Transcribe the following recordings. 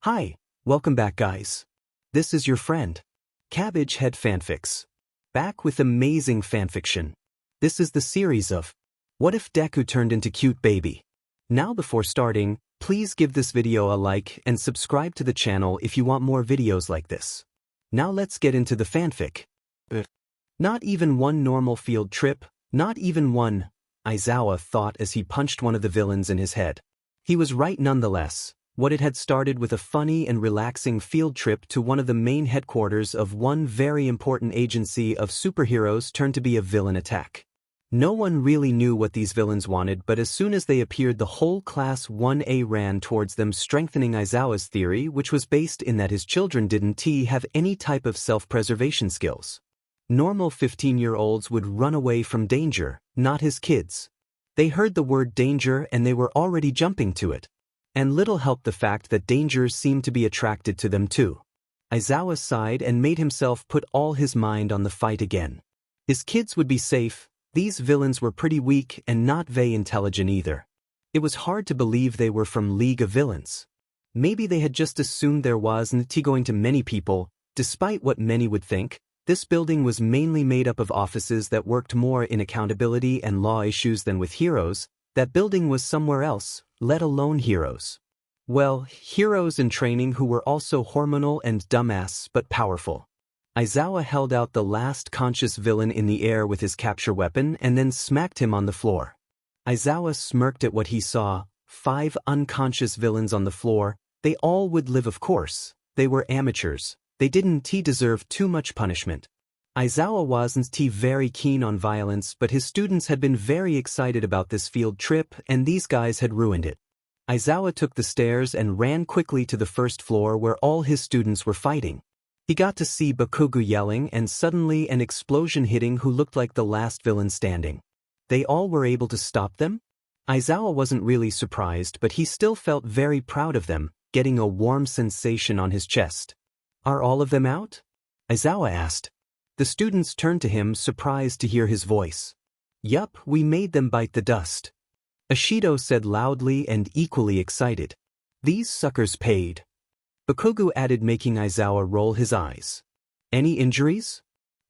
Hi, welcome back guys. This is your friend, Cabbage Head Fanfics. Back with amazing fanfiction. This is the series of What If Deku Turned Into Cute Baby? Now before starting, please give this video a like and subscribe to the channel if you want more videos like this. Now let's get into the fanfic. Not even one normal field trip, not even one, Aizawa thought as he punched one of the villains in his head. He was right nonetheless. What it had started with a funny and relaxing field trip to one of the main headquarters of one very important agency of superheroes turned to be a villain attack. No one really knew what these villains wanted, but as soon as they appeared the whole Class 1A ran towards them, strengthening Aizawa's theory, which was based in that his children didn't have any type of self-preservation skills. Normal 15-year-olds would run away from danger, not his kids. They heard the word danger and they were already jumping to it. And little helped the fact that dangers seemed to be attracted to them too. Aizawa sighed and made himself put all his mind on the fight again. His kids would be safe. These villains were pretty weak and not very intelligent either. It was hard to believe they were from League of Villains. Maybe they had just assumed there wasn't going to many people. Despite what many would think, this building was mainly made up of offices that worked more in accountability and law issues than with heroes. That building was somewhere else, let alone heroes. Well, heroes in training who were also hormonal and dumbass but powerful. Aizawa held out the last conscious villain in the air with his capture weapon and then smacked him on the floor. Aizawa smirked at what he saw, 5 unconscious villains on the floor. They all would live, of course. They were amateurs. They didn't deserve too much punishment. Aizawa wasn't very keen on violence, but his students had been very excited about this field trip and these guys had ruined it. Aizawa took the stairs and ran quickly to the first floor where all his students were fighting. He got to see Bakugo yelling and suddenly an explosion hitting who looked like the last villain standing. They all were able to stop them? Aizawa wasn't really surprised, but he still felt very proud of them, getting a warm sensation on his chest. Are all of them out? Aizawa asked. The students turned to him, surprised to hear his voice. Yup, we made them bite the dust. Ashido said loudly and equally excited. These suckers paid. Bakugo added, making Aizawa roll his eyes. Any injuries?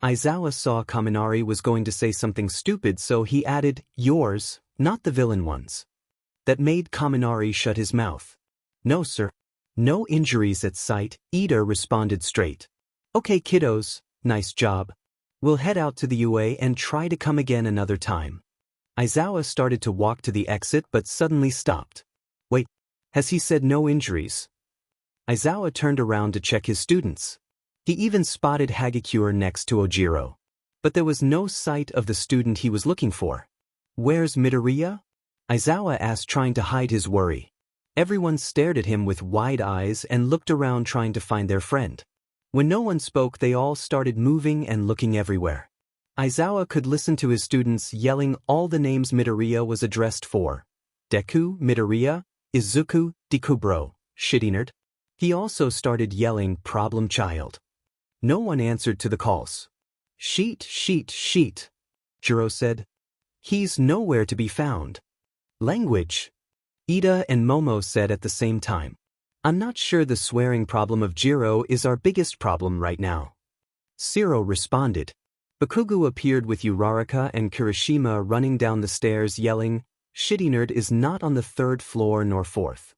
Aizawa saw Kaminari was going to say something stupid, so he added, yours, not the villain ones. That made Kaminari shut his mouth. No sir. No injuries at sight, Ida responded straight. Okay kiddos. Nice job. We'll head out to the UA and try to come again another time. Aizawa started to walk to the exit but suddenly stopped. Wait, has he said no injuries? Aizawa turned around to check his students. He even spotted Hagakure next to Ojiro. But there was no sight of the student he was looking for. Where's Midoriya? Aizawa asked, trying to hide his worry. Everyone stared at him with wide eyes and looked around trying to find their friend. When no one spoke, they all started moving and looking everywhere. Aizawa could listen to his students yelling all the names Midoriya was addressed for. Deku, Midoriya, Izuku, Deku bro, shitty nerd. He also started yelling problem child. No one answered to the calls. Sheet, Jiro said. He's nowhere to be found. Language. Ida and Momo said at the same time. I'm not sure the swearing problem of Jiro is our biggest problem right now. Shiro responded. Bakugo appeared with Uraraka and Kirishima running down the stairs yelling, shitty nerd is not on the 3rd floor nor 4th.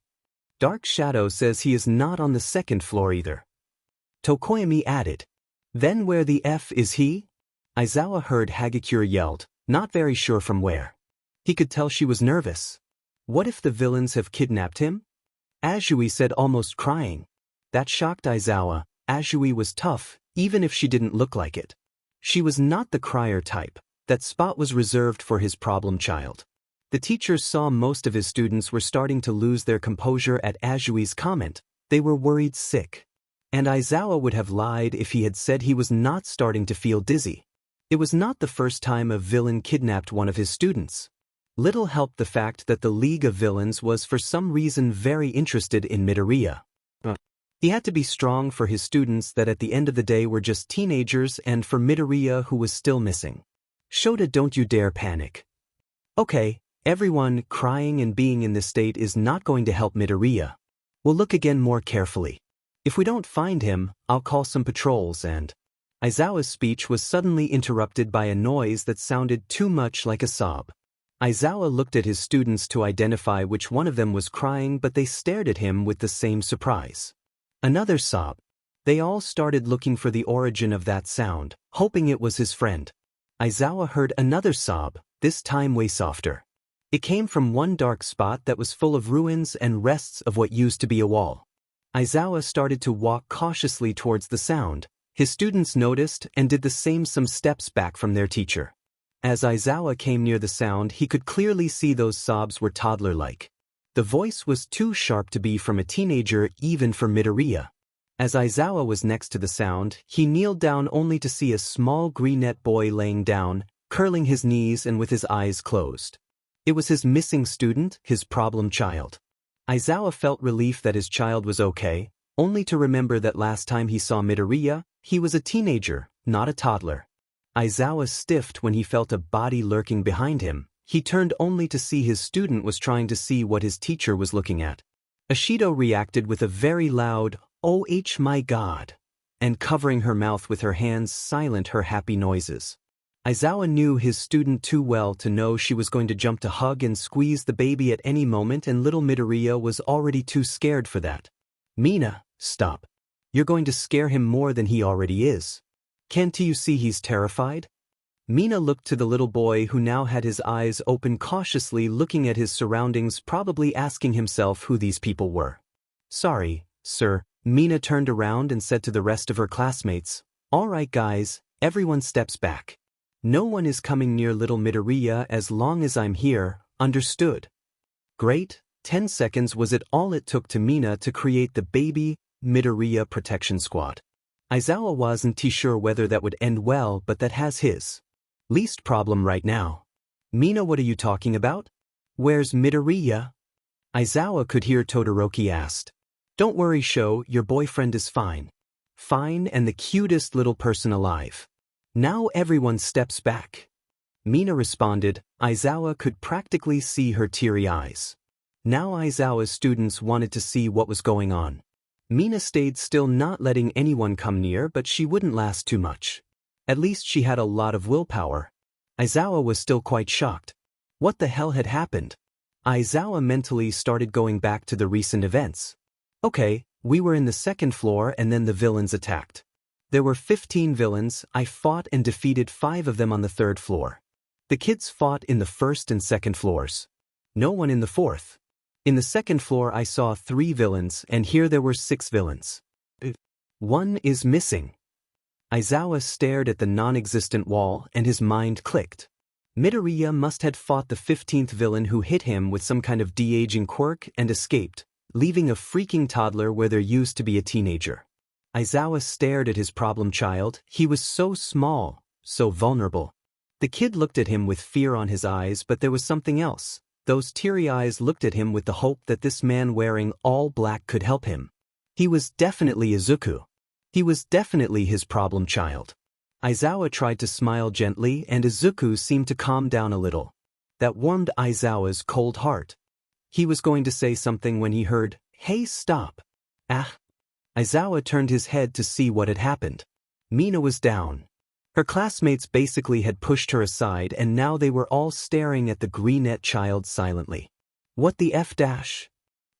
Dark Shadow says he is not on the 2nd floor either. Tokoyami added. Then where the F is he? Aizawa heard Hagakure yelled, not very sure from where. He could tell she was nervous. What if the villains have kidnapped him? Azui said, almost crying. That shocked Aizawa. Azui was tough, even if she didn't look like it. She was not the crier type. That spot was reserved for his problem child. The teachers saw most of his students were starting to lose their composure at Azui's comment. They were worried sick. And Aizawa would have lied if he had said he was not starting to feel dizzy. It was not the first time a villain kidnapped one of his students. Little helped the fact that the League of Villains was for some reason very interested in Midoriya. He had to be strong for his students that at the end of the day were just teenagers, and for Midoriya who was still missing. Shota, don't you dare panic. Okay, everyone crying and being in this state is not going to help Midoriya. We'll look again more carefully. If we don't find him, I'll call some patrols and… Aizawa's speech was suddenly interrupted by a noise that sounded too much like a sob. Aizawa looked at his students to identify which one of them was crying, but they stared at him with the same surprise. Another sob. They all started looking for the origin of that sound, hoping it was his friend. Aizawa heard another sob, this time way softer. It came from one dark spot that was full of ruins and rests of what used to be a wall. Aizawa started to walk cautiously towards the sound. His students noticed and did the same, some steps back from their teacher. As Aizawa came near the sound, he could clearly see those sobs were toddler-like. The voice was too sharp to be from a teenager, even for Midoriya. As Aizawa was next to the sound, he kneeled down only to see a small green-net boy laying down, curling his knees and with his eyes closed. It was his missing student, his problem child. Aizawa felt relief that his child was okay, only to remember that last time he saw Midoriya, he was a teenager, not a toddler. Aizawa stiffed when he felt a body lurking behind him. He turned only to see his student was trying to see what his teacher was looking at. Ashido reacted with a very loud, "Oh my God," and covering her mouth with her hands silent her happy noises. Aizawa knew his student too well to know she was going to jump to hug and squeeze the baby at any moment, and little Midoriya was already too scared for that. "Mina, stop. You're going to scare him more than he already is. Can't you see he's terrified?" Mina looked to the little boy, who now had his eyes open, cautiously looking at his surroundings, probably asking himself who these people were. "Sorry, sir." Mina turned around and said to the rest of her classmates, "All right guys, everyone steps back. No one is coming near little Midoriya as long as I'm here, understood?" Great. 10 seconds was it all it took to Mina to create the baby Midoriya protection squad. Aizawa wasn't too sure whether that would end well, but that has his least problem right now. "Mina, what are you talking about? Where's Midoriya?" Aizawa could hear Todoroki asked. "Don't worry, Sho, your boyfriend is fine. Fine, and the cutest little person alive. Now everyone steps back." Mina responded. Aizawa could practically see her teary eyes. Now Aizawa's students wanted to see what was going on. Mina stayed still, not letting anyone come near, but she wouldn't last too much. At least she had a lot of willpower. Aizawa was still quite shocked. What the hell had happened? Aizawa mentally started going back to the recent events. Okay, we were in the second floor and then the villains attacked. There were 15 villains. I fought and defeated 5 of them on the 3rd floor. The kids fought in the 1st and 2nd floors. No one in the 4th. In the 2nd floor I saw 3 villains, and here there were 6 villains. One is missing. Aizawa stared at the non-existent wall and his mind clicked. Midoriya must have fought the 15th villain, who hit him with some kind of de-aging quirk and escaped, leaving a freaking toddler where there used to be a teenager. Aizawa stared at his problem child. He was so small, so vulnerable. The kid looked at him with fear on his eyes, but there was something else. Those teary eyes looked at him with the hope that this man wearing all black could help him. He was definitely Izuku. He was definitely his problem child. Aizawa tried to smile gently, and Izuku seemed to calm down a little. That warmed Aizawa's cold heart. He was going to say something when he heard, "Hey, stop." Ah. Aizawa turned his head to see what had happened. Mina was down. Her classmates basically had pushed her aside, and now they were all staring at the green-net child silently. "What the F dash?"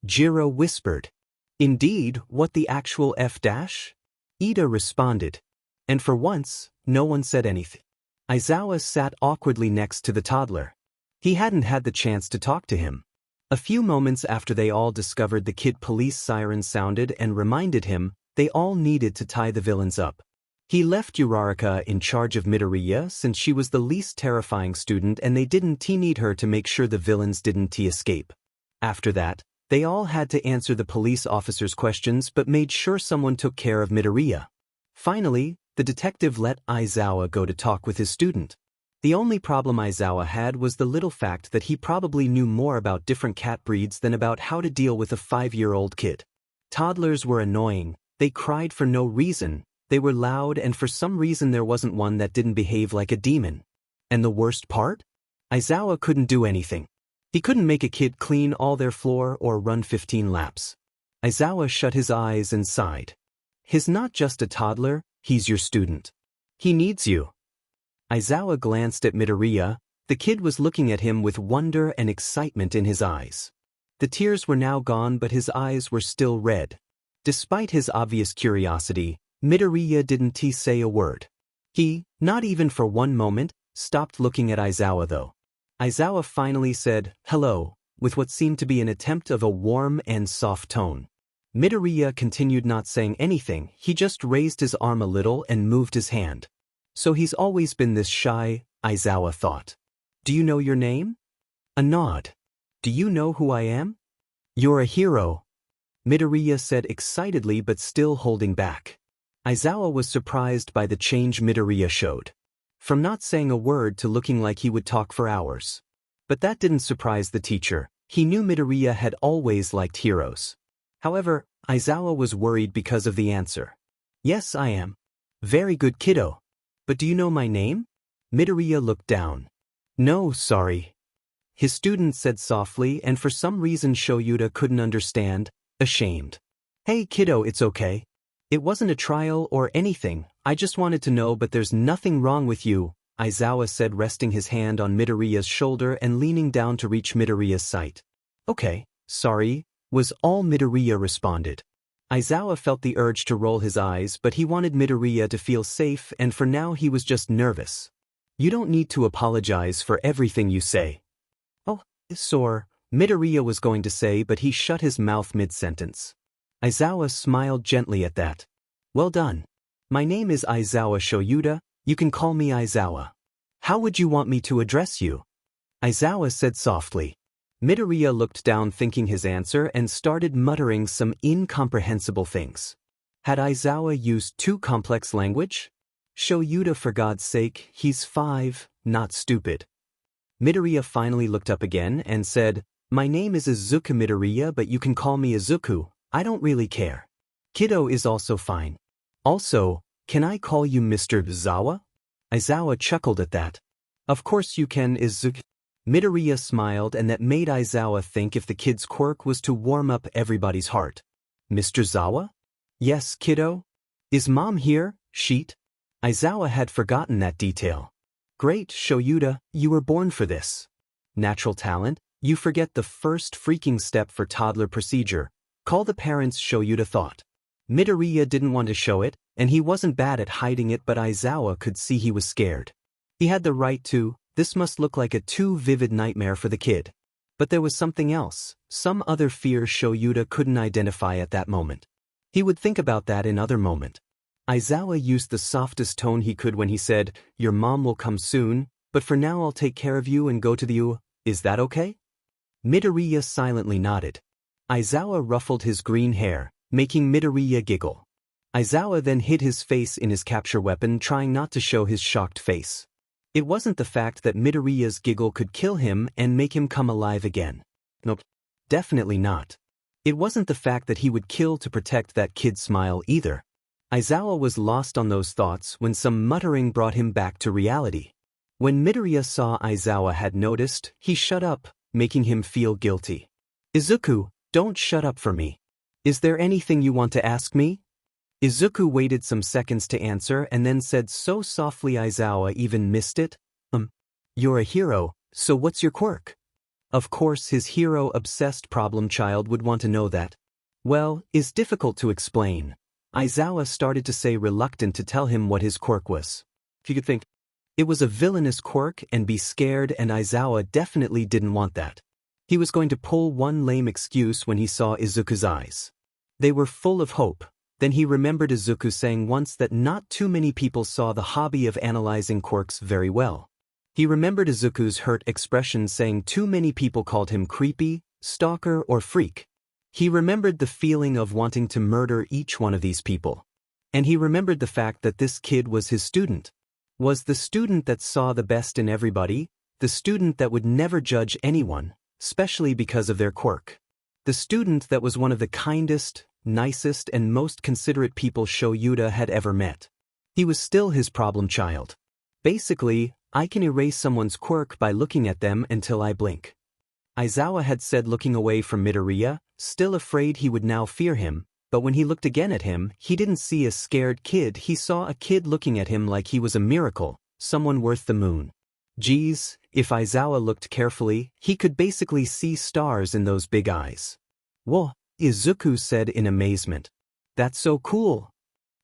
Jiro whispered. "Indeed, what the actual F dash?" Ida responded. And for once, no one said anything. Aizawa sat awkwardly next to the toddler. He hadn't had the chance to talk to him. A few moments after they all discovered the kid, police sirens sounded and reminded him they all needed to tie the villains up. He left Uraraka in charge of Midoriya since she was the least terrifying student, and they didn't need her to make sure the villains didn't escape. After that, they all had to answer the police officer's questions but made sure someone took care of Midoriya. Finally, the detective let Aizawa go to talk with his student. The only problem Aizawa had was the little fact that he probably knew more about different cat breeds than about how to deal with a 5-year-old kid. Toddlers were annoying. They cried for no reason. They were loud, and for some reason there wasn't one that didn't behave like a demon. And the worst part? Aizawa couldn't do anything. He couldn't make a kid clean all their floor or run 15 laps. Aizawa shut his eyes and sighed. He's not just a toddler, he's your student. He needs you. Aizawa glanced at Midoriya. The kid was looking at him with wonder and excitement in his eyes. The tears were now gone, but his eyes were still red. Despite his obvious curiosity, Midoriya didn't say a word. He, not even for one moment, stopped looking at Aizawa though. Aizawa finally said, "Hello," with what seemed to be an attempt of a warm and soft tone. Midoriya continued not saying anything, he just raised his arm a little and moved his hand. So he's always been this shy, Aizawa thought. "Do you know your name?" A nod. "Do you know who I am?" "You're a hero," Midoriya said excitedly but still holding back. Aizawa was surprised by the change Midoriya showed. From not saying a word to looking like he would talk for hours. But that didn't surprise the teacher. He knew Midoriya had always liked heroes. However, Aizawa was worried because of the answer. "Yes, I am." "Very good, kiddo. But do you know my name?" Midoriya looked down. "No, sorry," his student said softly, and for some reason Shoyuta couldn't understand, ashamed. "Hey kiddo, it's okay. It wasn't a trial or anything, I just wanted to know, but there's nothing wrong with you," Aizawa said, resting his hand on Midoriya's shoulder and leaning down to reach Midoriya's sight. "Okay, sorry," was all Midoriya responded. Aizawa felt the urge to roll his eyes, but he wanted Midoriya to feel safe, and for now he was just nervous. "You don't need to apologize for everything you say." "Oh, sore," Midoriya was going to say, but he shut his mouth mid-sentence. Aizawa smiled gently at that. "Well done. My name is Aizawa Shoyuta, you can call me Aizawa. How would you want me to address you?" Aizawa said softly. Midoriya looked down thinking his answer and started muttering some incomprehensible things. Had Aizawa used too complex language? "Shoyuta, for God's sake, he's 5, not stupid." Midoriya finally looked up again and said, "My name is Izuku Midoriya, but you can call me Izuku, I don't really care. Kiddo is also fine. Also, can I call you Mr. Zawa?" Aizawa chuckled at that. "Of course you can, Izuku." Midoriya smiled, and that made Aizawa think if the kid's quirk was to warm up everybody's heart. "Mr. Zawa?" "Yes, kiddo." "Is mom here, sheet?" Aizawa had forgotten that detail. "Great, Shoyuta, you were born for this. Natural talent, you forget the first freaking step for toddler procedure. Call the parents," Shoyuta thought. Midoriya didn't want to show it, and he wasn't bad at hiding it, but Aizawa could see he was scared. He had the right to. This must look like a too vivid nightmare for the kid. But there was something else, some other fear Shoyuta couldn't identify at that moment. He would think about that in other moment. Aizawa used the softest tone he could when he said, "Your mom will come soon, but for now I'll take care of you and go to the U. Is that okay?" Midoriya silently nodded. Aizawa ruffled his green hair, making Midoriya giggle. Aizawa then hid his face in his capture weapon, trying not to show his shocked face. It wasn't the fact that Midoriya's giggle could kill him and make him come alive again. Nope. Definitely not. It wasn't the fact that he would kill to protect that kid's smile either. Aizawa was lost on those thoughts when some muttering brought him back to reality. When Midoriya saw Aizawa had noticed, he shut up, making him feel guilty. "Izuku, don't shut up for me. Is there anything you want to ask me?" Izuku waited some seconds to answer and then said so softly Aizawa even missed it, "You're a hero, so what's your quirk?" Of course his hero-obsessed problem child would want to know that. "Well, it's difficult to explain." Aizawa started to say, reluctant to tell him what his quirk was. If you could think, it was a villainous quirk and be scared, and Aizawa definitely didn't want that. He was going to pull one lame excuse when he saw Izuku's eyes. They were full of hope. Then he remembered Izuku saying once that not too many people saw the hobby of analyzing quirks very well. He remembered Izuku's hurt expression saying too many people called him creepy, stalker, or freak. He remembered the feeling of wanting to murder each one of these people. And he remembered the fact that this kid was his student. Was the student that saw the best in everybody, the student that would never judge anyone, especially because of their quirk. The student that was one of the kindest, nicest, and most considerate people Shoyuta had ever met. He was still his problem child. Basically, I can erase someone's quirk by looking at them until I blink. Aizawa had said, looking away from Midoriya, still afraid he would now fear him, but when he looked again at him, he didn't see a scared kid, he saw a kid looking at him like he was a miracle, someone worth the moon. Geez, if Aizawa looked carefully, he could basically see stars in those big eyes. Whoa, Izuku said in amazement. That's so cool.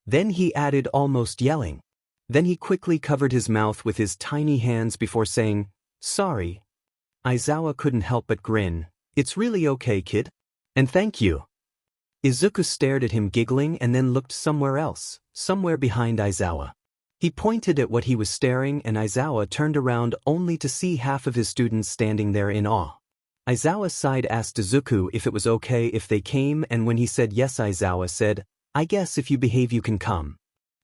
Then he added, almost yelling. Then he quickly covered his mouth with his tiny hands before saying, sorry. Aizawa couldn't help but grin. It's really okay, kid. And thank you. Izuku stared at him giggling and then looked somewhere else, somewhere behind Aizawa. He pointed at what he was staring and Aizawa turned around only to see half of his students standing there in awe. Aizawa sighed, asked Izuku if it was okay if they came, and when he said yes, Aizawa said, I guess if you behave you can come.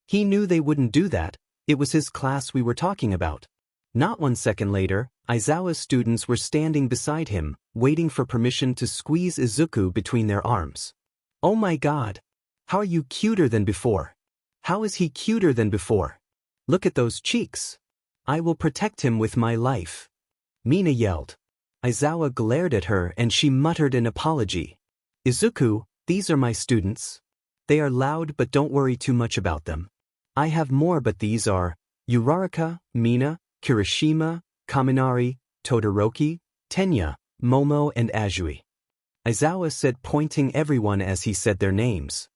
He knew they wouldn't do that, it was his class we were talking about. Not 1 second later, Aizawa's students were standing beside him, waiting for permission to squeeze Izuku between their arms. Oh my god! How are you cuter than before? How is he cuter than before? Look at those cheeks! I will protect him with my life. Mina yelled. Aizawa glared at her and she muttered an apology. Izuku, these are my students. They are loud but don't worry too much about them. I have more, but these are Uraraka, Mina, Kirishima, Kaminari, Todoroki, Tenya, Momo and Azui. Aizawa said, pointing everyone as he said their names.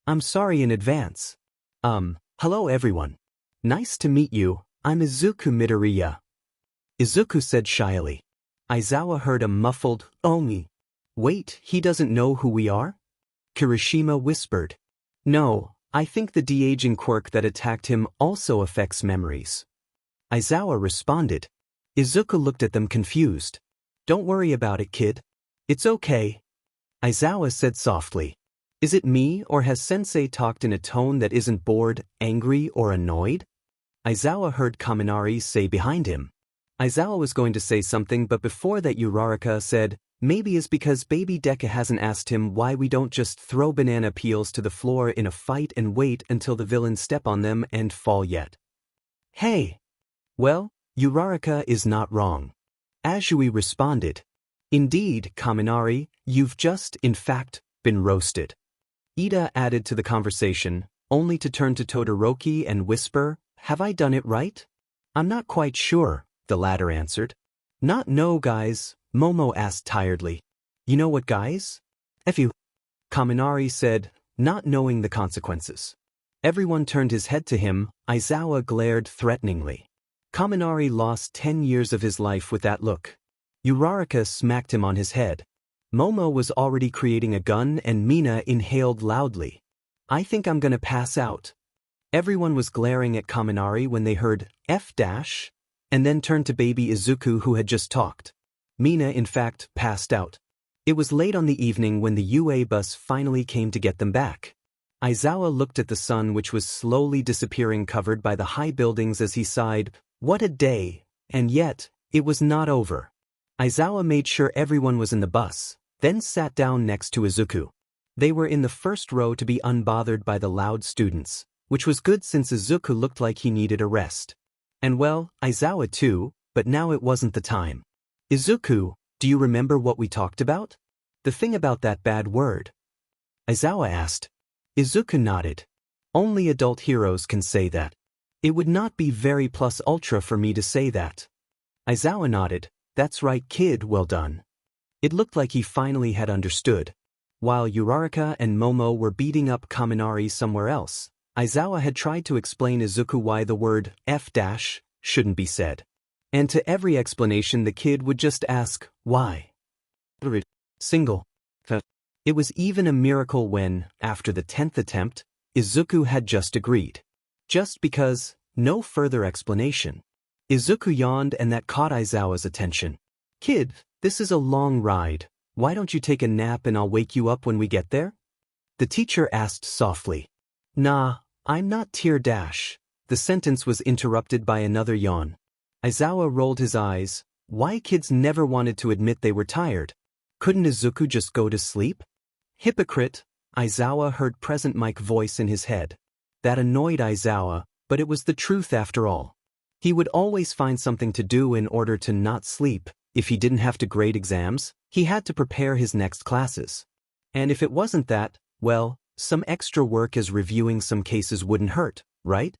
I'm sorry in advance. Hello everyone. Nice to meet you, I'm Izuku Midoriya. Izuku said shyly. Aizawa heard a muffled, "Omi." Wait, he doesn't know who we are? Kirishima whispered. No, I think the deaging quirk that attacked him also affects memories. Aizawa responded. Izuku looked at them confused. Don't worry about it, kid. It's okay. Aizawa said softly. Is it me, or has sensei talked in a tone that isn't bored, angry, or annoyed? Aizawa heard Kaminari say behind him. Aizawa was going to say something, but before that Uraraka said, maybe it's because baby Deku hasn't asked him why we don't just throw banana peels to the floor in a fight and wait until the villains step on them and fall yet. Hey! Well, Uraraka is not wrong. Azui responded. Indeed, Kaminari, you've just, in fact, been roasted. Ida added to the conversation, only to turn to Todoroki and whisper, have I done it right? I'm not quite sure, the latter answered. No guys, Momo asked tiredly. You know what guys? F you. Kaminari said, not knowing the consequences. Everyone turned his head to him, Aizawa glared threateningly. Kaminari lost 10 years of his life with that look. Uraraka smacked him on his head. Momo was already creating a gun and Mina inhaled loudly. I think I'm gonna pass out. Everyone was glaring at Kaminari when they heard F dash, and then turned to baby Izuku who had just talked. Mina in fact passed out. It was late on the evening when the UA bus finally came to get them back. Aizawa looked at the sun which was slowly disappearing covered by the high buildings as he sighed, what a day, and yet, it was not over. Aizawa made sure everyone was in the bus, then sat down next to Izuku. They were in the first row to be unbothered by the loud students, which was good since Izuku looked like he needed a rest. And well, Aizawa too, but now it wasn't the time. Izuku, do you remember what we talked about? The thing about that bad word? Aizawa asked. Izuku nodded. Only adult heroes can say that. It would not be very plus ultra for me to say that. Aizawa nodded. That's right, kid, well done. It looked like he finally had understood. While Uraraka and Momo were beating up Kaminari somewhere else, Aizawa had tried to explain Izuku why the word F dash shouldn't be said. And to every explanation the kid would just ask, why? Single. It was even a miracle when, after the 10th attempt, Izuku had just agreed. Just because, no further explanation. Izuku yawned and that caught Aizawa's attention. Kid, this is a long ride. Why don't you take a nap and I'll wake you up when we get there? The teacher asked softly. Nah, I'm not tear dash. The sentence was interrupted by another yawn. Aizawa rolled his eyes. Why kids never wanted to admit they were tired? Couldn't Izuku just go to sleep? Hypocrite, Aizawa heard present Mike's voice in his head. That annoyed Aizawa, but it was the truth after all. He would always find something to do in order to not sleep, If he didn't have to grade exams, he had to prepare his next classes. And if it wasn't that, well, some extra work as reviewing some cases wouldn't hurt, right?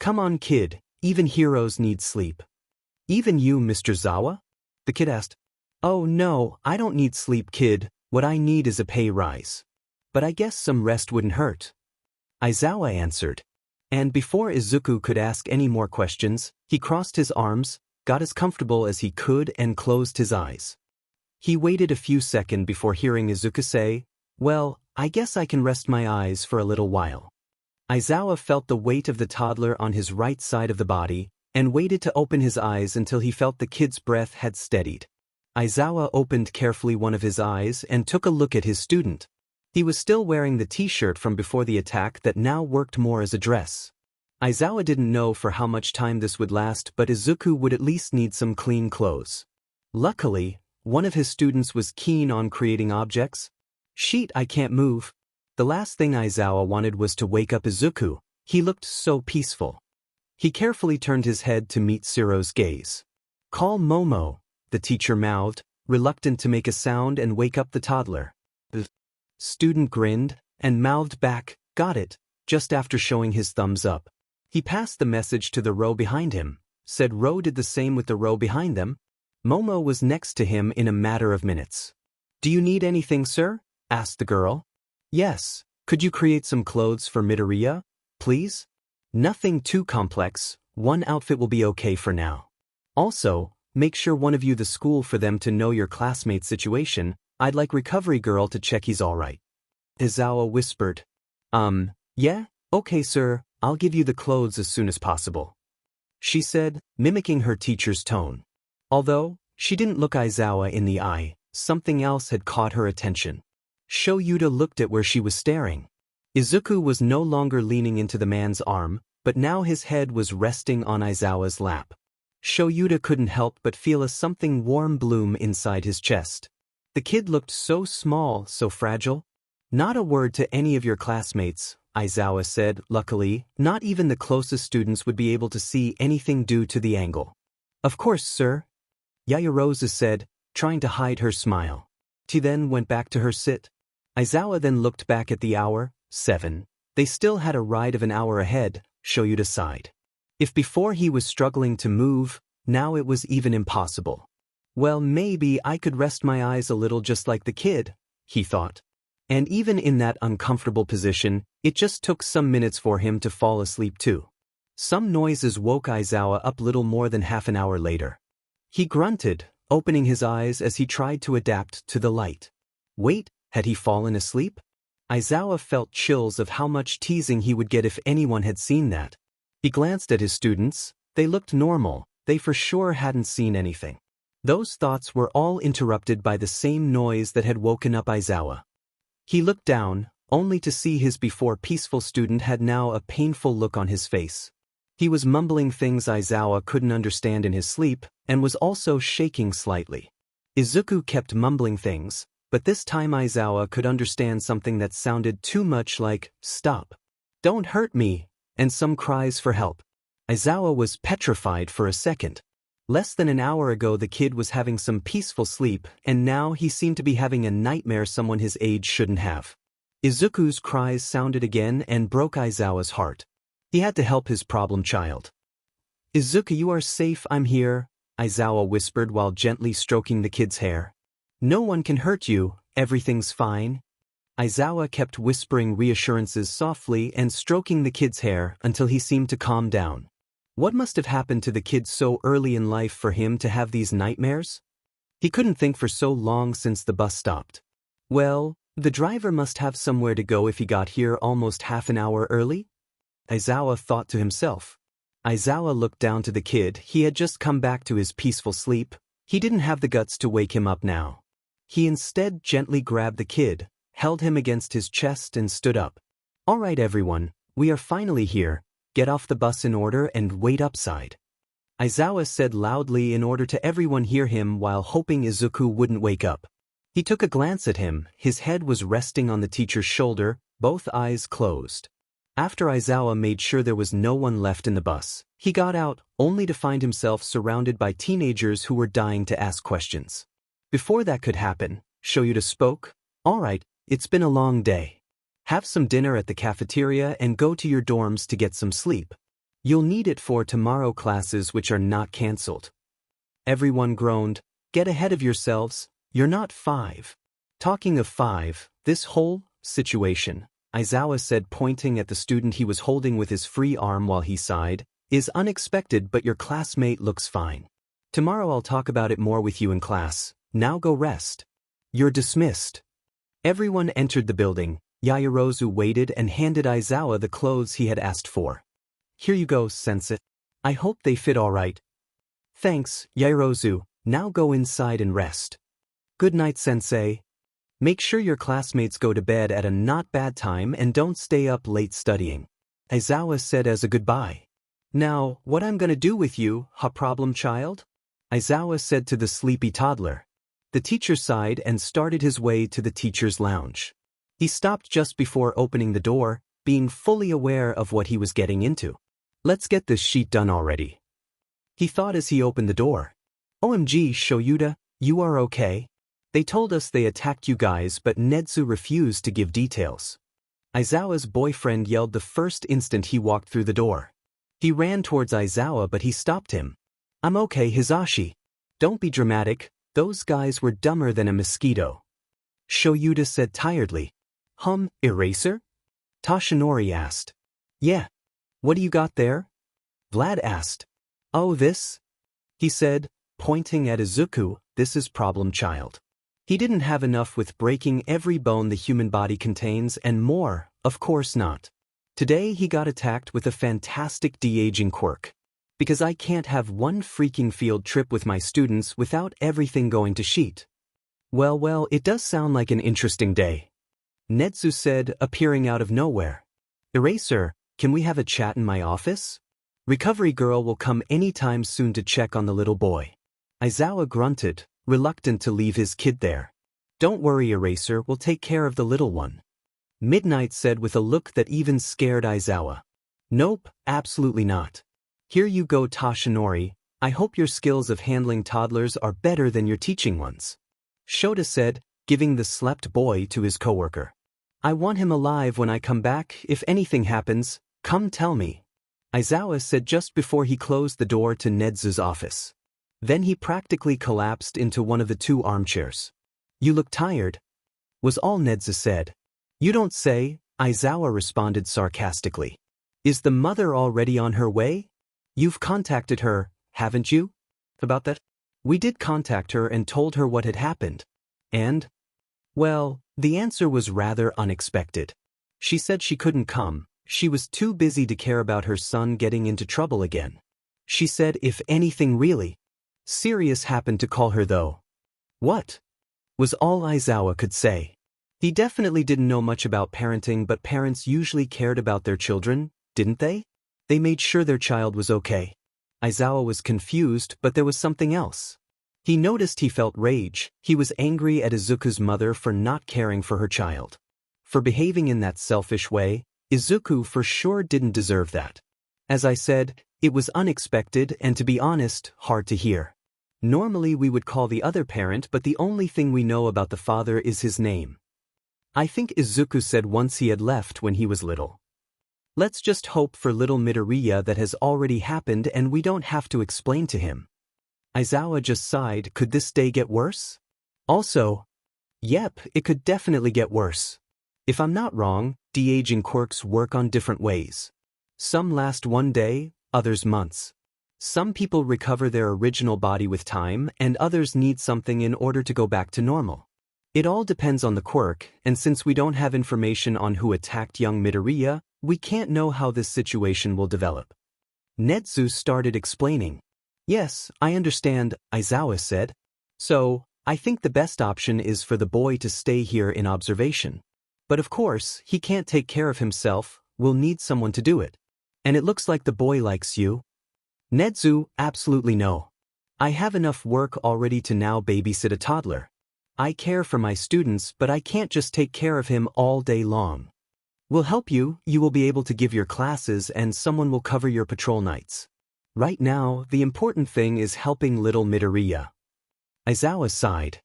Come on, kid, even heroes need sleep. Even you, Mr. Zawa? The kid asked. Oh no, I don't need sleep, kid, what I need is a pay rise. But I guess some rest wouldn't hurt. Aizawa answered. And before Izuku could ask any more questions, he crossed his arms, got as comfortable as he could and closed his eyes. He waited a few seconds before hearing Izuku say, well, I guess I can rest my eyes for a little while. Aizawa felt the weight of the toddler on his right side of the body, and waited to open his eyes until he felt the kid's breath had steadied. Aizawa opened carefully one of his eyes and took a look at his student. He was still wearing the t-shirt from before the attack that now worked more as a dress. Aizawa didn't know for how much time this would last, but Izuku would at least need some clean clothes. Luckily, one of his students was keen on creating objects. Sheet, I can't move. The last thing Aizawa wanted was to wake up Izuku. He looked so peaceful. He carefully turned his head to meet Siro's gaze. Call Momo, the teacher mouthed, reluctant to make a sound and wake up the toddler. The student grinned and mouthed back, got it, just after showing his thumbs up. He passed the message to the row behind him, said Row did the same with the row behind them. Momo was next to him in a matter of minutes. Do you need anything, sir? Asked the girl. Yes, could you create some clothes for Midoriya, please? Nothing too complex, one outfit will be okay for now. Also, make sure one of you the school for them to know your classmate's situation. I'd like recovery girl to check he's alright. Aizawa whispered. Yeah, okay sir, I'll give you the clothes as soon as possible. She said, mimicking her teacher's tone. Although, she didn't look Aizawa in the eye, something else had caught her attention. Shoyuta looked at where she was staring. Izuku was no longer leaning into the man's arm, but now his head was resting on Aizawa's lap. Shoyuta couldn't help but feel a something warm bloom inside his chest. The kid looked so small, so fragile. Not a word to any of your classmates, Aizawa said. Luckily, not even the closest students would be able to see anything due to the angle. Of course, sir, Yayarosa said, trying to hide her smile. She then went back to her sit. Aizawa then looked back at the hour, 7. They still had a ride of an hour ahead, Shoyuta sighed. If before he was struggling to move, now it was even impossible. Well, maybe I could rest my eyes a little just like the kid, he thought. And even in that uncomfortable position, it just took some minutes for him to fall asleep too. Some noises woke Aizawa up little more than half an hour later. He grunted, opening his eyes as he tried to adapt to the light. Wait, had he fallen asleep? Aizawa felt chills of how much teasing he would get if anyone had seen that. He glanced at his students. They looked normal, they for sure hadn't seen anything. Those thoughts were all interrupted by the same noise that had woken up Aizawa. He looked down, only to see his before peaceful student had now a painful look on his face. He was mumbling things Aizawa couldn't understand in his sleep, and was also shaking slightly. Izuku kept mumbling things, but this time Aizawa could understand something that sounded too much like, stop. Don't hurt me, and some cries for help. Aizawa was petrified for a second. Less than an hour ago the kid was having some peaceful sleep, and now he seemed to be having a nightmare someone his age shouldn't have. Izuku's cries sounded again and broke Aizawa's heart. He had to help his problem child. Izuku, you are safe, I'm here, Aizawa whispered while gently stroking the kid's hair. No one can hurt you, everything's fine. Aizawa kept whispering reassurances softly and stroking the kid's hair until he seemed to calm down. What must have happened to the kid so early in life for him to have these nightmares? He couldn't think for so long since the bus stopped. Well, the driver must have somewhere to go if he got here almost half an hour early? Aizawa thought to himself. Aizawa looked down to the kid. He had just come back to his peaceful sleep. He didn't have the guts to wake him up now. He instead gently grabbed the kid, held him against his chest and stood up. All right everyone, we are finally here. Get off the bus in order and wait upside. Aizawa said loudly in order to everyone hear him while hoping Izuku wouldn't wake up. He took a glance at him. His head was resting on the teacher's shoulder, both eyes closed. After Aizawa made sure there was no one left in the bus, he got out, only to find himself surrounded by teenagers who were dying to ask questions. Before that could happen, Shoyuta spoke. "Alright, it's been a long day. Have some dinner at the cafeteria and go to your dorms to get some sleep. You'll need it for tomorrow classes which are not cancelled." Everyone groaned. "Get ahead of yourselves, you're not 5. Talking of 5, this whole situation, Aizawa said, pointing at the student he was holding with his free arm while he sighed, "is unexpected, but your classmate looks fine. Tomorrow I'll talk about it more with you in class. Now go rest. You're dismissed." Everyone entered the building. Yaoyorozu waited and handed Aizawa the clothes he had asked for. "Here you go, sensei. I hope they fit all right." "Thanks, Yaoyorozu. Now go inside and rest." "Good night, sensei. Make sure your classmates go to bed at a not bad time and don't stay up late studying," Aizawa said as a goodbye. "Now, what I'm gonna do with you, problem child?" Aizawa said to the sleepy toddler. The teacher sighed and started his way to the teacher's lounge. He stopped just before opening the door, being fully aware of what he was getting into. "Let's get this sheet done already," he thought as he opened the door. "OMG, Shoyuta, you are okay? They told us they attacked you guys, but Nezu refused to give details." Aizawa's boyfriend yelled the first instant he walked through the door. He ran towards Aizawa, but he stopped him. "I'm okay, Hisashi. Don't be dramatic, those guys were dumber than a mosquito," Shoyuta said tiredly. Eraser?" Toshinori asked. "Yeah. What do you got there?" Vlad asked. "Oh, this?" he said, pointing at Izuku. "This is problem child. He didn't have enough with breaking every bone the human body contains and more, of course not. Today he got attacked with a fantastic de-aging quirk. Because I can't have one freaking field trip with my students without everything going to sheet." Well, it does sound like an interesting day," Nezu said, appearing out of nowhere. "Eraser, can we have a chat in my office? Recovery girl will come anytime soon to check on the little boy." Aizawa grunted, reluctant to leave his kid there. "Don't worry, Eraser, we'll take care of the little one," Midnight said with a look that even scared Aizawa. "Nope, absolutely not. Here you go, Toshinori. I hope your skills of handling toddlers are better than your teaching ones," Shota said, giving the slept boy to his coworker. "I want him alive when I come back. If anything happens, come tell me," Aizawa said just before he closed the door to Nezu's office. Then he practically collapsed into one of the 2 armchairs. "You look tired," was all Nezu said. "You don't say," Aizawa responded sarcastically. "Is the mother already on her way? You've contacted her, haven't you?" "About that?" "We did contact her and told her what had happened. And?" "Well, the answer was rather unexpected. She said she couldn't come. She was too busy to care about her son getting into trouble again. She said if anything really serious happened to call her though." "What?" was all Aizawa could say. He definitely didn't know much about parenting, but parents usually cared about their children, didn't they? They made sure their child was okay. Aizawa was confused, but there was something else. He noticed he felt rage. He was angry at Izuku's mother for not caring for her child. For behaving in that selfish way, Izuku for sure didn't deserve that. As I said, it was unexpected and, to be honest, hard to hear. Normally we would call the other parent, but the only thing we know about the father is his name. I think Izuku said once he had left when he was little. Let's just hope for little Midoriya that has already happened and we don't have to explain to him. Aizawa just sighed. Could this day get worse? Also, yep, it could definitely get worse. If I'm not wrong, de-aging quirks work on different ways. Some last one day, others months. Some people recover their original body with time, and others need something in order to go back to normal. It all depends on the quirk, and since we don't have information on who attacked young Midoriya, we can't know how this situation will develop. Nezu started explaining. Yes, I understand, Aizawa said. So, I think the best option is for the boy to stay here in observation. But of course, he can't take care of himself, we'll need someone to do it. And it looks like the boy likes you. Nezu, absolutely no. I have enough work already to now babysit a toddler. I care for my students, but I can't just take care of him all day long. We'll help you, you will be able to give your classes and someone will cover your patrol nights. Right now, the important thing is helping little Midoriya. Aizawa sighed.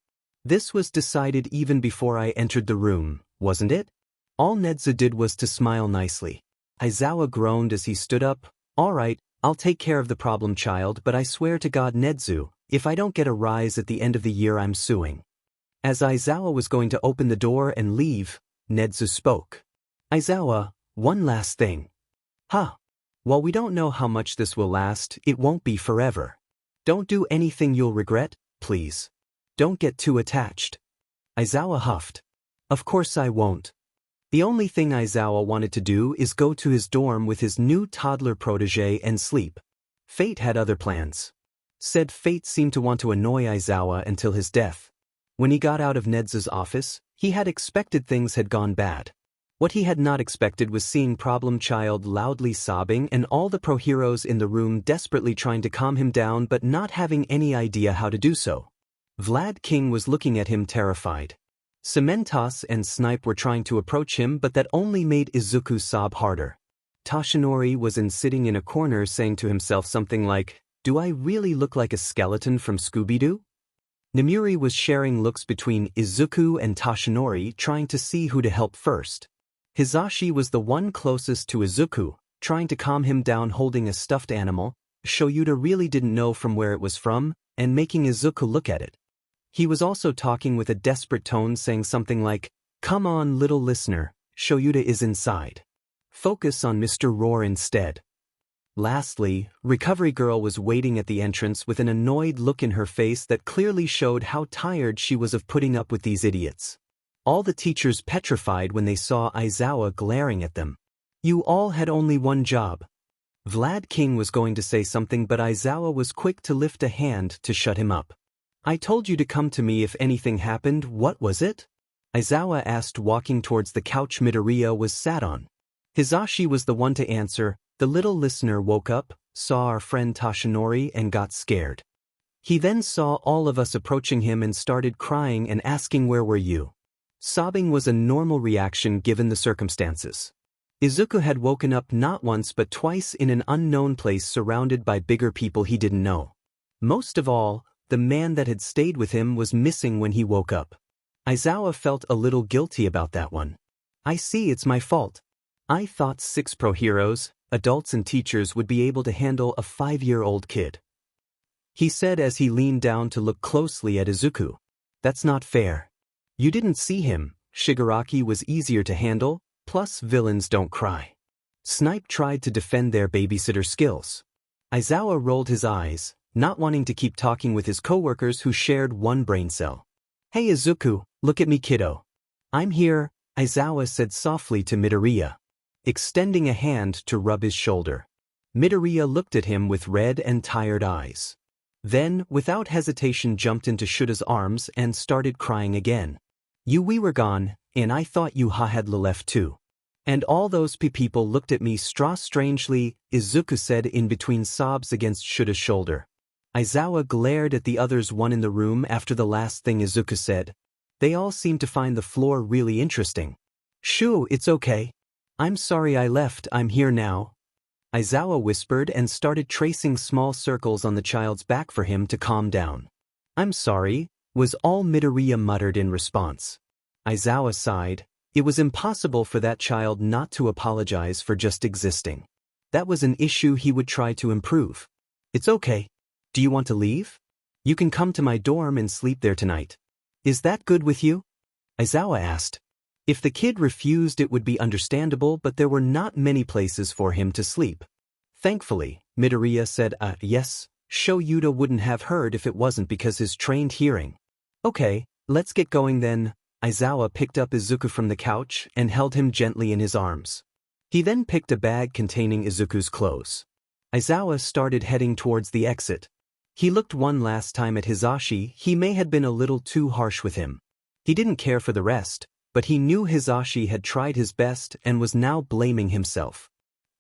This was decided even before I entered the room, wasn't it? All Nezu did was to smile nicely. Aizawa groaned as he stood up. All right, I'll take care of the problem child, but I swear to God Nezu, if I don't get a rise at the end of the year I'm suing. As Aizawa was going to open the door and leave, Nezu spoke. Aizawa, one last thing. While we don't know how much this will last, it won't be forever. Don't do anything you'll regret, please. Don't get too attached. Aizawa huffed. Of course I won't. The only thing Aizawa wanted to do is go to his dorm with his new toddler protege and sleep. Fate had other plans. Said Fate seemed to want to annoy Aizawa until his death. When he got out of Nezu's office, he had expected things had gone bad. What he had not expected was seeing Problem Child loudly sobbing and all the pro-heroes in the room desperately trying to calm him down but not having any idea how to do so. Vlad King was looking at him terrified. Cementos and Snipe were trying to approach him but that only made Izuku sob harder. Toshinori was sitting in a corner saying to himself something like, "Do I really look like a skeleton from Scooby-Doo?" Nemuri was sharing looks between Izuku and Toshinori trying to see who to help first. Hizashi was the one closest to Izuku, trying to calm him down holding a stuffed animal. Shoyuta really didn't know from where it was from, and making Izuku look at it. He was also talking with a desperate tone saying something like, "Come on little listener, Shoyuta is inside. Focus on Mr. Roar instead." Lastly, Recovery Girl was waiting at the entrance with an annoyed look in her face that clearly showed how tired she was of putting up with these idiots. All the teachers petrified when they saw Aizawa glaring at them. You all had only one job. Vlad King was going to say something but Aizawa was quick to lift a hand to shut him up. I told you to come to me if anything happened, what was it? Aizawa asked walking towards the couch Midoriya was sat on. Hizashi was the one to answer. The little listener woke up, saw our friend Toshinori and got scared. He then saw all of us approaching him and started crying and asking where were you? Sobbing was a normal reaction given the circumstances. Izuku had woken up not once but twice in an unknown place surrounded by bigger people he didn't know. Most of all, the man that had stayed with him was missing when he woke up. Aizawa felt a little guilty about that one. I see it's my fault. I thought 6 pro-heroes, adults and teachers would be able to handle a 5-year-old kid. He said as he leaned down to look closely at Izuku. That's not fair. You didn't see him. Shigaraki was easier to handle, plus villains don't cry. Snipe tried to defend their babysitter skills. Aizawa rolled his eyes, not wanting to keep talking with his coworkers who shared one brain cell. Hey Izuku, look at me kiddo. I'm here, Aizawa said softly to Midoriya, extending a hand to rub his shoulder. Midoriya looked at him with red and tired eyes. Then, without hesitation jumped into Shuta's arms and started crying again. We were gone, and I thought you had left too. And all those people looked at me strangely, Izuku said in between sobs against Shuta's shoulder. Aizawa glared at the others one in the room after the last thing Izuku said. They all seemed to find the floor really interesting. Shoo, it's okay. I'm sorry I left, I'm here now. Aizawa whispered and started tracing small circles on the child's back for him to calm down. I'm sorry, was all Midoriya muttered in response. Aizawa sighed. It was impossible for that child not to apologize for just existing. That was an issue he would try to improve. It's okay. Do you want to leave? You can come to my dorm and sleep there tonight. Is that good with you? Aizawa asked. If the kid refused it would be understandable but there were not many places for him to sleep. Thankfully, Midoriya said yes, Shoyuta wouldn't have heard if it wasn't because his trained hearing. Okay, let's get going then. Aizawa picked up Izuku from the couch and held him gently in his arms. He then picked a bag containing Izuku's clothes. Aizawa started heading towards the exit. He looked one last time at Hizashi. He may have been a little too harsh with him. He didn't care for the rest, but he knew Hizashi had tried his best and was now blaming himself.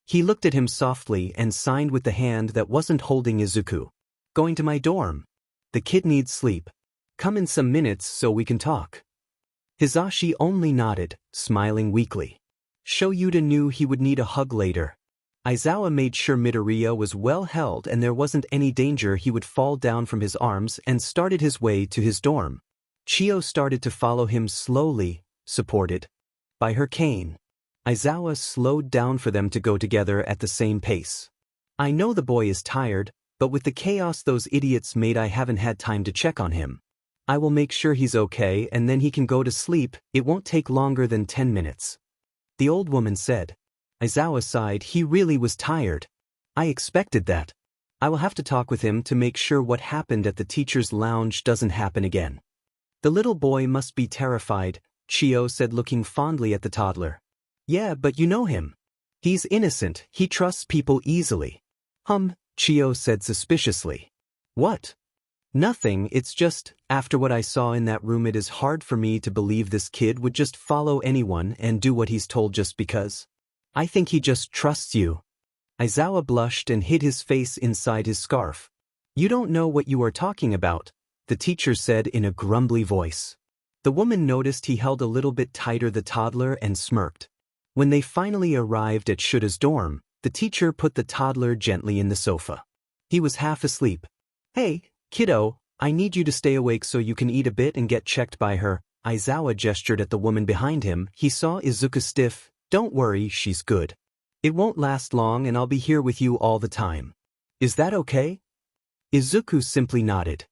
He looked at him softly and signed with the hand that wasn't holding Izuku. Going to my dorm. The kid needs sleep. Come in some minutes so we can talk. Hizashi only nodded, smiling weakly. Yuta knew he would need a hug later. Aizawa made sure Midoriya was well held and there wasn't any danger he would fall down from his arms and started his way to his dorm. Chiyo started to follow him slowly, supported by her cane. Aizawa slowed down for them to go together at the same pace. I know the boy is tired, but with the chaos those idiots made I haven't had time to check on him. I will make sure he's okay and then he can go to sleep. It won't take longer than 10 minutes. The old woman said. Aizawa sighed. He really was tired. I expected that. I will have to talk with him to make sure what happened at the teacher's lounge doesn't happen again. The little boy must be terrified, Chiyo said looking fondly at the toddler. Yeah, but you know him. He's innocent, he trusts people easily. Chiyo said suspiciously. What? Nothing, it's just, after what I saw in that room it is hard for me to believe this kid would just follow anyone and do what he's told just because. I think he just trusts you. Aizawa blushed and hid his face inside his scarf. You don't know what you are talking about, the teacher said in a grumbly voice. The woman noticed he held a little bit tighter the toddler and smirked. When they finally arrived at Shuta's dorm, the teacher put the toddler gently in the sofa. He was half asleep. Hey, kiddo, I need you to stay awake so you can eat a bit and get checked by her. Aizawa gestured at the woman behind him. He saw Izuku stiff. Don't worry, she's good. It won't last long and I'll be here with you all the time. Is that okay? Izuku simply nodded.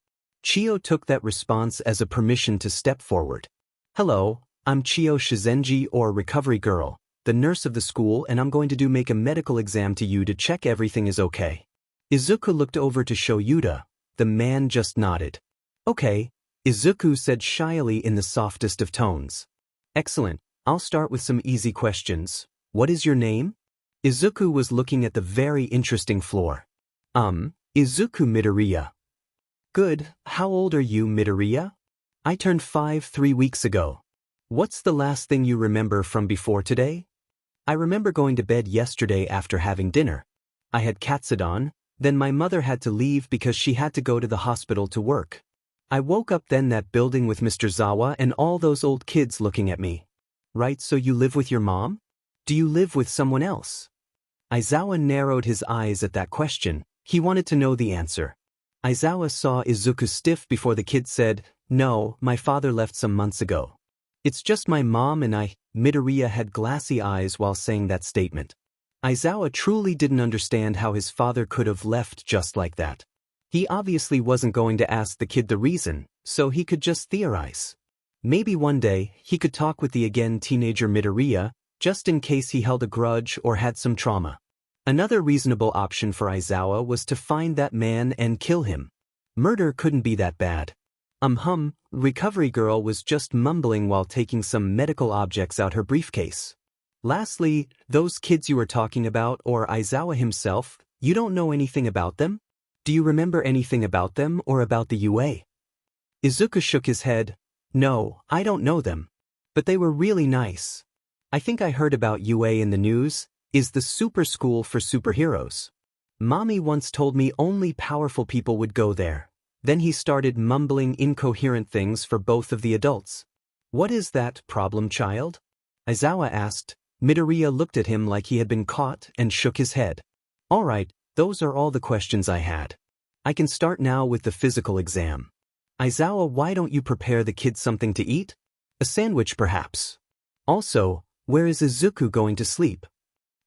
Chiyo took that response as a permission to step forward. Hello, I'm Chiyo Shizenji or Recovery Girl, the nurse of the school, and I'm going to make a medical exam to you to check everything is okay. Izuku looked over to show Yuta. The man just nodded. Okay, Izuku said shyly in the softest of tones. Excellent. I'll start with some easy questions. What is your name? Izuku was looking at the very interesting floor. Izuku Midoriya. Good, how old are you, Midoriya? I turned 5 3 weeks ago. What's the last thing you remember from before today? I remember going to bed yesterday after having dinner. I had katsudon, then my mother had to leave because she had to go to the hospital to work. I woke up then that building with Mr. Zawa and all those old kids looking at me. Right, so you live with your mom? Do you live with someone else? Aizawa narrowed his eyes at that question. He wanted to know the answer. Aizawa saw Izuku stiff before the kid said, No, my father left some months ago. It's just my mom and I. Midoriya had glassy eyes while saying that statement. Aizawa truly didn't understand how his father could have left just like that. He obviously wasn't going to ask the kid the reason, so he could just theorize. Maybe one day, he could talk with the again teenager Midoriya, just in case he held a grudge or had some trauma. Another reasonable option for Aizawa was to find that man and kill him. Murder couldn't be that bad. Recovery Girl was just mumbling while taking some medical objects out her briefcase. Lastly, those kids you were talking about or Aizawa himself, you don't know anything about them? Do you remember anything about them or about the UA? Izuku shook his head. No, I don't know them. But they were really nice. I think I heard about UA in the news, is the super school for superheroes. Mommy once told me only powerful people would go there. Then he started mumbling incoherent things for both of the adults. What is that, problem child? Aizawa asked. Midoriya looked at him like he had been caught and shook his head. All right, those are all the questions I had. I can start now with the physical exam. Aizawa, why don't you prepare the kids something to eat? A sandwich perhaps. Also, where is Izuku going to sleep?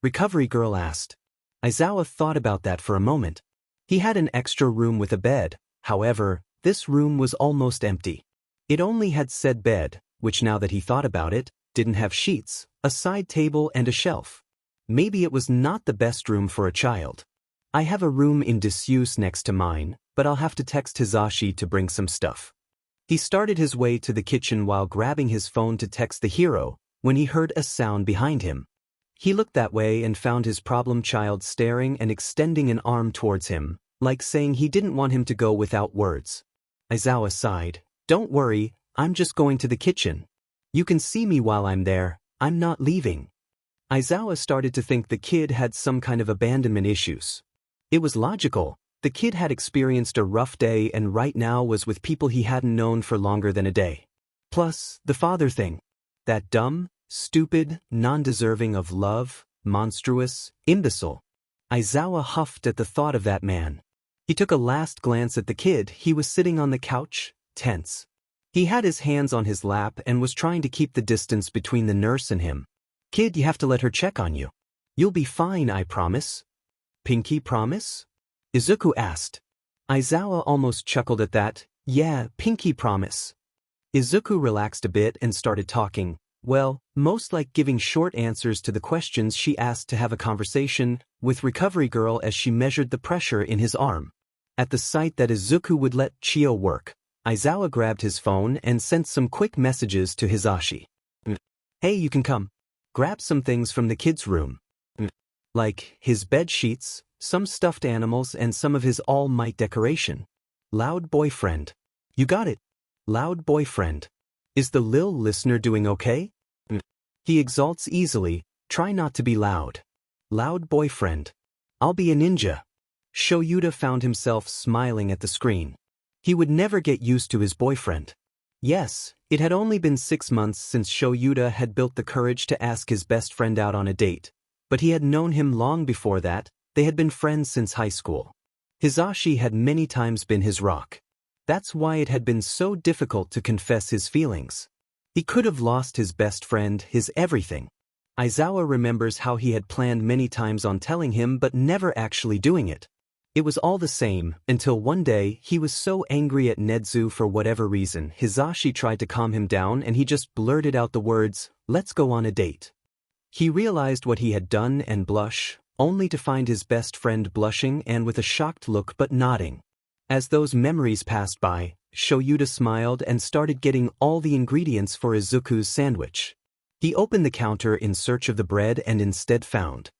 Recovery Girl asked. Aizawa thought about that for a moment. He had an extra room with a bed, however, this room was almost empty. It only had said bed, which now that he thought about it, didn't have sheets, a side table and a shelf. Maybe it was not the best room for a child. I have a room in disuse next to mine, but I'll have to text Hizashi to bring some stuff. He started his way to the kitchen while grabbing his phone to text the hero, when he heard a sound behind him. He looked that way and found his problem child staring and extending an arm towards him, like saying he didn't want him to go without words. Aizawa sighed. Don't worry, I'm just going to the kitchen. You can see me while I'm there, I'm not leaving. Aizawa started to think the kid had some kind of abandonment issues. It was logical. The kid had experienced a rough day and right now was with people he hadn't known for longer than a day. Plus, the father thing. That dumb, Stupid, non-deserving of love, monstrous, imbecile. Aizawa huffed at the thought of that man. He took a last glance at the kid. He was sitting on the couch, tense. He had his hands on his lap and was trying to keep the distance between the nurse and him. Kid, you have to let her check on you. You'll be fine, I promise. Pinky promise? Izuku asked. Aizawa almost chuckled at that. Yeah, pinky promise. Izuku relaxed a bit and started talking. Well, most like giving short answers to the questions she asked to have a conversation with Recovery Girl as she measured the pressure in his arm. At the sight that Izuku would let Chio work, Aizawa grabbed his phone and sent some quick messages to Hisashi. Hey, you can come. Grab some things from the kids' room. Like his bed sheets, some stuffed animals and some of his all-might decoration. Loud boyfriend. You got it. Loud boyfriend. Is the lil listener doing okay? He exalts easily, try not to be loud. Loud boyfriend. I'll be a ninja. Shoyuta found himself smiling at the screen. He would never get used to his boyfriend. Yes, it had only been 6 months since Shoyuta had built the courage to ask his best friend out on a date, but he had known him long before that. They had been friends since high school. Hisashi had many times been his rock. That's why it had been so difficult to confess his feelings. He could have lost his best friend, his everything. Aizawa remembers how he had planned many times on telling him but never actually doing it. It was all the same, until one day he was so angry at Nezu for whatever reason. Hisashi tried to calm him down and he just blurted out the words, "Let's go on a date." He realized what he had done and blush, only to find his best friend blushing and with a shocked look but nodding. As those memories passed by, Shoyuta smiled and started getting all the ingredients for Izuku's sandwich. He opened the counter in search of the bread and instead found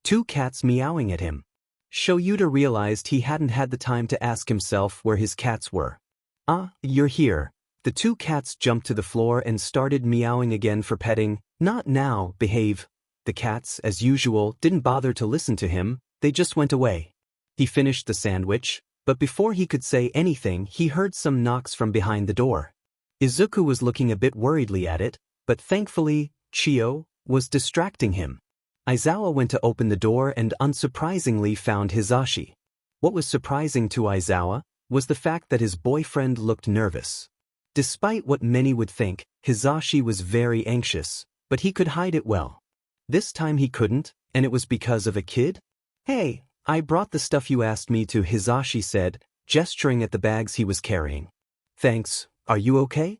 2 cats meowing at him. Shoyuta realized he hadn't had the time to ask himself where his cats were. "Ah, you're here." The 2 cats jumped to the floor and started meowing again for petting. "Not now, behave." The cats, as usual, didn't bother to listen to him, they just went away. He finished the sandwich, but before he could say anything he heard some knocks from behind the door. Izuku was looking a bit worriedly at it, but thankfully, Chio was distracting him. Aizawa went to open the door and unsurprisingly found Hisashi. What was surprising to Aizawa was the fact that his boyfriend looked nervous. Despite what many would think, Hisashi was very anxious, but he could hide it well. This time he couldn't, and it was because of a kid? "Hey, I brought the stuff you asked me to," Hisashi said, gesturing at the bags he was carrying. "Thanks, are you okay?"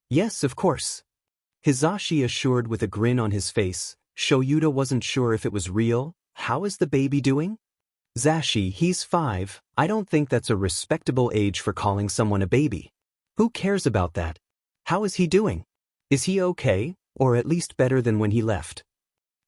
"Yes, of course." Hisashi assured with a grin on his face. Shoyuta wasn't sure if it was real. "How is the baby doing?" "Zashi, he's 5, I don't think that's a respectable age for calling someone a baby." "Who cares about that? How is he doing? Is he okay, or at least better than when he left?"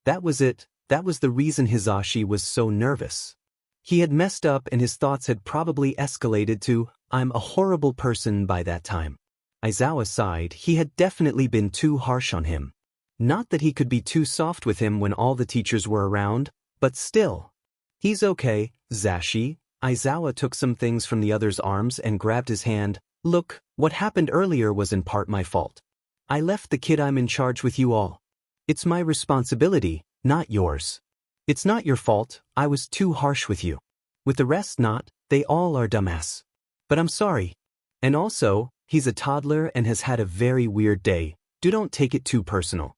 That was it, that was the reason Hisashi was so nervous. He had messed up and his thoughts had probably escalated to, "I'm a horrible person" by that time. Aizawa sighed. He had definitely been too harsh on him. Not that he could be too soft with him when all the teachers were around, but still. "He's okay, Zashi." Aizawa took some things from the other's arms and grabbed his hand. "Look, what happened earlier was in part my fault. I left the kid. I'm in charge with you all. It's my responsibility, not yours. It's not your fault, I was too harsh with you. With the rest not, they all are dumbass. But I'm sorry. And also, he's a toddler and has had a very weird day. Don't take it too personal."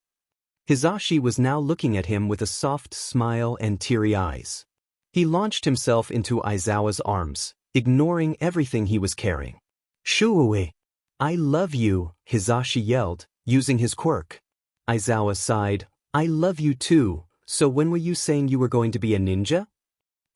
Hisashi was now looking at him with a soft smile and teary eyes. He launched himself into Aizawa's arms, ignoring everything he was carrying. "Shuue, I love you," Hisashi yelled, using his quirk. Aizawa sighed. "I love you too, so when were you saying you were going to be a ninja?"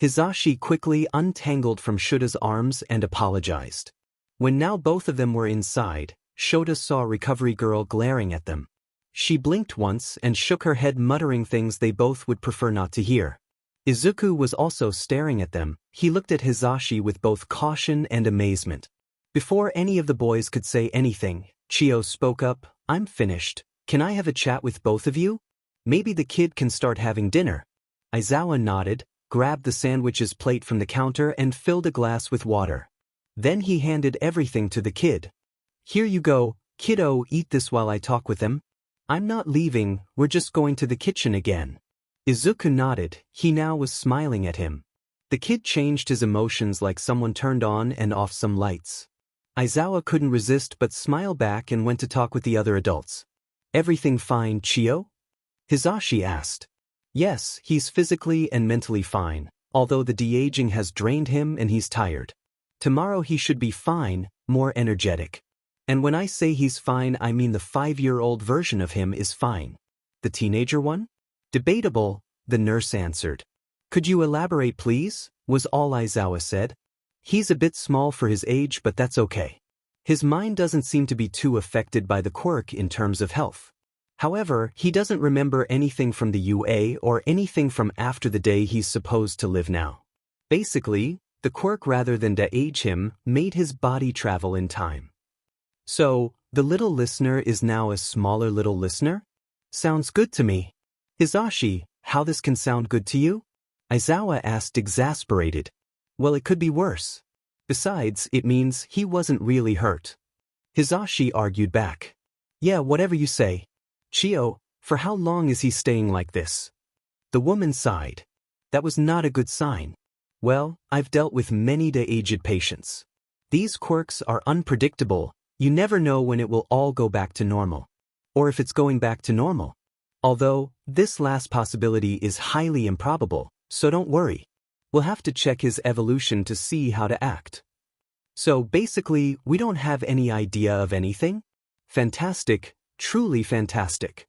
Hisashi quickly untangled from Shuta's arms and apologized. When now both of them were inside, Shota saw Recovery Girl glaring at them. She blinked once and shook her head, muttering things they both would prefer not to hear. Izuku was also staring at them. He looked at Hisashi with both caution and amazement. Before any of the boys could say anything, Chio spoke up. "I'm finished. Can I have a chat with both of you? Maybe the kid can start having dinner." Aizawa nodded, grabbed the sandwiches plate from the counter and filled a glass with water. Then he handed everything to the kid. "Here you go, kiddo, eat this while I talk with them." I'm not leaving, we're just going to the kitchen again. Izuku nodded, he now was smiling at him. The kid changed his emotions like someone turned on and off some lights. Aizawa couldn't resist but smile back and went to talk with the other adults. Everything fine, Chio? Hisashi asked. Yes, he's physically and mentally fine, although the de-aging has drained him and he's tired. Tomorrow he should be fine, more energetic. And when I say he's fine, I mean the 5-year-old version of him is fine. The teenager one? Debatable, the nurse answered. Could you elaborate please? Was all Aizawa said. He's a bit small for his age but that's okay. His mind doesn't seem to be too affected by the quirk in terms of health. However, he doesn't remember anything from the UA or anything from after the day he's supposed to live now. Basically, the quirk rather than de-age him made his body travel in time. So, the little listener is now a smaller little listener? Sounds good to me. Hisashi, how this can sound good to you? Aizawa asked exasperated. Well, it could be worse. Besides, it means he wasn't really hurt. Hisashi argued back. Yeah, whatever you say. Chio, for how long is he staying like this? The woman sighed. That was not a good sign. Well, I've dealt with many de-aged patients. These quirks are unpredictable, you never know when it will all go back to normal. Or if it's going back to normal. Although, this last possibility is highly improbable, so don't worry. We'll have to check his evolution to see how to act. So basically, we don't have any idea of anything? Fantastic, truly fantastic.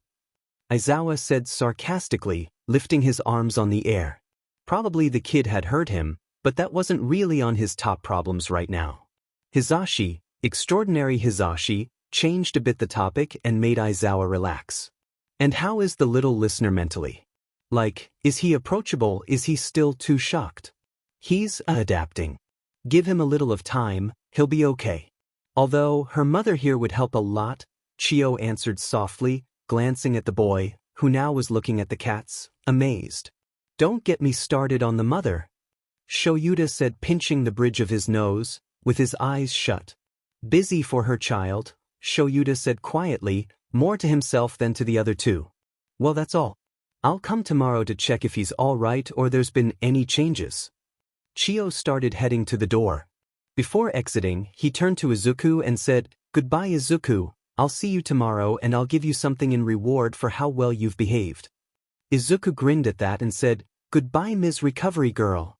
Aizawa said sarcastically, lifting his arms on the air. Probably the kid had heard him, but that wasn't really on his top problems right now. Hisashi, extraordinary Hisashi, changed a bit the topic and made Aizawa relax. And how is the little listener mentally? Like, is he approachable? Is he still too shocked? He's adapting. Give him a little of time, he'll be okay. Although, her mother here would help a lot, Chio answered softly, glancing at the boy, who now was looking at the cats, amazed. Don't get me started on the mother. Shoyuta said, pinching the bridge of his nose, with his eyes shut. Busy for her child, Shoyuta said quietly, more to himself than to the other two. Well, that's all. I'll come tomorrow to check if he's all right or there's been any changes. Chio started heading to the door. Before exiting, he turned to Izuku and said, Goodbye Izuku, I'll see you tomorrow and I'll give you something in reward for how well you've behaved. Izuku grinned at that and said, Goodbye Ms. Recovery Girl.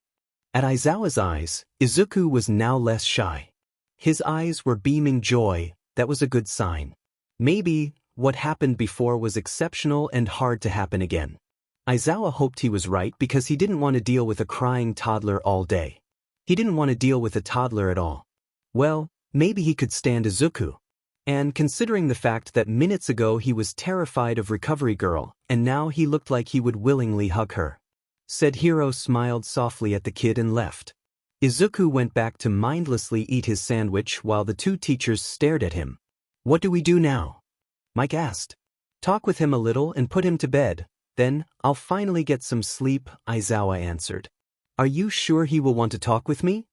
At Aizawa's eyes, Izuku was now less shy. His eyes were beaming joy, that was a good sign. Maybe, what happened before was exceptional and hard to happen again. Aizawa hoped he was right because he didn't want to deal with a crying toddler all day. He didn't want to deal with a toddler at all. Well, maybe he could stand Izuku. And considering the fact that minutes ago he was terrified of Recovery Girl, and now he looked like he would willingly hug her. Said Hiro smiled softly at the kid and left. Izuku went back to mindlessly eat his sandwich while the two teachers stared at him. What do we do now? Mike asked. Talk with him a little and put him to bed, then I'll finally get some sleep, Aizawa answered. Are you sure he will want to talk with me?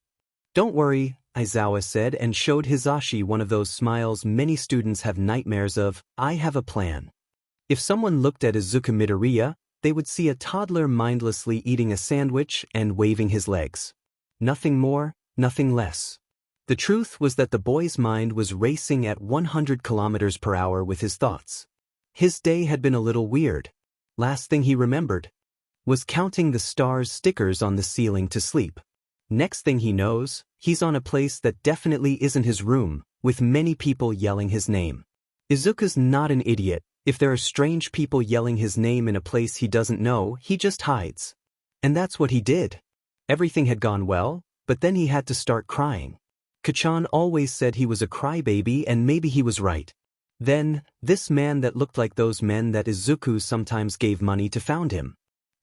Don't worry, Aizawa said and showed Hisashi one of those smiles many students have nightmares of. I have a plan. If someone looked at Izuku Midoriya, they would see a toddler mindlessly eating a sandwich and waving his legs. Nothing more, nothing less. The truth was that the boy's mind was racing at 100 kilometers per hour with his thoughts. His day had been a little weird. Last thing he remembered was counting the stars stickers on the ceiling to sleep. Next thing he knows, he's on a place that definitely isn't his room, with many people yelling his name. Izuku's not an idiot. If there are strange people yelling his name in a place he doesn't know, he just hides. And that's what he did. Everything had gone well, but then he had to start crying. Kachan always said he was a crybaby and maybe he was right. Then, this man that looked like those men that Izuku sometimes gave money to found him.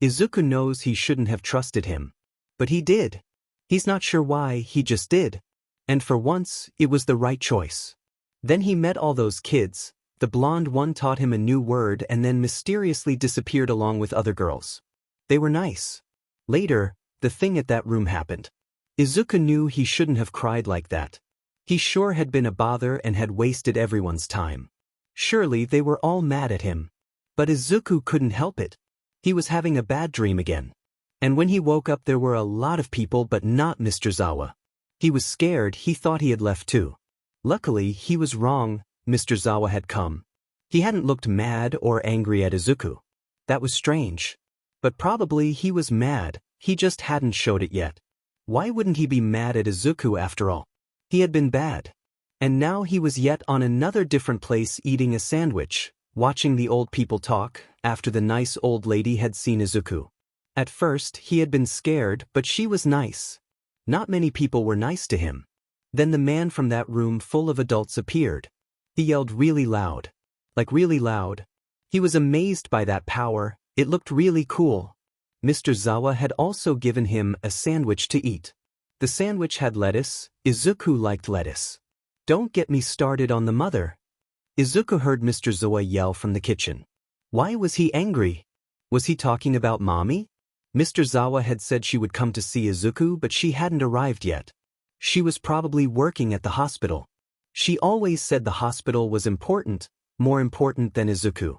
Izuku knows he shouldn't have trusted him. But he did. He's not sure why, he just did. And for once, it was the right choice. Then he met all those kids. The blonde one taught him a new word and then mysteriously disappeared along with other girls. They were nice. Later, the thing at that room happened. Izuku knew he shouldn't have cried like that. He sure had been a bother and had wasted everyone's time. Surely they were all mad at him. But Izuku couldn't help it. He was having a bad dream again. And when he woke up there were a lot of people but not Mr. Zawa. He was scared, he thought he had left too. Luckily, he was wrong, Mr. Zawa had come. He hadn't looked mad or angry at Izuku. That was strange. But probably he was mad, he just hadn't showed it yet. Why wouldn't he be mad at Izuku after all? He had been bad. And now he was yet on another different place eating a sandwich, watching the old people talk, after the nice old lady had seen Izuku. At first, he had been scared, but she was nice. Not many people were nice to him. Then the man from that room full of adults appeared. He yelled really loud. Like really loud. He was amazed by that power, it looked really cool. Mr. Zawa had also given him a sandwich to eat. The sandwich had lettuce, Izuku liked lettuce. Don't get me started on the mother. Izuku heard Mr. Zawa yell from the kitchen. Why was he angry? Was he talking about mommy? Mr. Zawa had said she would come to see Izuku but she hadn't arrived yet. She was probably working at the hospital. She always said the hospital was important, more important than Izuku.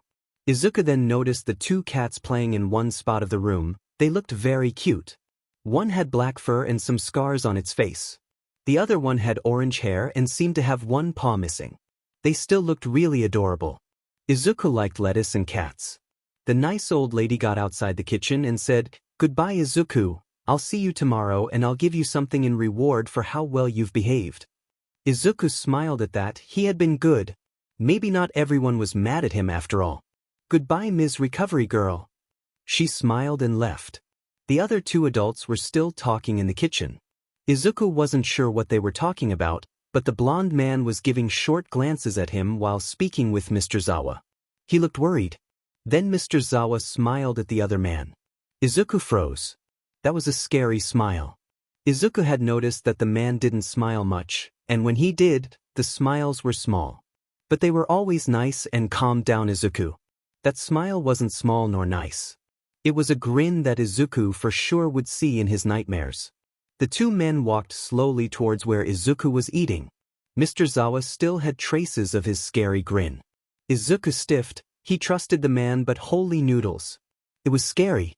Izuku then noticed the two cats playing in one spot of the room, they looked very cute. One had black fur and some scars on its face. The other one had orange hair and seemed to have one paw missing. They still looked really adorable. Izuku liked lettuce and cats. The nice old lady got outside the kitchen and said, "Goodbye Izuku, I'll see you tomorrow and I'll give you something in reward for how well you've behaved." Izuku smiled at that, he had been good. Maybe not everyone was mad at him after all. "Goodbye Ms. Recovery Girl." She smiled and left. The other two adults were still talking in the kitchen. Izuku wasn't sure what they were talking about, but the blonde man was giving short glances at him while speaking with Mr. Zawa. He looked worried. Then Mr. Zawa smiled at the other man. Izuku froze. That was a scary smile. Izuku had noticed that the man didn't smile much, and when he did, the smiles were small. But they were always nice and calmed down Izuku. That smile wasn't small nor nice. It was a grin that Izuku for sure would see in his nightmares. The two men walked slowly towards where Izuku was eating. Mr. Zawa still had traces of his scary grin. Izuku stiffed, he trusted the man but holy noodles. It was scary.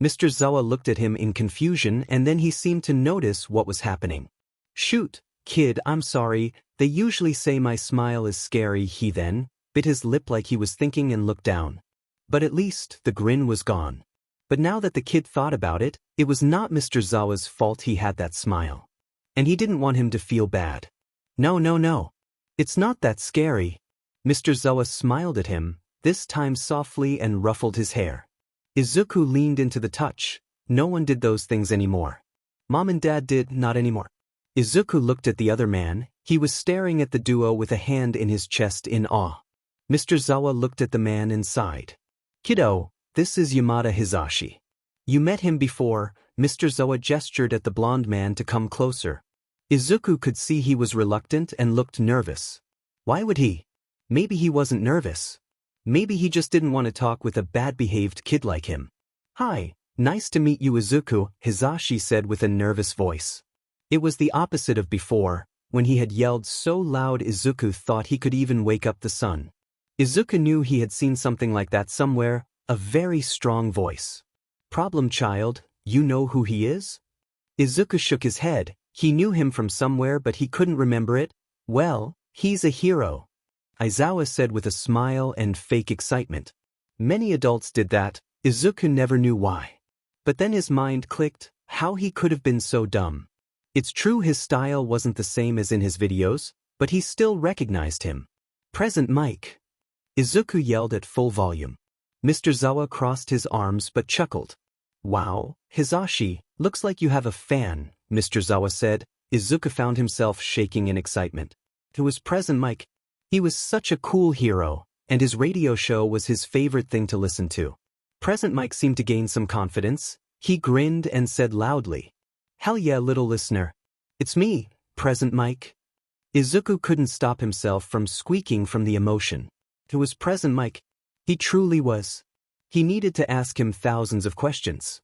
Mr. Zawa looked at him in confusion and then he seemed to notice what was happening. "Shoot, kid, I'm sorry, they usually say my smile is scary," he then bit his lip like he was thinking and looked down. But at least the grin was gone. But now that the kid thought about it, it was not Mr. Zawa's fault he had that smile. And he didn't want him to feel bad. No. It's not that scary. Mr. Zawa smiled at him, this time softly and ruffled his hair. Izuku leaned into the touch. No one did those things anymore. Mom and Dad did not anymore. Izuku looked at the other man, he was staring at the duo with a hand in his chest in awe. Mr. Zawa looked at the man and sighed. "Kiddo, this is Yamada Hisashi. You met him before." Mr. Zawa gestured at the blonde man to come closer. Izuku could see he was reluctant and looked nervous. Why would he? Maybe he wasn't nervous. Maybe he just didn't want to talk with a bad-behaved kid like him. "Hi, nice to meet you Izuku," Hisashi said with a nervous voice. It was the opposite of before, when he had yelled so loud Izuku thought he could even wake up the sun. Izuku knew he had seen something like that somewhere, a very strong voice. "Problem child, you know who he is?" Izuku shook his head, he knew him from somewhere but he couldn't remember it. "Well, he's a hero," Aizawa said with a smile and fake excitement. Many adults did that, Izuku never knew why. But then his mind clicked, how he could have been so dumb. It's true his style wasn't the same as in his videos, but he still recognized him. "Present Mike." Izuku yelled at full volume. Mr. Zawa crossed his arms but chuckled. "Wow, Hisashi, looks like you have a fan," Mr. Zawa said. Izuku found himself shaking in excitement. It was Present Mike. He was such a cool hero, and his radio show was his favorite thing to listen to. Present Mike seemed to gain some confidence. He grinned and said loudly, "Hell yeah, little listener. It's me, Present Mike." Izuku couldn't stop himself from squeaking from the emotion. It was Present Mike. He truly was. He needed to ask him thousands of questions.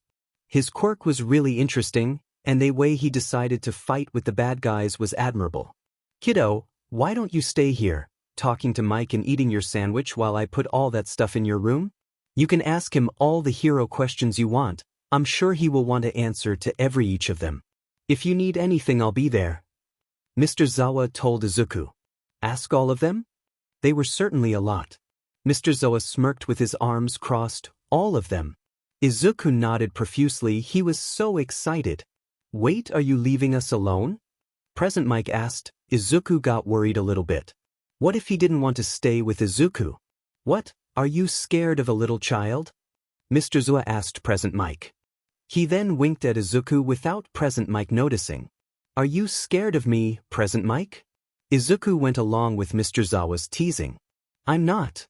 His quirk was really interesting, and the way he decided to fight with the bad guys was admirable. "Kiddo, why don't you stay here? talking to Mike and eating your sandwich while I put all that stuff in your room? You can ask him all the hero questions you want. I'm sure he will want to answer to every each of them. If you need anything, I'll be there. Mr. Zawa told Izuku. Ask all of them? They were certainly a lot. Mr. Zawa smirked with his arms crossed. All of them. Izuku nodded profusely. He was so excited. Wait, are you leaving us alone? Present Mike asked. Izuku got worried a little bit. What if he didn't want to stay with Izuku? What, are you scared of a little child? Mr. Zawa asked Present Mike. He then winked at Izuku without Present Mike noticing. Are you scared of me, Present Mike? Izuku went along with Mr. Zawa's teasing. I'm not.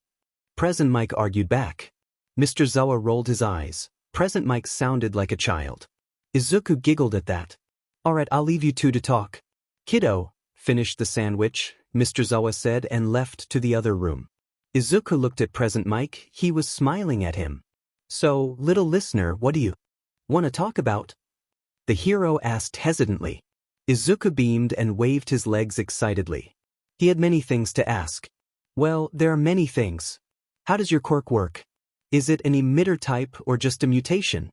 Present Mike argued back. Mr. Zawa rolled his eyes. Present Mike sounded like a child. Izuku giggled at that. Alright, I'll leave you two to talk. Kiddo, finish the sandwich, Mr. Zawa said and left to the other room. Izuku looked at Present Mike. He was smiling at him. So, little listener, what do you want to talk about? The hero asked hesitantly. Izuku beamed and waved his legs excitedly. He had many things to ask. Well, there are many things. How does your quirk work? Is it an emitter type or just a mutation?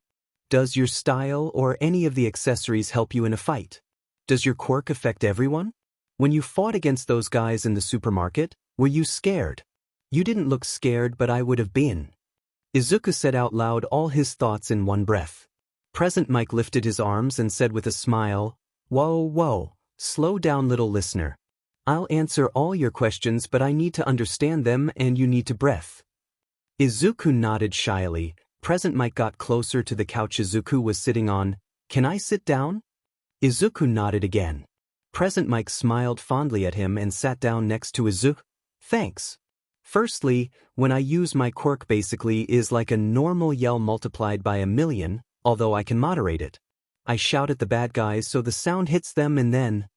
Does your style or any of the accessories help you in a fight? Does your quirk affect everyone? When you fought against those guys in the supermarket, were you scared? You didn't look scared, but I would have been. Izuku said out loud all his thoughts in one breath. Present Mike lifted his arms and said with a smile, Whoa, slow down, little listener. I'll answer all your questions, but I need to understand them and you need to breath. Izuku nodded shyly. Present Mike got closer to the couch Izuku was sitting on. Can I sit down? Izuku nodded again. Present Mike smiled fondly at him and sat down next to Izuku. Thanks. Firstly, when I use my quirk basically is like a normal yell multiplied by 1,000,000, although I can moderate it. I shout at the bad guys so the sound hits them and then.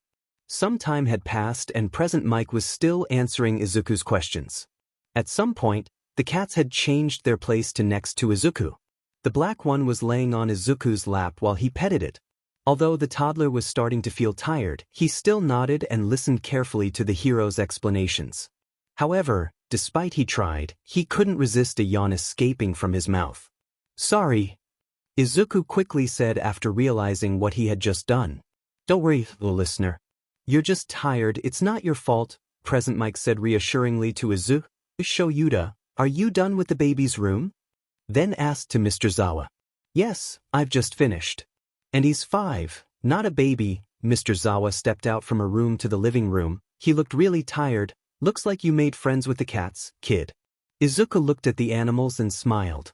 Some time had passed and Present Mike was still answering Izuku's questions. At some point, the cats had changed their place to next to Izuku. The black one was laying on Izuku's lap while he petted it. Although the toddler was starting to feel tired, he still nodded and listened carefully to the hero's explanations. However, despite he tried, he couldn't resist a yawn escaping from his mouth. Sorry, Izuku quickly said after realizing what he had just done. Don't worry, little listener. You're just tired, it's not your fault, Present Mike said reassuringly to Izuku. Shoyuta, are you done with the baby's room? Then asked to Mr. Zawa. Yes, I've just finished. And he's 5, not a baby. Mr. Zawa stepped out from a room to the living room. He looked really tired. Looks like you made friends with the cats, kid. Izuku looked at the animals and smiled.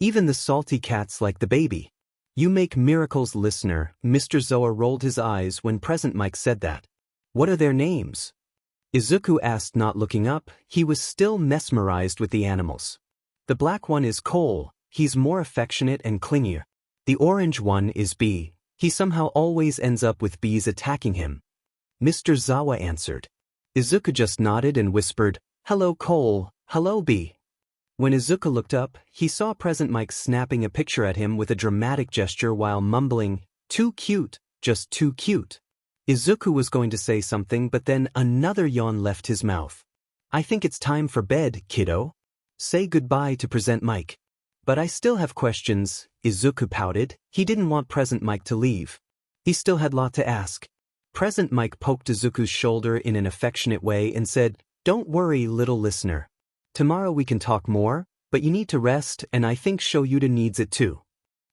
Even the salty cats like the baby. You make miracles, listener. Mr. Zawa rolled his eyes when Present Mike said that. What are their names? Izuku asked, not looking up. He was still mesmerized with the animals. The black one is Cole. He's more affectionate and clingier. The orange one is Bee. He somehow always ends up with bees attacking him. Mr. Zawa answered. Izuku just nodded and whispered, Hello Cole, hello Bee. When Izuku looked up, he saw Present Mike snapping a picture at him with a dramatic gesture while mumbling, Too cute, just too cute. Izuku was going to say something, but then another yawn left his mouth. I think it's time for bed, kiddo. Say goodbye to Present Mike. But I still have questions, Izuku pouted. He didn't want Present Mike to leave. He still had a lot to ask. Present Mike poked Izuku's shoulder in an affectionate way and said, Don't worry, little listener. Tomorrow we can talk more, but you need to rest and I think Shoyuta needs it too.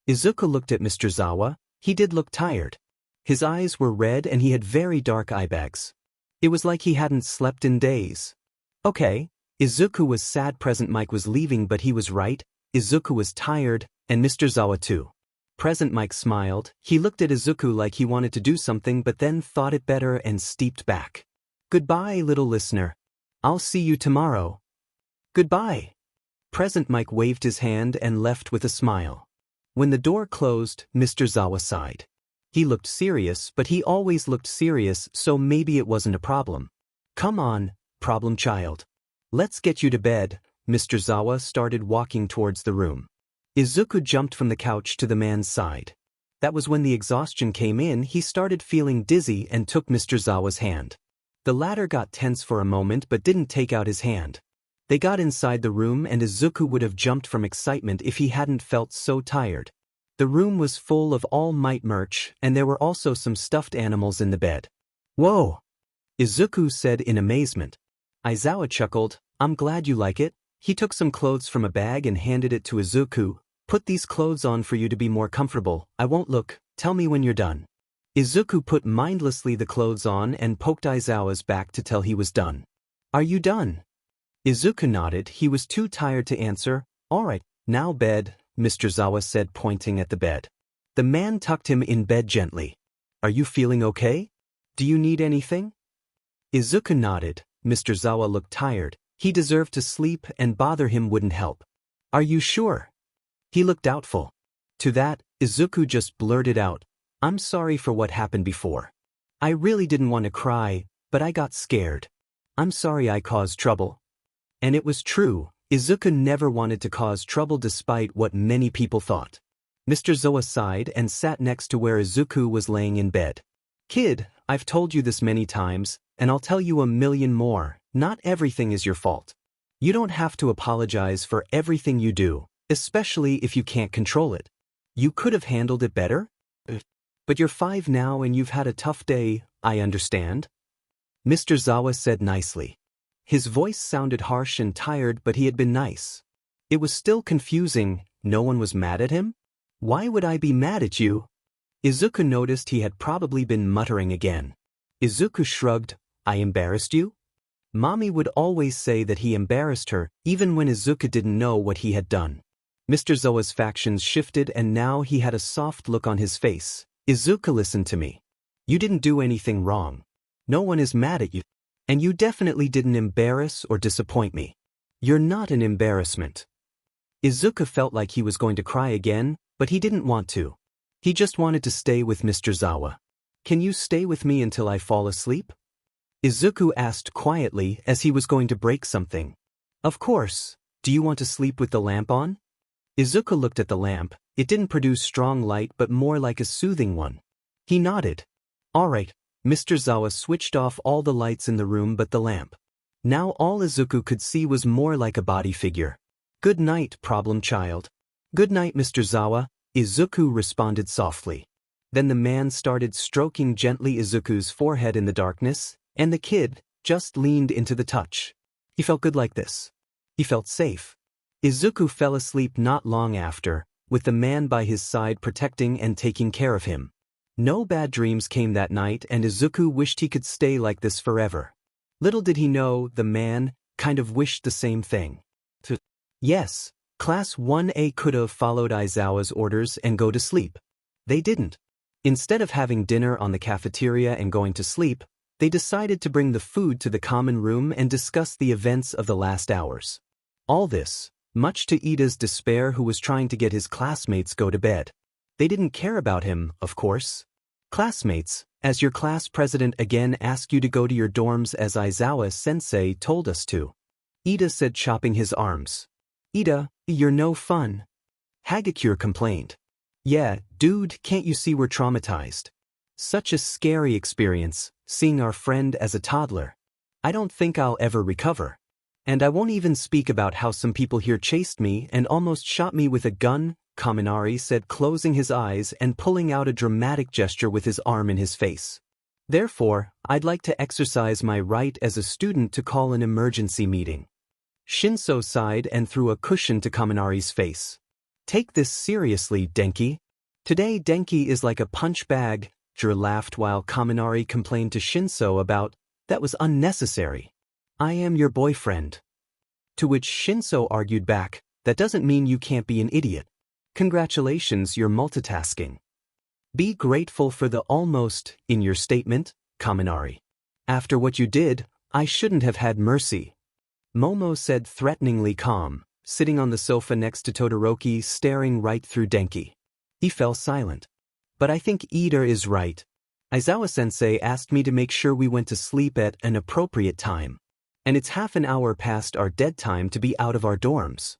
Izuku looked at Mr. Zawa. He did look tired. His eyes were red and he had very dark eye bags. It was like he hadn't slept in days. Okay. Izuku was sad Present Mike was leaving, but he was right. Izuku was tired, and Mr. Zawa too. Present Mike smiled. He looked at Izuku like he wanted to do something but then thought it better and stepped back. Goodbye, little listener. I'll see you tomorrow. Goodbye. Present Mike waved his hand and left with a smile. When the door closed, Mr. Zawa sighed. He looked serious, but he always looked serious, so maybe it wasn't a problem. Come on, problem child. Let's get you to bed. Mr. Zawa started walking towards the room. Izuku jumped from the couch to the man's side. That was when the exhaustion came in. He started feeling dizzy and took Mr. Zawa's hand. The latter got tense for a moment but didn't take out his hand. They got inside the room and Izuku would have jumped from excitement if he hadn't felt so tired. The room was full of All Might merch and there were also some stuffed animals in the bed. "Whoa!" Izuku said in amazement. Aizawa chuckled, "I'm glad you like it." He took some clothes from a bag and handed it to Izuku. "Put these clothes on for you to be more comfortable. I won't look. Tell me when you're done." Izuku put mindlessly the clothes on and poked Aizawa's back to tell he was done. "Are you done?" Izuku nodded. He was too tired to answer. "All right, now bed," Mr. Zawa said, pointing at the bed. The man tucked him in bed gently. "Are you feeling okay? Do you need anything?" Izuku nodded. Mr. Zawa looked tired. He deserved to sleep and bother him wouldn't help. "Are you sure?" He looked doubtful. To that, Izuku just blurted out, "I'm sorry for what happened before. I really didn't want to cry, but I got scared. I'm sorry I caused trouble." And it was true, Izuku never wanted to cause trouble despite what many people thought. Mr. Zawa sighed and sat next to where Izuku was laying in bed. "Kid, I've told you this many times, and I'll tell you a million more, not everything is your fault. You don't have to apologize for everything you do, especially if you can't control it. You could have handled it better? But you're 5 now and you've had a tough day, I understand." Mr. Zawa said nicely. His voice sounded harsh and tired, but he had been nice. It was still confusing. No one was mad at him? "Why would I be mad at you?" Izuku noticed he had probably been muttering again. Izuku shrugged. "I embarrassed you?" Mommy would always say that he embarrassed her, even when Izuku didn't know what he had done. Mr. Zawa's factions shifted and now he had a soft look on his face. "Izuku, listen to me. You didn't do anything wrong. No one is mad at you. And you definitely didn't embarrass or disappoint me. You're not an embarrassment." Izuku felt like he was going to cry again, but he didn't want to. He just wanted to stay with Mr. Zawa. "Can you stay with me until I fall asleep?" Izuku asked quietly as he was going to break something. "Of course. Do you want to sleep with the lamp on?" Izuku looked at the lamp. It didn't produce strong light but more like a soothing one. He nodded. "All right." Mr. Zawa switched off all the lights in the room but the lamp. Now all Izuku could see was more like a body figure. "Good night, problem child." "Good night, Mr. Zawa," Izuku responded softly. Then the man started stroking gently Izuku's forehead in the darkness, and the kid just leaned into the touch. He felt good like this. He felt safe. Izuku fell asleep not long after, with the man by his side protecting and taking care of him. No bad dreams came that night and Izuku wished he could stay like this forever. Little did he know, the man kind of wished the same thing. Yes, Class 1A could have followed Aizawa's orders and go to sleep. They didn't. Instead of having dinner on the cafeteria and going to sleep, they decided to bring the food to the common room and discuss the events of the last hours. All this, much to Ida's despair, who was trying to get his classmates go to bed. They didn't care about him, of course. "Classmates, as your class president again ask you to go to your dorms as Aizawa-sensei told us to," Ida said, chopping his arms. "Ida, you're no fun." Hagakure complained. "Yeah, dude, can't you see we're traumatized? Such a scary experience, seeing our friend as a toddler. I don't think I'll ever recover. And I won't even speak about how some people here chased me and almost shot me with a gun," Kaminari said, closing his eyes and pulling out a dramatic gesture with his arm in his face. "Therefore, I'd like to exercise my right as a student to call an emergency meeting." Shinso sighed and threw a cushion to Kaminari's face. "Take this seriously, Denki. Today Denki is like a punch bag." Jur laughed while Kaminari complained to Shinso about, "That was unnecessary. I am your boyfriend." To which Shinso argued back, "That doesn't mean you can't be an idiot. Congratulations, you're multitasking. Be grateful for the almost in your statement, Kaminari. After what you did, I shouldn't have had mercy." Momo said, threateningly calm, sitting on the sofa next to Todoroki, staring right through Denki. He fell silent. "But I think Ida is right. Aizawa-sensei asked me to make sure we went to sleep at an appropriate time. And it's half an hour past our dead time to be out of our dorms,"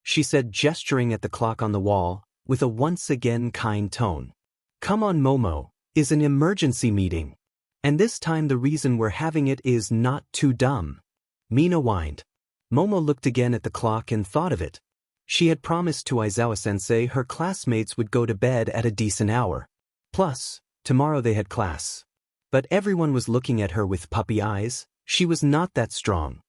she said, gesturing at the clock on the wall, with a once again kind tone. "Come on, Momo, is an emergency meeting. And this time the reason we're having it is not too dumb. Mina whined. Momo looked again at the clock and thought of it. She had promised to Aizawa-sensei her classmates would go to bed at a decent hour. Plus, tomorrow they had class. But everyone was looking at her with puppy eyes. She was not that strong.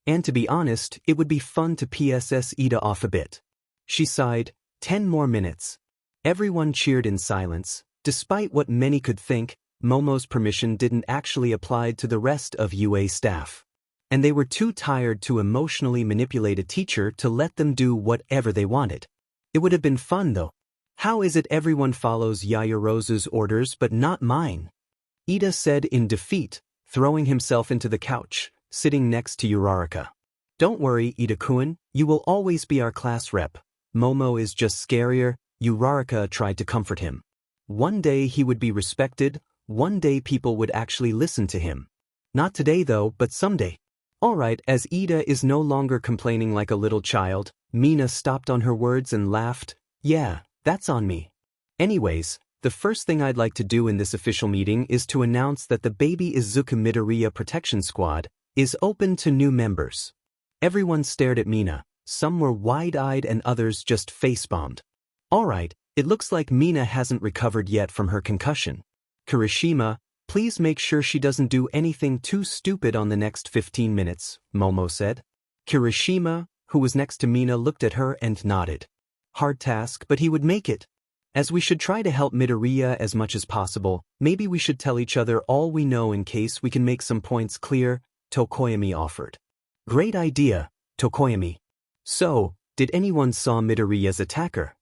And to be honest, it would be fun to PSS Ida off a bit. She sighed, 10 more minutes. Everyone cheered in silence. Despite what many could think, Momo's permission didn't actually apply to the rest of UA staff. And they were too tired to emotionally manipulate a teacher to let them do whatever they wanted. It would have been fun though. How is it everyone follows Yayarozu's orders but not mine? Ida said in defeat, throwing himself into the couch, sitting next to Uraraka. Don't worry, Ida-kun, you will always be our class rep. Momo is just scarier, Uraraka tried to comfort him. One day he would be respected, one day people would actually listen to him. Not today though, but someday. Alright, as Ida is no longer complaining like a little child, Mina stopped on her words and laughed. Yeah, that's on me. Anyways, the first thing I'd like to do in this official meeting is to announce that the baby Izuku Midoriya Protection Squad is open to new members. Everyone stared at Mina, some were wide-eyed and others just face-bombed. Alright, it looks like Mina hasn't recovered yet from her concussion. Kirishima, please make sure she doesn't do anything too stupid on the next 15 minutes, Momo said. Kirishima, who was next to Mina, looked at her and nodded. Hard task, but he would make it. As we should try to help Midoriya as much as possible, maybe we should tell each other all we know in case we can make some points clear, Tokoyami offered. Great idea, Tokoyami. So, did anyone saw Midoriya's attacker?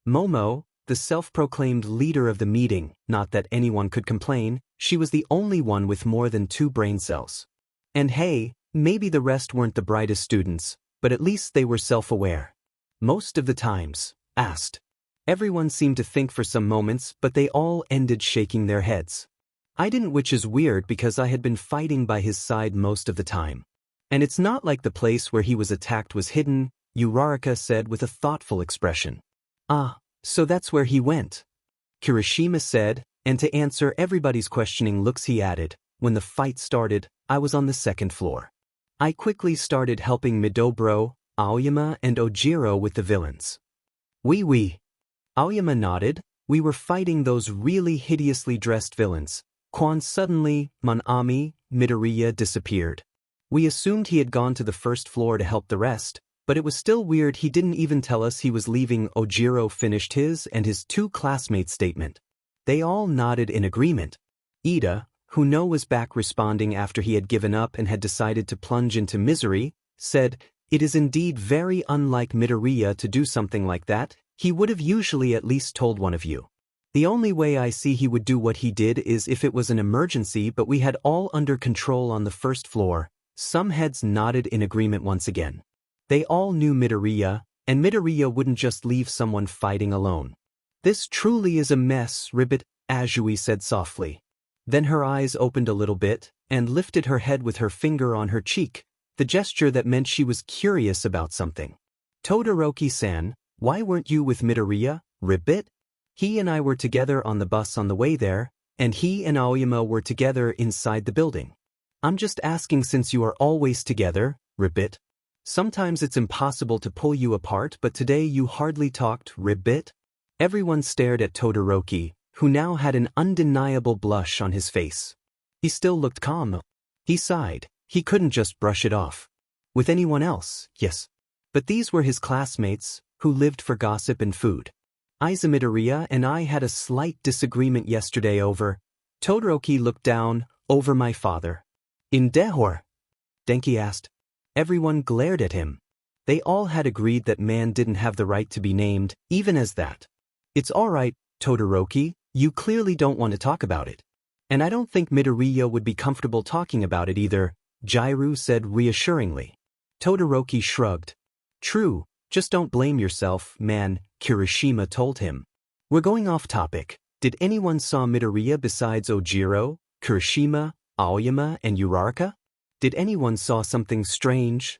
Momo, the self-proclaimed leader of the meeting, not that anyone could complain, she was the only one with more than 2 brain cells. And hey, maybe the rest weren't the brightest students, but at least they were self-aware. Most of the times, asked. Everyone seemed to think for some moments, but they all ended shaking their heads. I didn't, which is weird because I had been fighting by his side most of the time. And it's not like the place where he was attacked was hidden, Uraraka said with a thoughtful expression. Ah, so that's where he went. Kirishima said, and to answer everybody's questioning looks he added, when the fight started, I was on the 2nd floor. I quickly started helping Midobro, Aoyama and Ojiro with the villains. Oui. Aoyama nodded. We were fighting those really hideously dressed villains. Suddenly, Monami, Midoriya disappeared. We assumed he had gone to the 1st floor to help the rest, but it was still weird he didn't even tell us he was leaving. Ojiro finished his and his 2 classmates' statement. They all nodded in agreement. Ida, who was back responding after he had given up and had decided to plunge into misery, said, It is indeed very unlike Midoriya to do something like that. He would have usually at least told one of you. The only way I see he would do what he did is if it was an emergency, but we had all under control on the 1st floor. Some heads nodded in agreement once again. They all knew Midoriya, and Midoriya wouldn't just leave someone fighting alone. This truly is a mess, Ribbit, Azui said softly. Then her eyes opened a little bit, and lifted her head with her finger on her cheek, the gesture that meant she was curious about something. Todoroki-san, why weren't you with Midoriya, Ribbit? He and I were together on the bus on the way there, and he and Aoyama were together inside the building. I'm just asking since you are always together, Ribbit. Sometimes it's impossible to pull you apart, but today you hardly talked, Ribbit. Everyone stared at Todoroki, who now had an undeniable blush on his face. He still looked calm. He sighed. He couldn't just brush it off. With anyone else, yes. But these were his classmates, who lived for gossip and food. Aizawa Midoriya and I had a slight disagreement yesterday over. Todoroki looked down, over my father. In Dehor? Denki asked. Everyone glared at him. They all had agreed that man didn't have the right to be named, even as that. It's alright, Todoroki, you clearly don't want to talk about it. And I don't think Midoriya would be comfortable talking about it either, Jairu said reassuringly. Todoroki shrugged. True, just don't blame yourself, man, Kirishima told him. We're going off topic. Did anyone saw Midoriya besides Ojiro, Kirishima, Aoyama, and Uraraka? Did anyone saw something strange?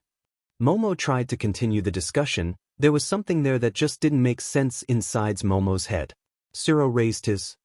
Momo tried to continue the discussion. There was something there that just didn't make sense inside Momo's head. Suro raised his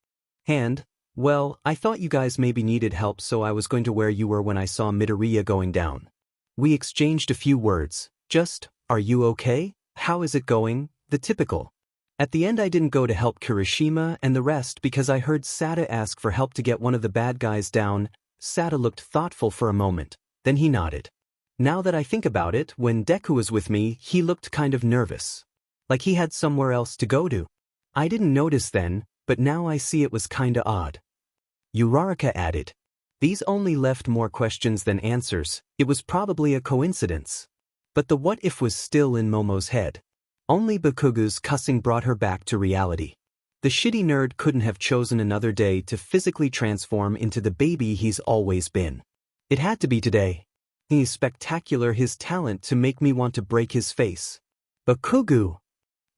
hand. Well, I thought you guys maybe needed help, so I was going to where you were when I saw Midoriya going down. We exchanged a few words, just, are you okay? How is it going? The typical. At the end I didn't go to help Kirishima and the rest because I heard Sada ask for help to get one of the bad guys down. Sada looked thoughtful for a moment, then he nodded. Now that I think about it, when Deku was with me, he looked kind of nervous. Like he had somewhere else to go to. I didn't notice then, but now I see it was kinda odd. Uraraka added. These only left more questions than answers. It was probably a coincidence. But the what if was still in Momo's head. Only Bakugo's cussing brought her back to reality. The shitty nerd couldn't have chosen another day to physically transform into the baby he's always been. It had to be today. He's spectacular, his talent to make me want to break his face. Bakugo!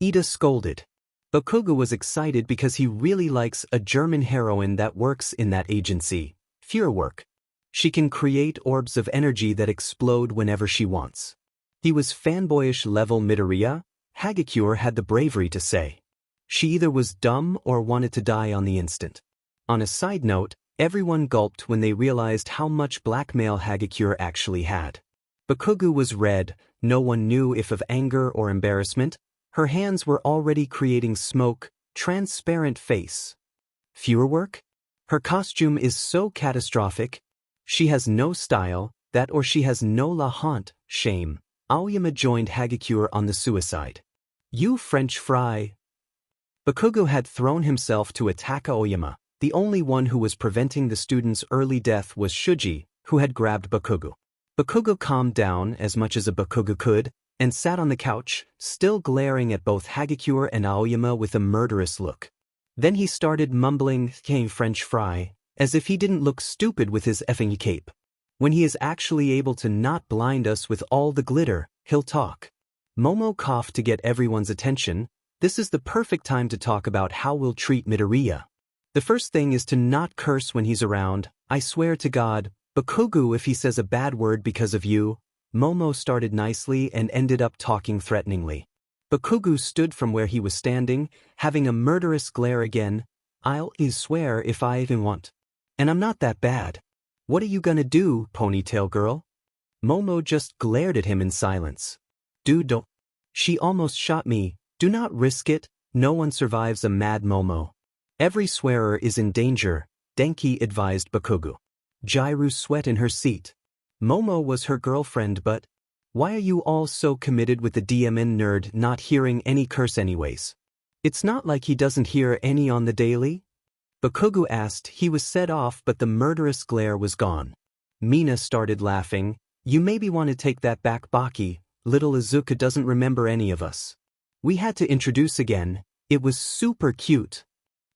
Ida scolded. Bakugo was excited because he really likes a German heroine that works in that agency, Fuhrwerk. She can create orbs of energy that explode whenever she wants. He was fanboyish level Midoriya, Hagakure had the bravery to say. She either was dumb or wanted to die on the instant. On a side note, everyone gulped when they realized how much blackmail Hagakure actually had. Bakugo was red, no one knew if of anger or embarrassment. Her hands were already creating smoke, transparent face. Fuhrwerk? Her costume is so catastrophic. She has no style, that or she has no la honte, shame. Aoyama joined Hagakure on the suicide. You French fry. Bakugo had thrown himself to attack Aoyama. The only one who was preventing the student's early death was Shuji, who had grabbed Bakugo. Bakugo calmed down as much as a Bakugo could, and sat on the couch, still glaring at both Hagakure and Aoyama with a murderous look. Then he started mumbling, "Came French fry," as if he didn't look stupid with his effing cape. When he is actually able to not blind us with all the glitter, he'll talk. Momo coughed to get everyone's attention. This is the perfect time to talk about how we'll treat Midoriya. The first thing is to not curse when he's around. I swear to God, Bakugo, if he says a bad word because of you. Momo started nicely and ended up talking threateningly. Bakugo stood from where he was standing, having a murderous glare again. I'll swear if I even want. And I'm not that bad. What are you gonna do, ponytail girl? Momo just glared at him in silence. Dude, don't. She almost shot me. Do not risk it. No one survives a mad Momo. Every swearer is in danger, Denki advised Bakugo. Jiru sweat in her seat. Momo was her girlfriend, but why are you all so committed with the DMN nerd not hearing any curse anyways? It's not like he doesn't hear any on the daily? Bakugo asked. He was set off, but the murderous glare was gone. Mina started laughing. You maybe want to take that back, Baki. Little Izuku doesn't remember any of us. We had to introduce again. It was super cute.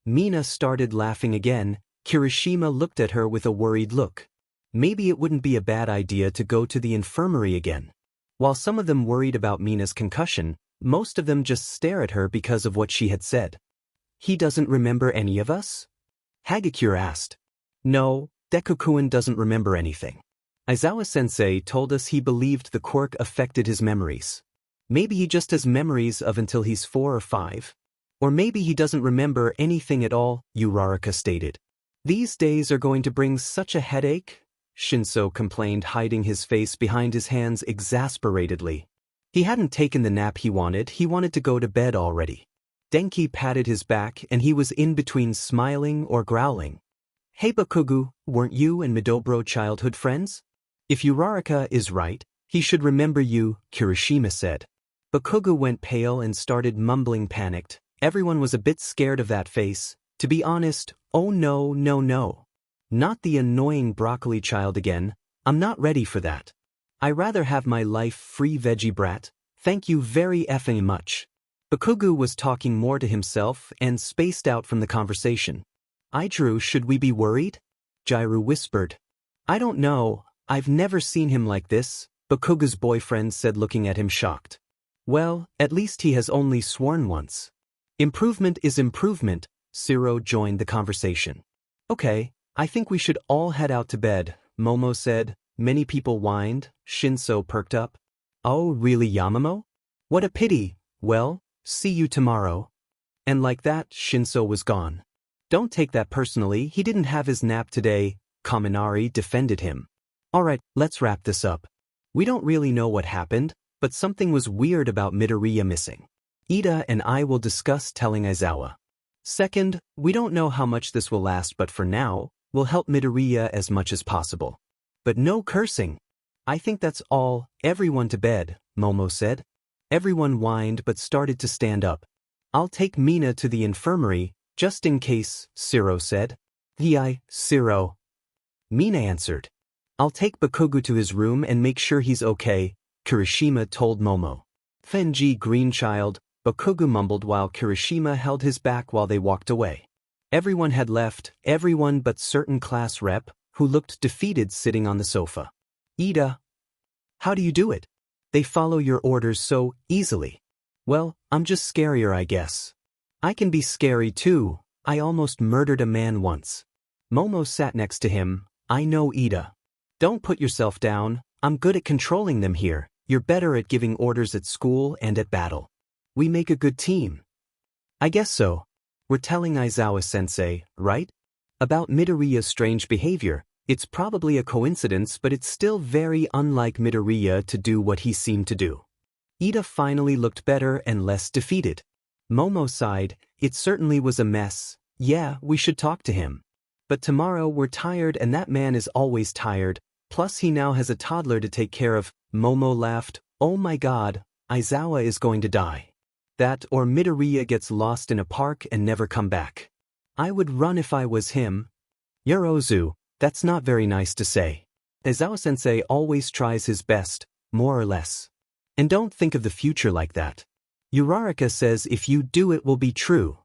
Mina started laughing again. Kirishima looked at her with a worried look. Maybe it wouldn't be a bad idea to go to the infirmary again. While some of them worried about Mina's concussion, most of them just stare at her because of what she had said. He doesn't remember any of us? Hagakure asked. No, Deku-kun doesn't remember anything. Aizawa-sensei told us he believed the quirk affected his memories. Maybe he just has memories of until he's 4 or 5. Or maybe he doesn't remember anything at all, Uraraka stated. These days are going to bring such a headache, Shinso complained, hiding his face behind his hands exasperatedly. He hadn't taken the nap he wanted to go to bed already. Denki patted his back and he was in between smiling or growling. Hey Bakugo, weren't you and Midobro childhood friends? If Uraraka is right, he should remember you, Kirishima said. Bakugo went pale and started mumbling, panicked. Everyone was a bit scared of that face. To be honest, oh no, no, no. Not the annoying broccoli child again. I'm not ready for that. I rather have my life free veggie brat. Thank you very effing much. Bakugo was talking more to himself and spaced out from the conversation. Idru, should we be worried? Jiru whispered. I don't know, I've never seen him like this, Bakugo's boyfriend said, looking at him shocked. Well, at least he has only sworn once. Improvement is improvement, Siro joined the conversation. Okay, I think we should all head out to bed, Momo said. Many people whined. Shinso perked up. Oh, really, Yamamo? What a pity. Well, see you tomorrow. And like that, Shinso was gone. Don't take that personally, he didn't have his nap today, Kaminari defended him. Alright, let's wrap this up. We don't really know what happened, but something was weird about Midoriya missing. Ida and I will discuss telling Aizawa. Second, we don't know how much this will last, but for now, we'll help Midoriya as much as possible. But no cursing. I think that's all. Everyone to bed, Momo said. Everyone whined but started to stand up. I'll take Mina to the infirmary, just in case, Shiro said. Shiro. Mina answered. I'll take Bakugo to his room and make sure he's okay, Kirishima told Momo. Fenji Greenchild, Bakugo mumbled while Kirishima held his back while they walked away. Everyone had left, everyone but certain class rep, who looked defeated sitting on the sofa. Ida. How do you do it? They follow your orders so easily. Well, I'm just scarier, I guess. I can be scary too. I almost murdered a man once. Momo sat next to him. I know, Ida. Don't put yourself down. I'm good at controlling them here. You're better at giving orders at school and at battle. We make a good team. I guess so. We're telling Aizawa-sensei, right? About Midoriya's strange behavior. It's probably a coincidence, but it's still very unlike Midoriya to do what he seemed to do. Ida finally looked better and less defeated. Momo sighed. It certainly was a mess. Yeah, we should talk to him. But tomorrow we're tired and that man is always tired. Plus he now has a toddler to take care of. Momo laughed. Oh my god, Aizawa is going to die. That or Midoriya gets lost in a park and never come back. I would run if I was him. Yorozu, that's not very nice to say. Aizawa-sensei always tries his best, more or less. And don't think of the future like that. Uraraka says if you do it will be true.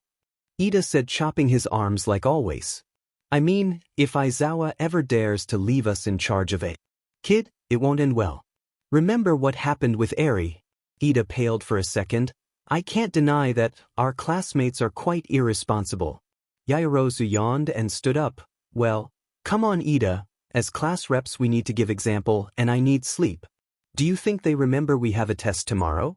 Ida said, chopping his arms like always. I mean, if Aizawa ever dares to leave us in charge of a kid, it won't end well. Remember what happened with Eri? Ida paled for a second. I can't deny that our classmates are quite irresponsible. Yayorozu yawned and stood up. Well, come on Ida, as class reps we need to give example and I need sleep. Do you think they remember we have a test tomorrow?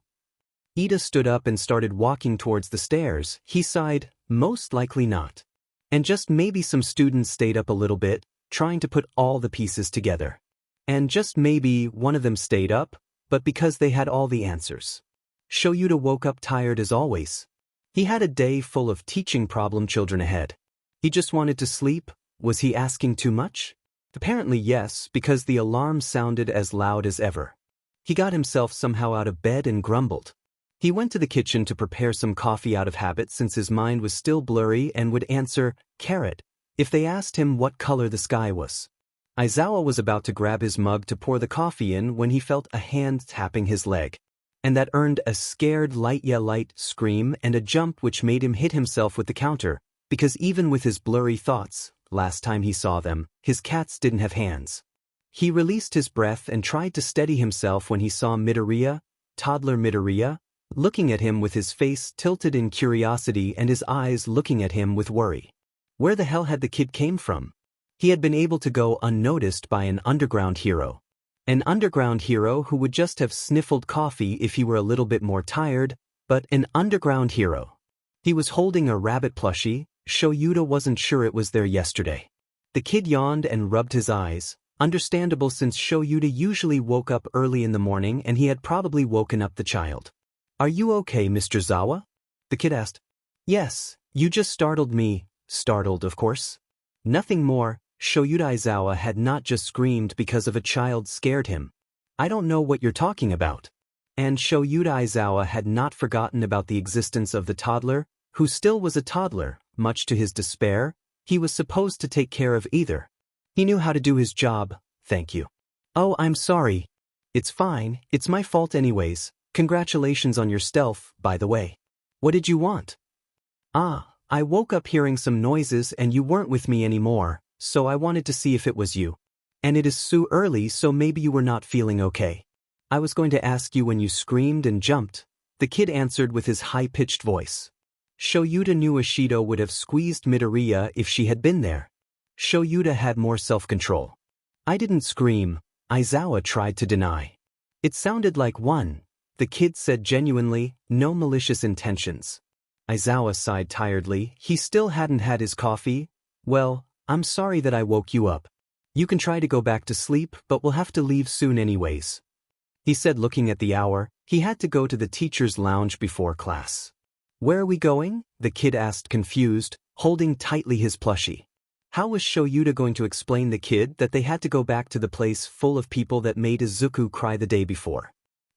Ida stood up and started walking towards the stairs. He sighed, most likely not. And just maybe some students stayed up a little bit, trying to put all the pieces together. And just maybe one of them stayed up, but because they had all the answers. Shoyuta woke up tired as always. He had a day full of teaching problem children ahead. He just wanted to sleep. Was he asking too much? Apparently yes, because the alarm sounded as loud as ever. He got himself somehow out of bed and grumbled. He went to the kitchen to prepare some coffee out of habit since his mind was still blurry and would answer, carrot, if they asked him what color the sky was. Aizawa was about to grab his mug to pour the coffee in when he felt a hand tapping his leg. And that earned a scared light scream and a jump which made him hit himself with the counter, because even with his blurry thoughts, last time he saw them, his cats didn't have hands. He released his breath and tried to steady himself when he saw Midoriya, toddler Midoriya, looking at him with his face tilted in curiosity and his eyes looking at him with worry. Where the hell had the kid came from? He had been able to go unnoticed by an underground hero. An underground hero who would just have sniffled coffee if he were a little bit more tired, but an underground hero. He was holding a rabbit plushie. Shoyuta wasn't sure it was there yesterday. The kid yawned and rubbed his eyes, understandable since Shoyuta usually woke up early in the morning and he had probably woken up the child. Are you okay, Mr. Zawa? The kid asked. Yes, you just startled me. Startled, of course. Nothing more. Shoyuta Aizawa had not just screamed because of a child scared him. I don't know what you're talking about. And Shoyuta Aizawa had not forgotten about the existence of the toddler, who still was a toddler, much to his despair. He was supposed to take care of either. He knew how to do his job, thank you. Oh, I'm sorry. It's fine, it's my fault anyways. Congratulations on your stealth, by the way. What did you want? I woke up hearing some noises and you weren't with me anymore. So I wanted to see if it was you. And it is so early, so maybe you were not feeling okay. I was going to ask you when you screamed and jumped. The kid answered with his high-pitched voice. Shoyuta knew Ashido would have squeezed Midoriya if she had been there. Shoyuta had more self-control. I didn't scream, Aizawa tried to deny. It sounded like one. The kid said genuinely, no malicious intentions. Aizawa sighed tiredly. He still hadn't had his coffee. Well, I'm sorry that I woke you up. You can try to go back to sleep, but we'll have to leave soon anyways. He said, looking at the hour. He had to go to the teacher's lounge before class. Where are we going? The kid asked, confused, holding tightly his plushie. How was Shoyuta going to explain the kid that they had to go back to the place full of people that made Izuku cry the day before?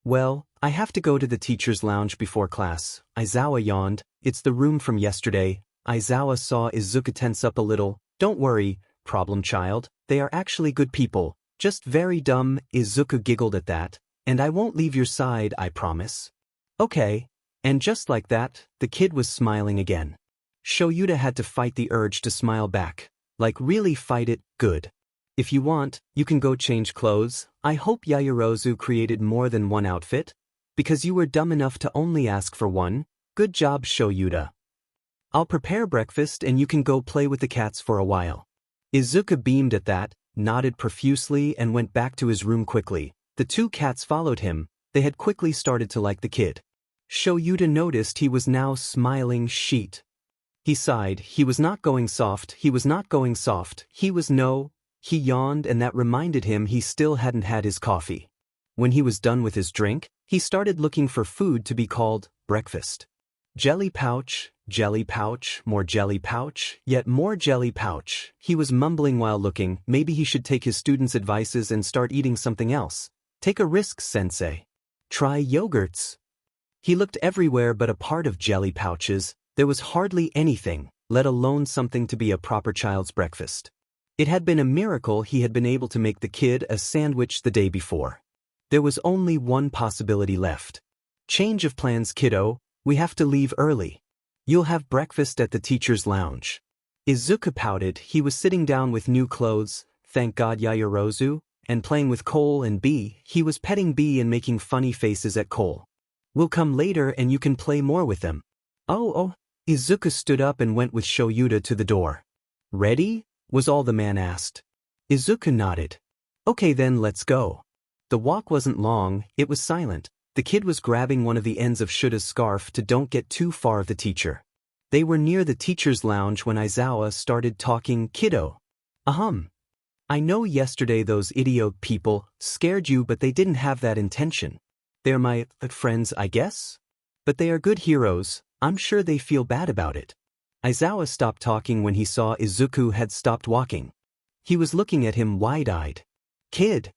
Well, I have to go to the teacher's lounge before class. Aizawa yawned. It's the room from yesterday. Aizawa saw Izuku tense up a little. Don't worry, problem child. They are actually good people. Just very dumb. Izuku giggled at that. And I won't leave your side, I promise. Okay. And just like that, the kid was smiling again. Shoyuta had to fight the urge to smile back. Like, really fight it. Good. If you want, you can go change clothes. I hope Yaoyorozu created more than one outfit. Because you were dumb enough to only ask for one. Good job, Shoyuta. I'll prepare breakfast and you can go play with the cats for a while. Izuku beamed at that, nodded profusely and went back to his room quickly. The two cats followed him. They had quickly started to like the kid. Shoyuta noticed he was now smiling sheet. He sighed. He was not going soft. He was not going soft. He was no. He yawned, and that reminded him he still hadn't had his coffee. When he was done with his drink, he started looking for food to be called breakfast. Jelly pouch, more jelly pouch, yet more jelly pouch. He was mumbling while looking. Maybe he should take his students' advices and start eating something else. Take a risk, sensei. Try yogurts. He looked everywhere but a part of jelly pouches. There was hardly anything, let alone something to be a proper child's breakfast. It had been a miracle he had been able to make the kid a sandwich the day before. There was only one possibility left. Change of plans, kiddo. We have to leave early. You'll have breakfast at the teacher's lounge. Izuku pouted. He was sitting down with new clothes, thank God, Yaoyorozu, and playing with Cole and Bee. He was petting Bee and making funny faces at Cole. We'll come later and you can play more with them. Oh. Izuku stood up and went with Shoyuta to the door. Ready? Was all the man asked. Izuku nodded. Okay then, let's go. The walk wasn't long, it was silent. The kid was grabbing one of the ends of Shuta's scarf to don't get too far of the teacher. They were near the teacher's lounge when Aizawa started talking. Kiddo. I know yesterday those idiot people scared you, but they didn't have that intention. They're my friends, I guess? But they are good heroes. I'm sure they feel bad about it. Aizawa stopped talking when he saw Izuku had stopped walking. He was looking at him wide-eyed. Kid.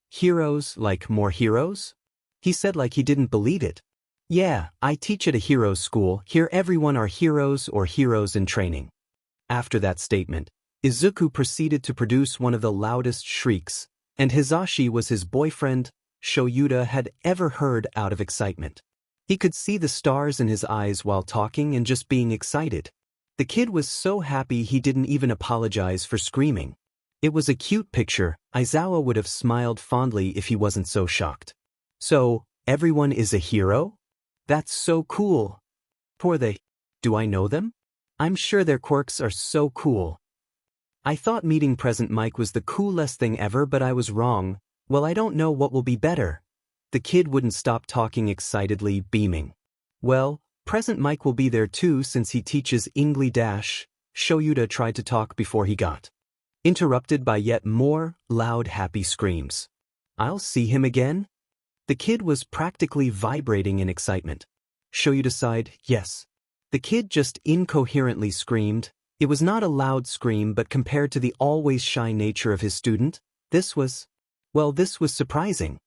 Heroes, like more heroes? He said like he didn't believe it. Yeah, I teach at a heroes school. Here everyone are heroes or heroes in training. After that statement, Izuku proceeded to produce one of the loudest shrieks, and Hisashi was his boyfriend. Shoyuta had ever heard out of excitement. He could see the stars in his eyes while talking and just being excited. The kid was so happy he didn't even apologize for screaming. It was a cute picture. Aizawa would have smiled fondly if he wasn't so shocked. So, everyone is a hero? That's so cool. Poor they. Do I know them? I'm sure their quirks are so cool. I thought meeting Present Mike was the coolest thing ever, but I was wrong. Well, I don't know what will be better. The kid wouldn't stop talking excitedly, beaming. Well, Present Mike will be there too since he teaches English. Shoyuta tried to talk before he got interrupted by yet more loud happy screams. I'll see him again? The kid was practically vibrating in excitement. Shoyuta sighed, yes. The kid just incoherently screamed. It was not a loud scream, but compared to the always shy nature of his student, this was surprising.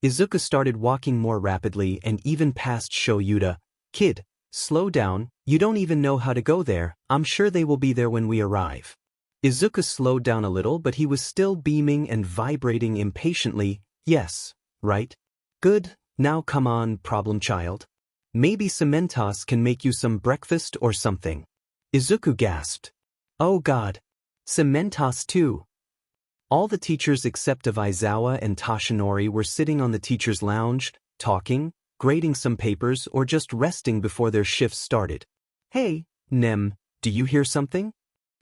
Izuku started walking more rapidly and even passed Shoyuta. Kid, slow down, you don't even know how to go there. I'm sure they will be there when we arrive. Izuku slowed down a little, but he was still beaming and vibrating impatiently. Yes, right? Good, now come on, problem child. Maybe Cementos can make you some breakfast or something. Izuku gasped. Oh God. Cementos too. All the teachers except of Aizawa and Toshinori were sitting on the teacher's lounge, talking, grading some papers, or just resting before their shifts started. Hey, Nem, do you hear something?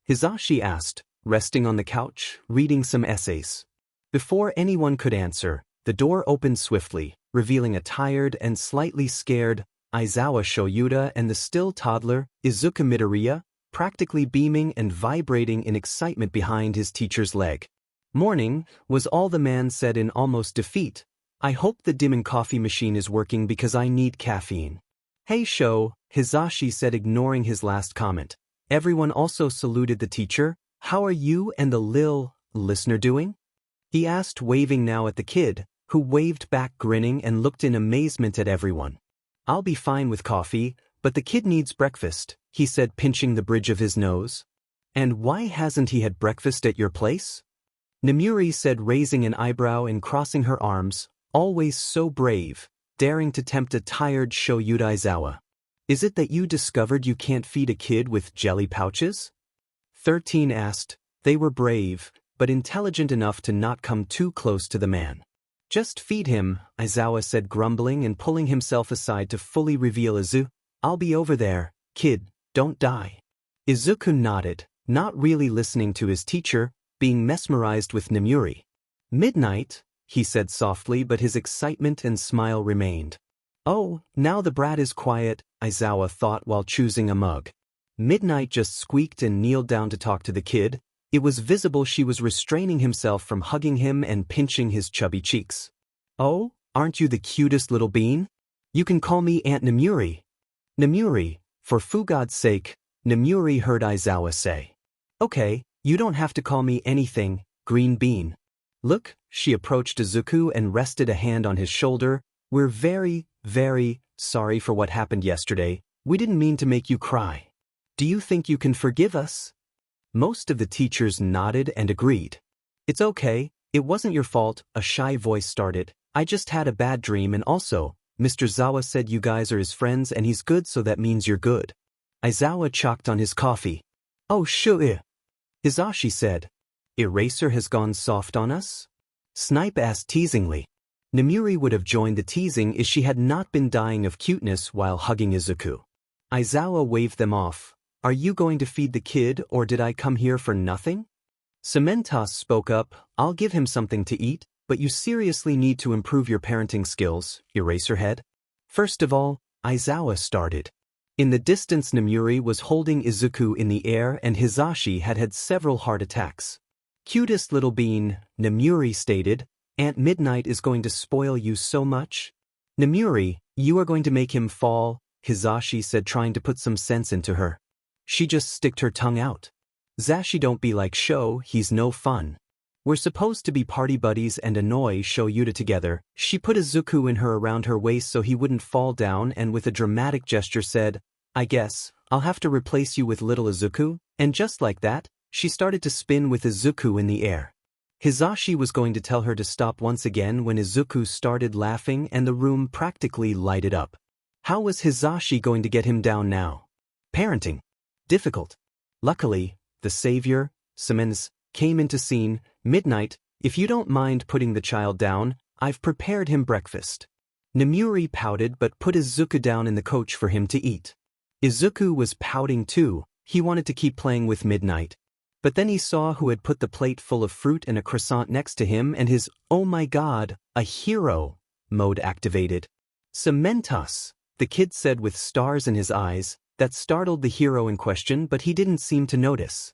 Hisashi asked, resting on the couch, reading some essays. Before anyone could answer, the door opened swiftly, revealing a tired and slightly scared Aizawa Shoyuta and the still toddler, Izuku Midoriya, practically beaming and vibrating in excitement behind his teacher's leg. "Morning," was all the man said in almost defeat. "I hope the dimming coffee machine is working because I need caffeine." "Hey Sho," Hizashi said, ignoring his last comment. Everyone also saluted the teacher. "How are you and the lil listener doing?" he asked, waving now at the kid, who waved back grinning and looked in amazement at everyone. "I'll be fine with coffee, but the kid needs breakfast," he said, pinching the bridge of his nose. "And why hasn't he had breakfast at your place?" Nemuri said, raising an eyebrow and crossing her arms, always so brave, daring to tempt a tired Shoyuta Aizawa. "Is it that you discovered you can't feed a kid with jelly pouches?" 13 asked. They were brave, but intelligent enough to not come too close to the man. "Just feed him," Aizawa said, grumbling and pulling himself aside to fully reveal Izuku. "I'll be over there, kid, don't die." Izuku nodded, not really listening to his teacher, being mesmerized with Nemuri. "Midnight," he said softly, but his excitement and smile remained. "Oh, now the brat is quiet," Aizawa thought while choosing a mug. Midnight just squeaked and kneeled down to talk to the kid. It was visible she was restraining himself from hugging him and pinching his chubby cheeks. "Oh, aren't you the cutest little bean? You can call me Aunt Nemuri." "Nemuri, for Fugod's sake," Nemuri heard Aizawa say. "Okay, you don't have to call me anything, green bean." "Look," she approached Izuku and rested a hand on his shoulder. "We're very, very sorry for what happened yesterday. We didn't mean to make you cry. Do you think you can forgive us?" Most of the teachers nodded and agreed. "It's okay, it wasn't your fault," a shy voice started. "I just had a bad dream, and also, Mr. Zawa said you guys are his friends and he's good, so that means you're good." Aizawa chalked on his coffee. "Oh sure," Hizashi said. "Eraser has gone soft on us?" Snipe asked teasingly. Nemuri would have joined the teasing if she had not been dying of cuteness while hugging Izuku. Aizawa waved them off. "Are you going to feed the kid, or did I come here for nothing?" Cementos spoke up. "I'll give him something to eat, but you seriously need to improve your parenting skills, Eraserhead." "First of all," Aizawa started. In the distance, Nemuri was holding Izuku in the air and Hizashi had had several heart attacks. "Cutest little bean," Nemuri stated. "Aunt Midnight is going to spoil you so much." "Nemuri, you are going to make him fall," Hizashi said, trying to put some sense into her. She just sticked her tongue out. "Zashi, don't be like Sho, he's no fun. We're supposed to be party buddies and annoy Shoyuta together." She put Izuku in her around her waist so he wouldn't fall down and with a dramatic gesture said, "I guess, I'll have to replace you with little Izuku," and just like that, she started to spin with Izuku in the air. Hizashi was going to tell her to stop once again when Izuku started laughing and the room practically lighted up. How was Hizashi going to get him down now? Parenting. Difficult. Luckily, the savior, Siemens, came into scene. "Midnight, if you don't mind putting the child down, I've prepared him breakfast." Nemuri pouted but put Izuku down in the coach for him to eat. Izuku was pouting too. He wanted to keep playing with Midnight. But then he saw who had put the plate full of fruit and a croissant next to him, and his "oh my god, a hero" mode activated. "Cementos," the kid said with stars in his eyes. That startled the hero in question, but he didn't seem to notice.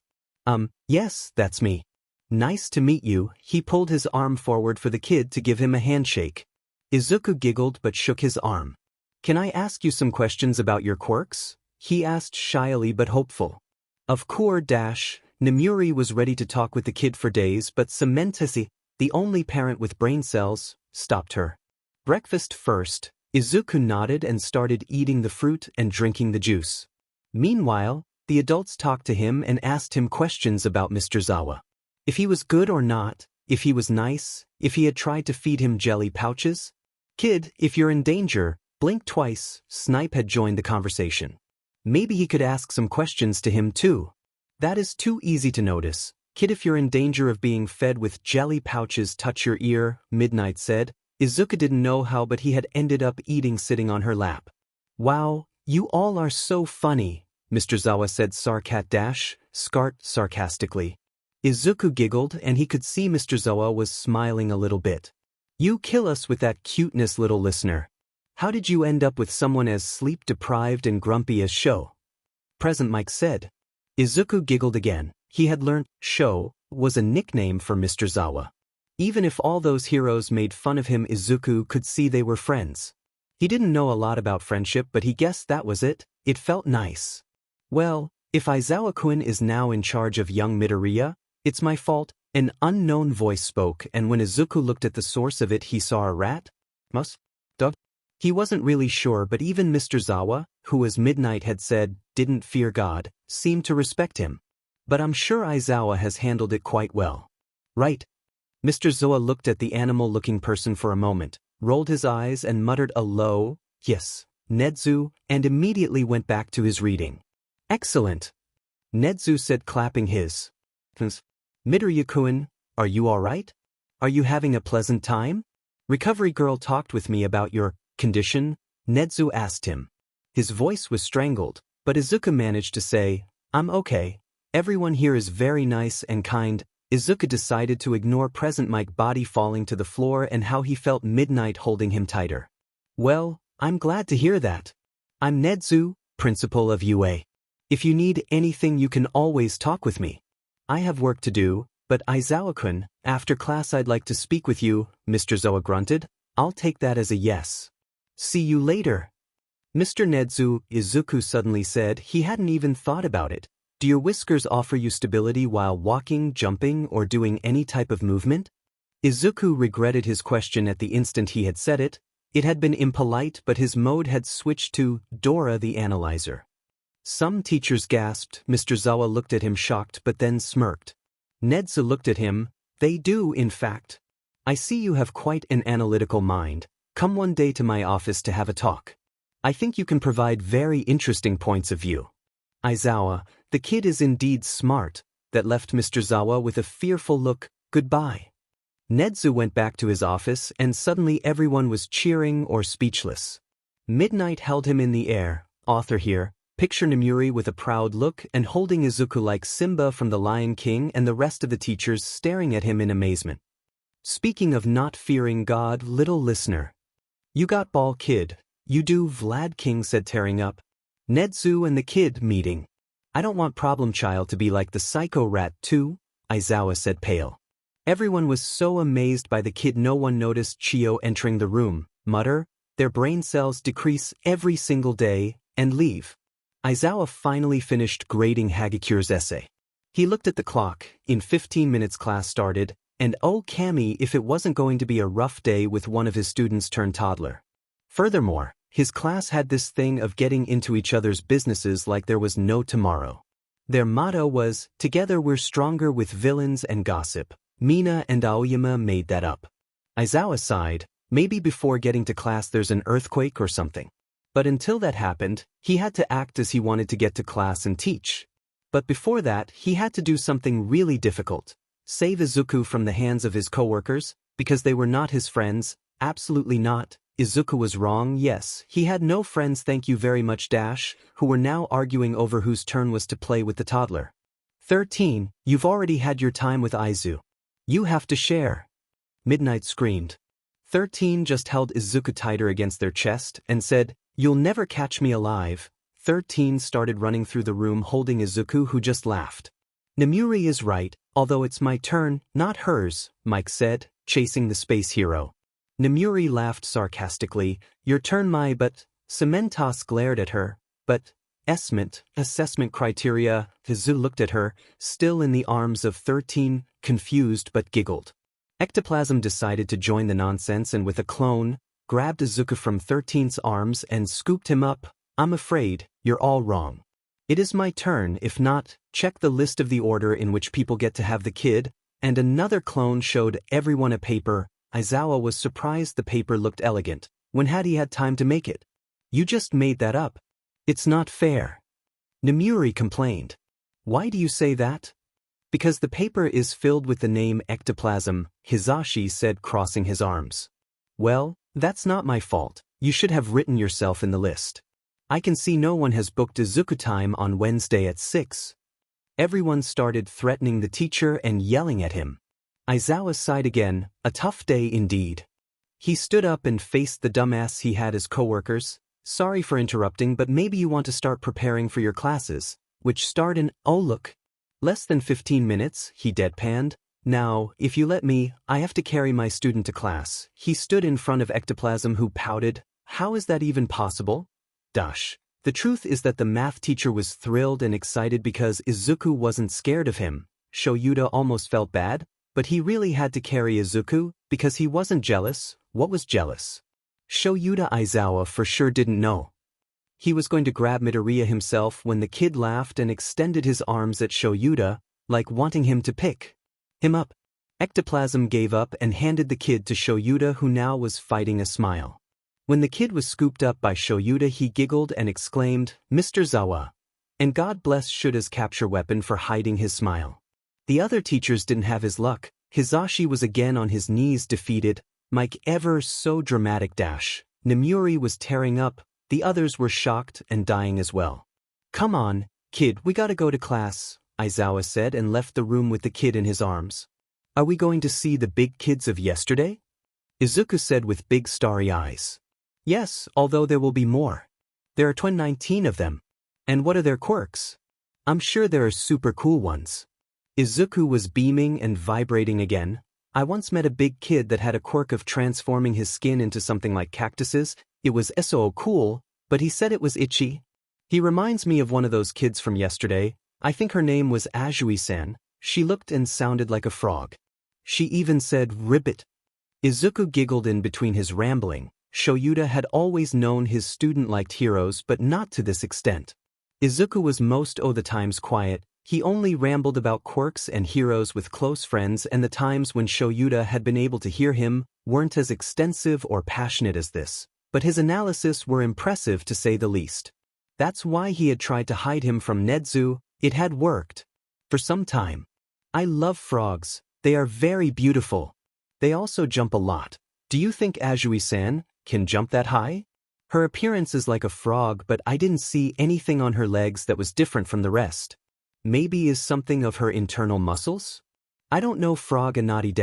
Yes, that's me. Nice to meet you." He pulled his arm forward for the kid to give him a handshake. Izuku giggled but shook his arm. "Can I ask you some questions about your quirks?" he asked shyly but hopeful. Of course. Nemuri was ready to talk with the kid for days, but Cementosi, the only parent with brain cells, stopped her. "Breakfast first." Izuku nodded and started eating the fruit and drinking the juice. Meanwhile, the adults talked to him and asked him questions about Mr. Zawa. If he was good or not, if he was nice, if he had tried to feed him jelly pouches. "Kid, if you're in danger, blink twice." Snipe had joined the conversation. Maybe he could ask some questions to him too. "That is too easy to notice. Kid, if you're in danger of being fed with jelly pouches, touch your ear," Midnight said. Izuku didn't know how, but he had ended up eating sitting on her lap. "Wow, you all are so funny," Mr. Zawa said sarcastically. Izuku giggled and he could see Mr. Zawa was smiling a little bit. "You kill us with that cuteness, little listener." How did you end up with someone as sleep-deprived and grumpy as Sho? Present Mike said. Izuku giggled again. He had learnt Sho was a nickname for Mr. Zawa. Even if all those heroes made fun of him, Izuku could see they were friends. He didn't know a lot about friendship, but he guessed that was it. It felt nice. Well, if Aizawa-kun is now in charge of young Midoriya, it's my fault. An unknown voice spoke, and when Izuku looked at the source of it, he saw a rat? Dog? He wasn't really sure, but even Mr. Zawa, who as Midnight had said, didn't fear God, seemed to respect him. But I'm sure Aizawa has handled it quite well. Right? Mr. Zawa looked at the animal-looking person for a moment, rolled his eyes and muttered a low, yes, Nezu, and immediately went back to his reading. Excellent, Nezu said, clapping his hands. Midoriya-kun, are you all right? Are you having a pleasant time? Recovery girl talked with me about your condition, Nezu asked him. His voice was strangled, but Izuku managed to say, I'm okay. Everyone here is very nice and kind. Izuku decided to ignore present Mike body falling to the floor and how he felt Midnight holding him tighter. Well, I'm glad to hear that. I'm Nezu, principal of UA. If you need anything you can always talk with me. I have work to do, but Aizawa-kun, after class I'd like to speak with you, Mr. Zawa grunted. I'll take that as a yes. See you later. Mr. Nezu, Izuku suddenly said. He hadn't even thought about it. Do your whiskers offer you stability while walking, jumping, or doing any type of movement? Izuku regretted his question at the instant he had said it. It had been impolite, but his mode had switched to Dora the Analyzer. Some teachers gasped. Mr. Zawa looked at him shocked but then smirked. Nezu looked at him. They do, in fact. I see you have quite an analytical mind. Come one day to my office to have a talk. I think you can provide very interesting points of view. Aizawa, the kid is indeed smart. That left Mr. Zawa with a fearful look. Goodbye. Nezu went back to his office and suddenly everyone was cheering or speechless. Midnight held him in the air. Author here. Picture Nemuri with a proud look and holding Izuku like Simba from The Lion King and the rest of the teachers staring at him in amazement. Speaking of not fearing God, little listener. You got ball, kid. You do, Vlad King said, tearing up. Nezu and the kid meeting. I don't want problem child to be like the psycho rat too, Aizawa said, pale. Everyone was so amazed by the kid no one noticed Chio entering the room, mutter, their brain cells decrease every single day, and leave. Aizawa finally finished grading Hagakure's essay. He looked at the clock. In 15 minutes class started, and oh Kami, if it wasn't going to be a rough day with one of his students turned toddler. Furthermore, his class had this thing of getting into each other's businesses like there was no tomorrow. Their motto was, together we're stronger with villains and gossip. Mina and Aoyama made that up. Aizawa sighed, maybe before getting to class there's an earthquake or something. But until that happened, he had to act as he wanted to get to class and teach. But before that, he had to do something really difficult. Save Izuku from the hands of his coworkers, because they were not his friends. Absolutely not. Izuku was wrong, yes, he had no friends, thank you very much dash, who were now arguing over whose turn was to play with the toddler. 13, you've already had your time with Aizu. You have to share. Midnight screamed. 13 just held Izuku tighter against their chest and said, You'll never catch me alive. 13 started running through the room holding Izuku, who just laughed. Nemuri is right, although it's my turn, not hers, Mike said, chasing the space hero. Nemuri laughed sarcastically. Your turn, but Cementos glared at her. But assessment criteria. Izu looked at her, still in the arms of 13, confused but giggled. Ectoplasm decided to join the nonsense and with a clone, grabbed Izuku from 13's arms and scooped him up. I'm afraid, you're all wrong. It is my turn, if not, check the list of the order in which people get to have the kid, and another clone showed everyone a paper. Aizawa was surprised the paper looked elegant. When had he had time to make it? You just made that up. It's not fair. Nemuri complained. Why do you say that? Because the paper is filled with the name ectoplasm, Hizashi said, crossing his arms. Well, that's not my fault. You should have written yourself in the list. I can see no one has booked Izuku time on Wednesday at 6. Everyone started threatening the teacher and yelling at him. Aizawa sighed again, a tough day indeed. He stood up and faced the dumbass he had as coworkers. Sorry for interrupting, but maybe you want to start preparing for your classes, which start in, oh look, less than 15 minutes, he deadpanned. Now, if you let me, I have to carry my student to class. He stood in front of Ectoplasm, who pouted. How is that even possible? Dash. The truth is that the math teacher was thrilled and excited because Izuku wasn't scared of him. Shoyuta almost felt bad, but he really had to carry Izuku because he wasn't jealous. What was jealous? Shoyuta Aizawa for sure didn't know. He was going to grab Midoriya himself when the kid laughed and extended his arms at Shoyuta, like wanting him to pick him up. Ectoplasm gave up and handed the kid to Shoyuta, who now was fighting a smile. When the kid was scooped up by Shoyuta, he giggled and exclaimed, Mr. Zawa. And God bless Shuta's capture weapon for hiding his smile. The other teachers didn't have his luck. Hizashi was again on his knees, defeated. Mike ever so dramatic dash. Nemuri was tearing up. The others were shocked and dying as well. Come on, kid, we gotta go to class, Aizawa said and left the room with the kid in his arms. Are we going to see the big kids of yesterday? Izuku said with big starry eyes. Yes, although there will be more. There are 19 of them. And what are their quirks? I'm sure there are super cool ones. Izuku was beaming and vibrating again. I once met a big kid that had a quirk of transforming his skin into something like cactuses. It was so cool, but he said it was itchy. He reminds me of one of those kids from yesterday. I think her name was Ajui-san. She looked and sounded like a frog. She even said ribbit. Izuku giggled in between his rambling. Shoyuta had always known his student liked heroes, but not to this extent. Izuku was most of the times quiet. He only rambled about quirks and heroes with close friends, and the times when Shoyuta had been able to hear him weren't as extensive or passionate as this. But his analysis were impressive to say the least. That's why he had tried to hide him from Nezu. It had worked. For some time. I love frogs. They are very beautiful. They also jump a lot. Do you think Ajui-san can jump that high? Her appearance is like a frog, but I didn't see anything on her legs that was different from the rest. Maybe is something of her internal muscles? I don't know frog anatomy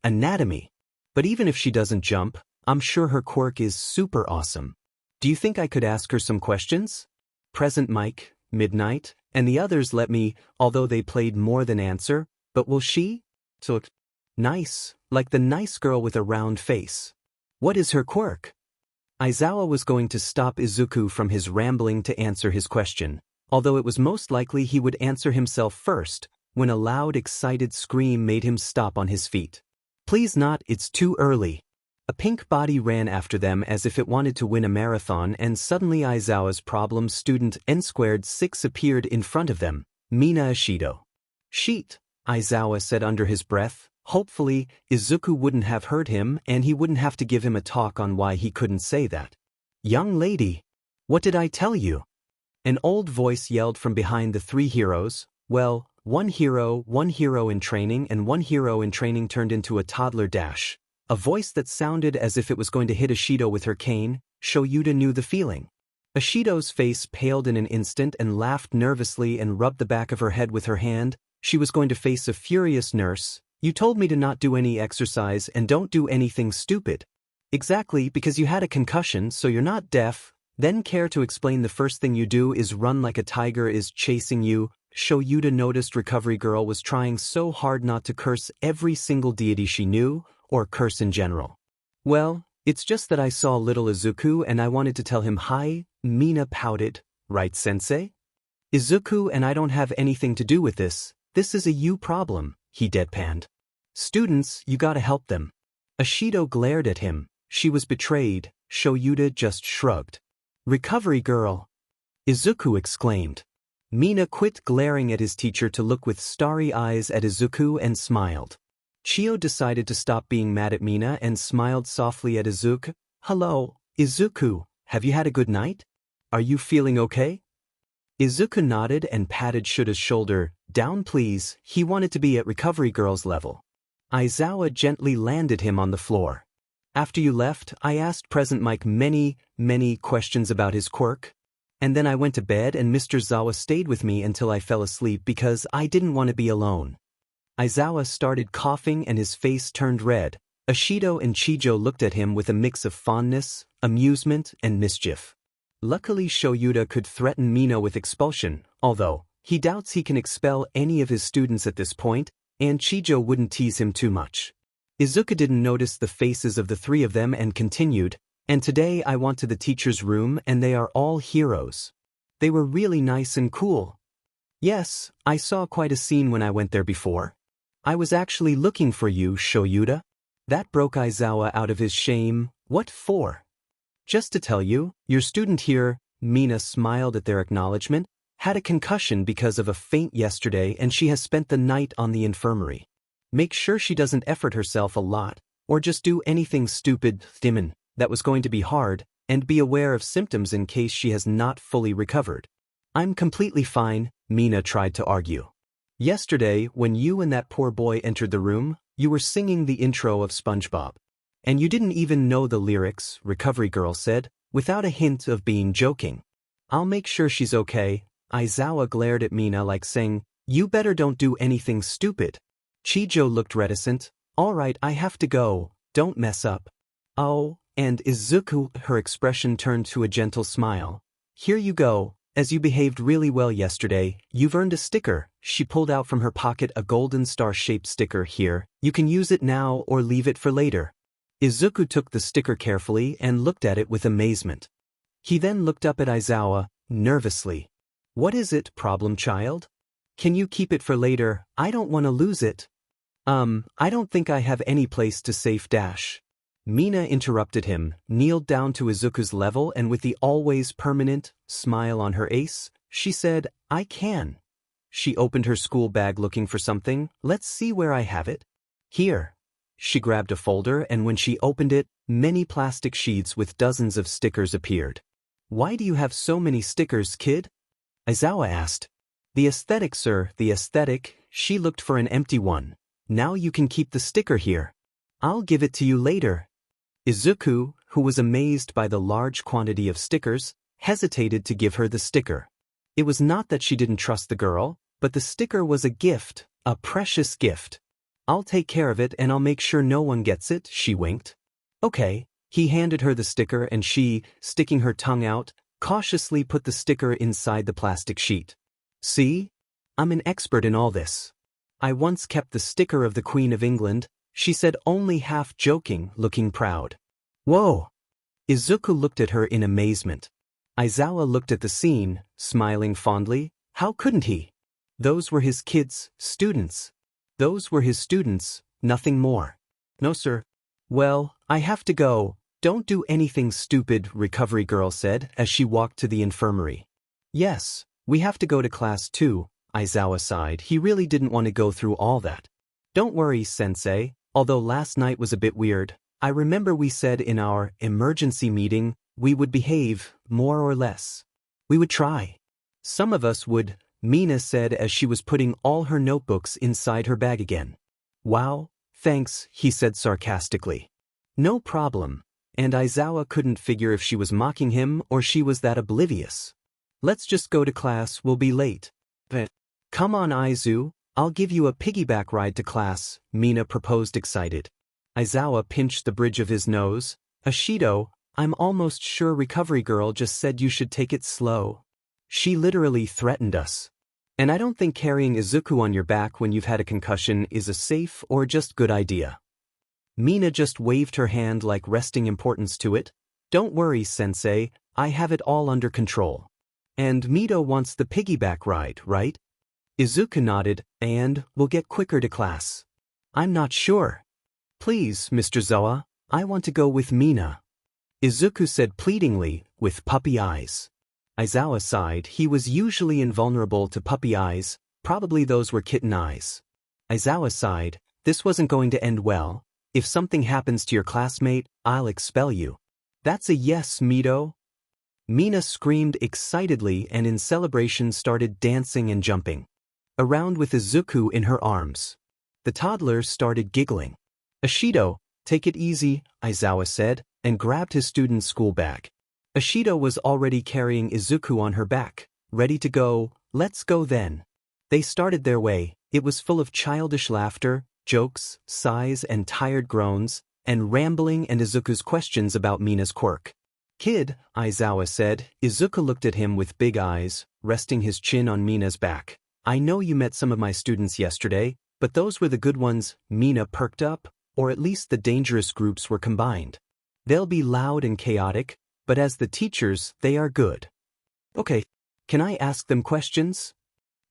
anatomy. But even if she doesn't jump, I'm sure her quirk is super awesome. Do you think I could ask her some questions? Present Mike, Midnight, and the others let me, although they played more than answer, but will she? So nice, like the nice girl with a round face. What is her quirk? Aizawa was going to stop Izuku from his rambling to answer his question, although it was most likely he would answer himself first, when a loud excited scream made him stop on his feet. Please not, it's too early. A pink body ran after them as if it wanted to win a marathon, and suddenly Aizawa's problem student N2 appeared in front of them, Mina Ashido. Sheet, Aizawa said under his breath. Hopefully, Izuku wouldn't have heard him and he wouldn't have to give him a talk on why he couldn't say that. Young lady, what did I tell you? An old voice yelled from behind the three heroes. Well, one hero in training, and one hero in training turned into a toddler dash. A voice that sounded as if it was going to hit Ashido with her cane. Shoyuta knew the feeling. Ashido's face paled in an instant and laughed nervously and rubbed the back of her head with her hand. She was going to face a furious nurse. You told me to not do any exercise and don't do anything stupid. Exactly, because you had a concussion, so you're not deaf. Then care to explain the first thing you do is run like a tiger is chasing you. Shoyuta noticed Recovery Girl was trying so hard not to curse every single deity she knew, or curse in general. Well, it's just that I saw little Izuku and I wanted to tell him hi. Mina pouted. Right, sensei? Izuku and I don't have anything to do with this. This is a you problem, he deadpanned. Students, you gotta help them. Ashido glared at him. She was betrayed. Shoyuta just shrugged. Recovery Girl! Izuku exclaimed. Mina quit glaring at his teacher to look with starry eyes at Izuku and smiled. Chio decided to stop being mad at Mina and smiled softly at Izuku. Hello, Izuku, have you had a good night? Are you feeling okay? Izuku nodded and patted Shuta's shoulder. Down please, he wanted to be at Recovery Girl's level. Aizawa gently landed him on the floor. After you left, I asked Present Mike many questions about his quirk. And then I went to bed and Mr. Zawa stayed with me until I fell asleep because I didn't want to be alone. Aizawa started coughing and his face turned red. Ashido and Chijo looked at him with a mix of fondness, amusement, and mischief. Luckily Shoyuta could threaten Mina with expulsion, although he doubts he can expel any of his students at this point, and Chijo wouldn't tease him too much. Izuku didn't notice the faces of the three of them and continued, "And today I went to the teacher's room and they are all heroes. They were really nice and cool. Yes, I saw quite a scene when I went there before. I was actually looking for you, Shoyuta." That broke Aizawa out of his shame. "What for?" "Just to tell you, your student here," Mina smiled at their acknowledgement, "had a concussion because of a faint yesterday and she has spent the night on the infirmary. Make sure she doesn't effort herself a lot, or just do anything stupid, Dimon, that was going to be hard, and be aware of symptoms in case she has not fully recovered." "I'm completely fine," Mina tried to argue. "Yesterday, when you and that poor boy entered the room, you were singing the intro of SpongeBob. And you didn't even know the lyrics," Recovery Girl said, without a hint of being joking. "I'll make sure she's okay." Aizawa glared at Mina like saying, "You better don't do anything stupid." Chijo looked reticent. "All right, I have to go, don't mess up." "Oh, and Izuku," her expression turned to a gentle smile. "Here you go. As you behaved really well yesterday, you've earned a sticker." She pulled out from her pocket a golden star-shaped sticker. "Here, you can use it now or leave it for later." Izuku took the sticker carefully and looked at it with amazement. He then looked up at Aizawa, nervously. "What is it, problem child? Can you keep it for later? I don't want to lose it." I don't think I have any place to safe dash." Mina interrupted him, kneeled down to Izuku's level, and with the always permanent smile on her face, she said, "I can." She opened her school bag looking for something. "Let's see where I have it." "Here." She grabbed a folder, and when she opened it, many plastic sheets with dozens of stickers appeared. "Why do you have so many stickers, kid?" Aizawa asked. "The aesthetic, sir, the aesthetic." She looked for an empty one. "Now you can keep the sticker here. I'll give it to you later." Izuku, who was amazed by the large quantity of stickers, hesitated to give her the sticker. It was not that she didn't trust the girl, but the sticker was a gift, a precious gift. "I'll take care of it and I'll make sure no one gets it," she winked. "Okay." He handed her the sticker and she, sticking her tongue out, cautiously put the sticker inside the plastic sheet. "See? I'm an expert in all this. I once kept the sticker of the Queen of England," she said, only half joking, looking proud. "Whoa!" Izuku looked at her in amazement. Aizawa looked at the scene, smiling fondly. How couldn't he? Those were his kids, students. Those were his students, nothing more. "No, sir." "Well, I have to go. Don't do anything stupid," Recovery Girl said as she walked to the infirmary. "Yes, we have to go to class too," Aizawa sighed. He really didn't want to go through all that. "Don't worry, Sensei. Although last night was a bit weird, I remember we said in our emergency meeting we would behave, more or less. We would try. Some of us would," Mina said as she was putting all her notebooks inside her bag again. "Wow, thanks," he said sarcastically. "No problem." And Aizawa couldn't figure if she was mocking him or she was that oblivious. "Let's just go to class, we'll be late." "Come on, Aizu. I'll give you a piggyback ride to class," Mina proposed, excited. Aizawa pinched the bridge of his nose. "Ashido, I'm almost sure Recovery Girl just said you should take it slow. She literally threatened us. And I don't think carrying Izuku on your back when you've had a concussion is a safe or just good idea." Mina just waved her hand like resting importance to it. "Don't worry, Sensei, I have it all under control." "And Mito wants the piggyback ride, right?" Izuku nodded. "And we'll get quicker to class." "I'm not sure." "Please, Mr. Zoa, I want to go with Mina," Izuku said pleadingly, with puppy eyes. Aizawa sighed. He was usually invulnerable to puppy eyes, probably those were kitten eyes. Aizawa sighed. This wasn't going to end well. "If something happens to your classmate, I'll expel you." "That's a yes, Mito." Mina screamed excitedly and in celebration started dancing and jumping around with Izuku in her arms. The toddler started giggling. "Ashido, take it easy," Aizawa said, and grabbed his student's school bag. Ashido was already carrying Izuku on her back, ready to go. "Let's go then." They started their way. It was full of childish laughter, jokes, sighs, and tired groans. and rambling and Izuku's questions about Mina's quirk. Kid, Aizawa said. Izuku looked at him with big eyes, resting his chin on Mina's back. I know you met some of my students yesterday, but those were the good ones. Mina perked up, or at least the dangerous groups were combined. They'll be loud and chaotic, but as the teachers, they are good. Okay, can I ask them questions?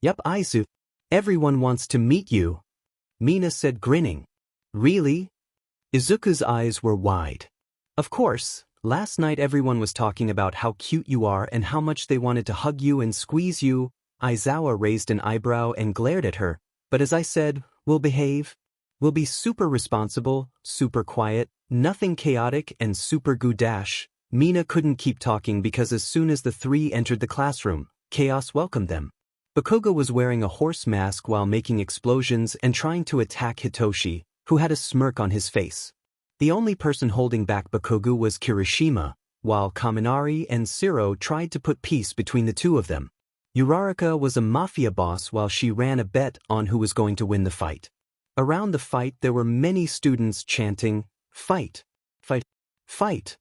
Yup, Aizu. Everyone wants to meet you, Mina said, grinning. Really? Izuku's eyes were wide. Of course, last night everyone was talking about how cute you are and how much they wanted to hug you and squeeze you. Aizawa raised an eyebrow and glared at her, but as I said, we'll behave. We'll be super responsible, super quiet, nothing chaotic, and super goo-dash. Mina couldn't keep talking because as soon as the three entered the classroom, chaos welcomed them. Bakugo was wearing a horse mask while making explosions and trying to attack Hitoshi, who had a smirk on his face. The only person holding back Bakugo was Kirishima, while Kaminari and Siro tried to put peace between the two of them. Uraraka was a mafia boss while she ran a bet on who was going to win the fight. Around the fight there were many students chanting, "Fight! Fight! Fight!"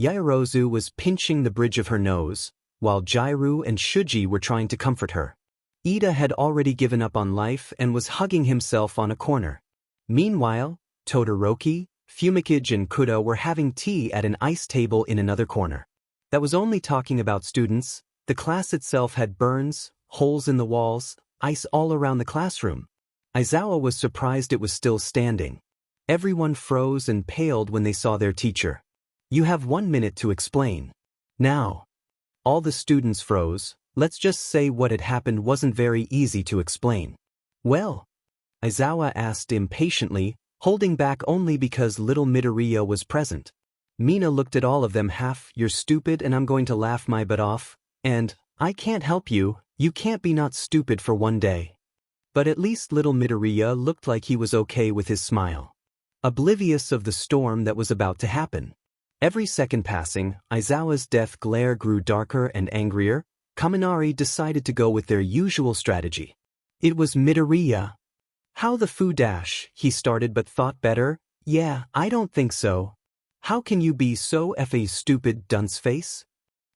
Yaoyorozu was pinching the bridge of her nose, while Jairu and Shuji were trying to comfort her. Ida had already given up on life and was hugging himself on a corner. Meanwhile, Todoroki, Fumikage and Kuda were having tea at an ice table in another corner. That was only talking about students. The class itself had burns, holes in the walls, ice all around the classroom. Aizawa was surprised it was still standing. Everyone froze and paled when they saw their teacher. You have 1 minute to explain. Now. All the students froze. Let's just say what had happened wasn't very easy to explain. Well? Aizawa asked impatiently, holding back only because little Midoriya was present. Mina looked at all of them you're stupid and I'm going to laugh my butt off, and, I can't help you, you can't be not stupid for one day. But at least little Midoriya looked like he was okay with his smile. Oblivious of the storm that was about to happen. Every second passing, Aizawa's death glare grew darker and angrier. Kaminari decided to go with their usual strategy. It was Midoriya. How the foo dash, he started but thought better. Yeah, I don't think so. How can you be so stupid, dunce face?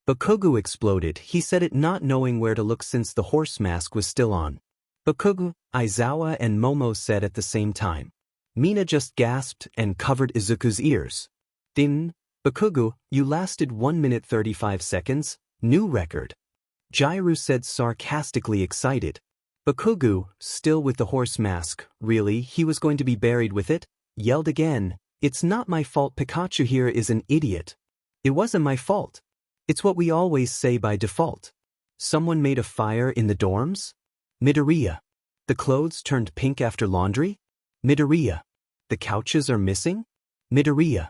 Bakugo exploded. He said it not knowing where to look since the horse mask was still on. Bakugo, Aizawa and Momo said at the same time. Mina just gasped and covered Izuku's ears. Din, Bakugo, you lasted 1 minute 35 seconds, new record. Jairu said sarcastically excited. Bakugo, still with the horse mask, really, he was going to be buried with it, yelled again, it's not my fault Pikachu here is an idiot. It wasn't my fault. It's what we always say by default. Someone made a fire in the dorms? Midoriya. The clothes turned pink after laundry? Midoriya. The couches are missing? Midoriya.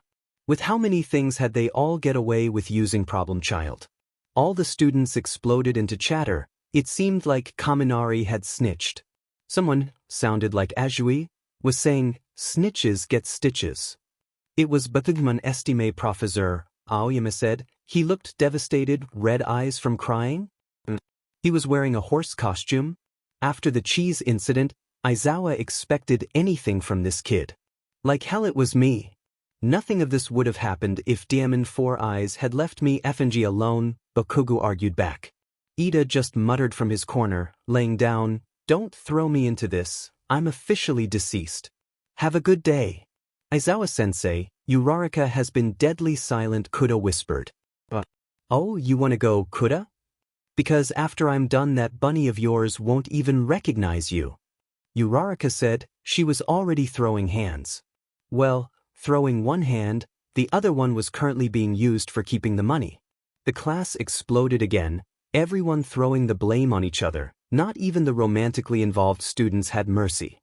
With how many things had they all get away with using problem child? All the students exploded into chatter. It seemed like Kaminari had snitched. Someone, sounded like Azui, was saying, snitches get stitches. It was Batugman estime professeur, Aoyama said. He looked devastated, red eyes from crying. He was wearing a horse costume. After the cheese incident, Aizawa expected anything from this kid. Like hell it was me. Nothing of this would have happened if Diamond Four Eyes had left me FNG alone, Bakugo argued back. Ida just muttered from his corner, laying down, don't throw me into this, I'm officially deceased. Have a good day. Aizawa-sensei, Uraraka has been deadly silent, Kuda whispered. Oh, you wanna go, Kuda? Because after I'm done that bunny of yours won't even recognize you. Uraraka said, she was already throwing hands. Well, throwing one hand, the other one was currently being used for keeping the money. The class exploded again, everyone throwing the blame on each other, not even the romantically involved students had mercy.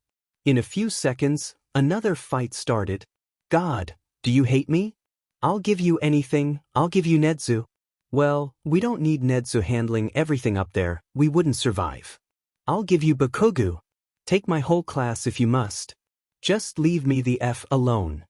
In a few seconds, another fight started. God, do you hate me? I'll give you anything, I'll give you Nezu. Well, we don't need Nezu handling everything up there, we wouldn't survive. I'll give you Bakugo. Take my whole class if you must. Just leave me the F alone.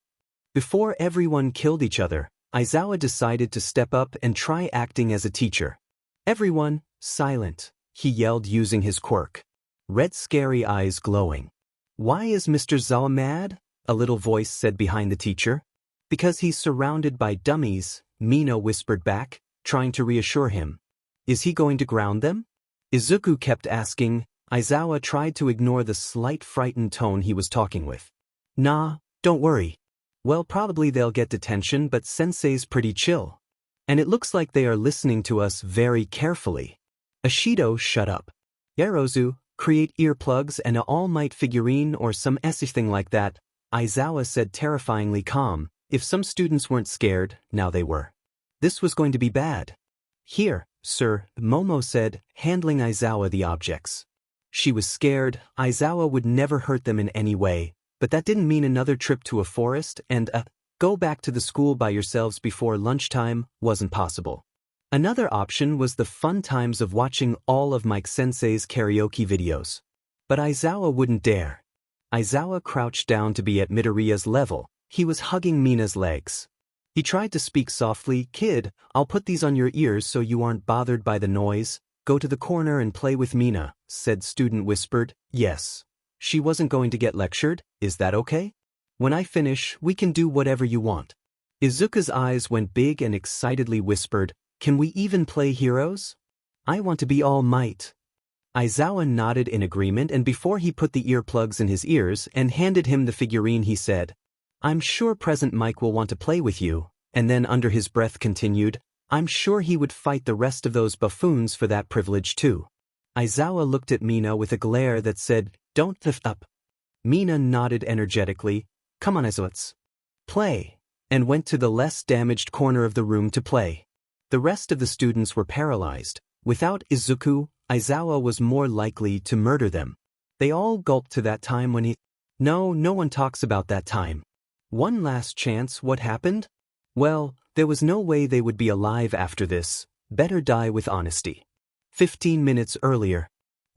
Before everyone killed each other, Aizawa decided to step up and try acting as a teacher. Everyone, silent, he yelled using his quirk. Red scary eyes glowing. Why is Mr. Zawa mad? a little voice said behind the teacher. Because he's surrounded by dummies, Mina whispered back, trying to reassure him. Is he going to ground them? Izuku kept asking. Aizawa tried to ignore the slight frightened tone he was talking with. Nah, don't worry. Well, probably they'll get detention, but sensei's pretty chill. And it looks like they are listening to us very carefully. Ashido, shut up. Yarozu, create earplugs and a All Might figurine or some thing like that, Aizawa said terrifyingly calm. If some students weren't scared, now they were. This was going to be bad. Here, sir, Momo said, handling Aizawa the objects. She was scared. Aizawa would never hurt them in any way, but that didn't mean another trip to a forest and go back to the school by yourselves before lunchtime wasn't possible. Another option was the fun times of watching all of Mike Sensei's karaoke videos. But Aizawa wouldn't dare. Aizawa crouched down to be at Midoriya's level. He was hugging Mina's legs. He tried to speak softly. Kid, I'll put these on your ears so you aren't bothered by the noise. Go to the corner and play with Mina, said student whispered. Yes. She wasn't going to get lectured, is that okay? When I finish, we can do whatever you want. Izuku's eyes went big and excitedly whispered, can we even play heroes? I want to be All Might. Aizawa nodded in agreement, and before he put the earplugs in his ears and handed him the figurine he said, I'm sure Present Mike will want to play with you, and then under his breath continued, I'm sure he would fight the rest of those buffoons for that privilege too. Aizawa looked at Mina with a glare that said, don't lift up. Mina nodded energetically, come on let's play, and went to the less damaged corner of the room to play. The rest of the students were paralyzed. Without Izuku, Aizawa was more likely to murder them. They all gulped to that time when No one talks about that time. One last chance, what happened? Well, there was no way they would be alive after this. Better die with honesty. 15 minutes earlier.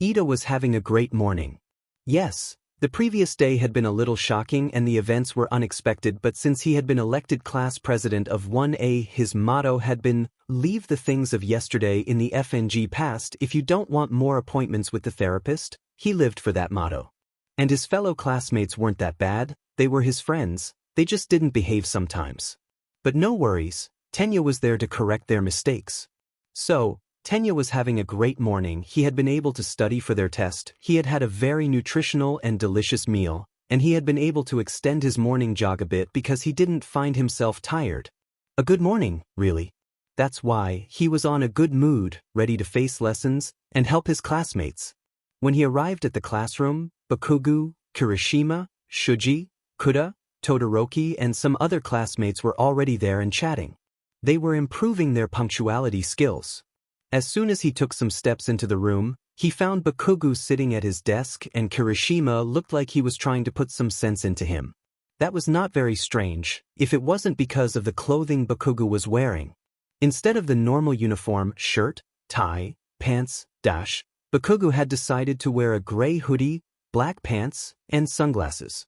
Ida was having a great morning. Yes, the previous day had been a little shocking and the events were unexpected, but since he had been elected class president of 1A, his motto had been, leave the things of yesterday in the FNG past. If you don't want more appointments with the therapist, he lived for that motto. And his fellow classmates weren't that bad, they were his friends, they just didn't behave sometimes. But no worries, Tenya was there to correct their mistakes. So, Tenya was having a great morning. He had been able to study for their test, he had had a very nutritional and delicious meal, and he had been able to extend his morning jog a bit because he didn't find himself tired. A good morning, really. That's why he was on a good mood, ready to face lessons and help his classmates. When he arrived at the classroom, Bakugo, Kirishima, Shuji, Kuda, Todoroki and some other classmates were already there and chatting. They were improving their punctuality skills. As soon as he took some steps into the room, he found Bakugo sitting at his desk and Kirishima looked like he was trying to put some sense into him. That was not very strange, if it wasn't because of the clothing Bakugo was wearing. Instead of the normal uniform, shirt, tie, pants, Bakugo had decided to wear a gray hoodie, black pants, and sunglasses.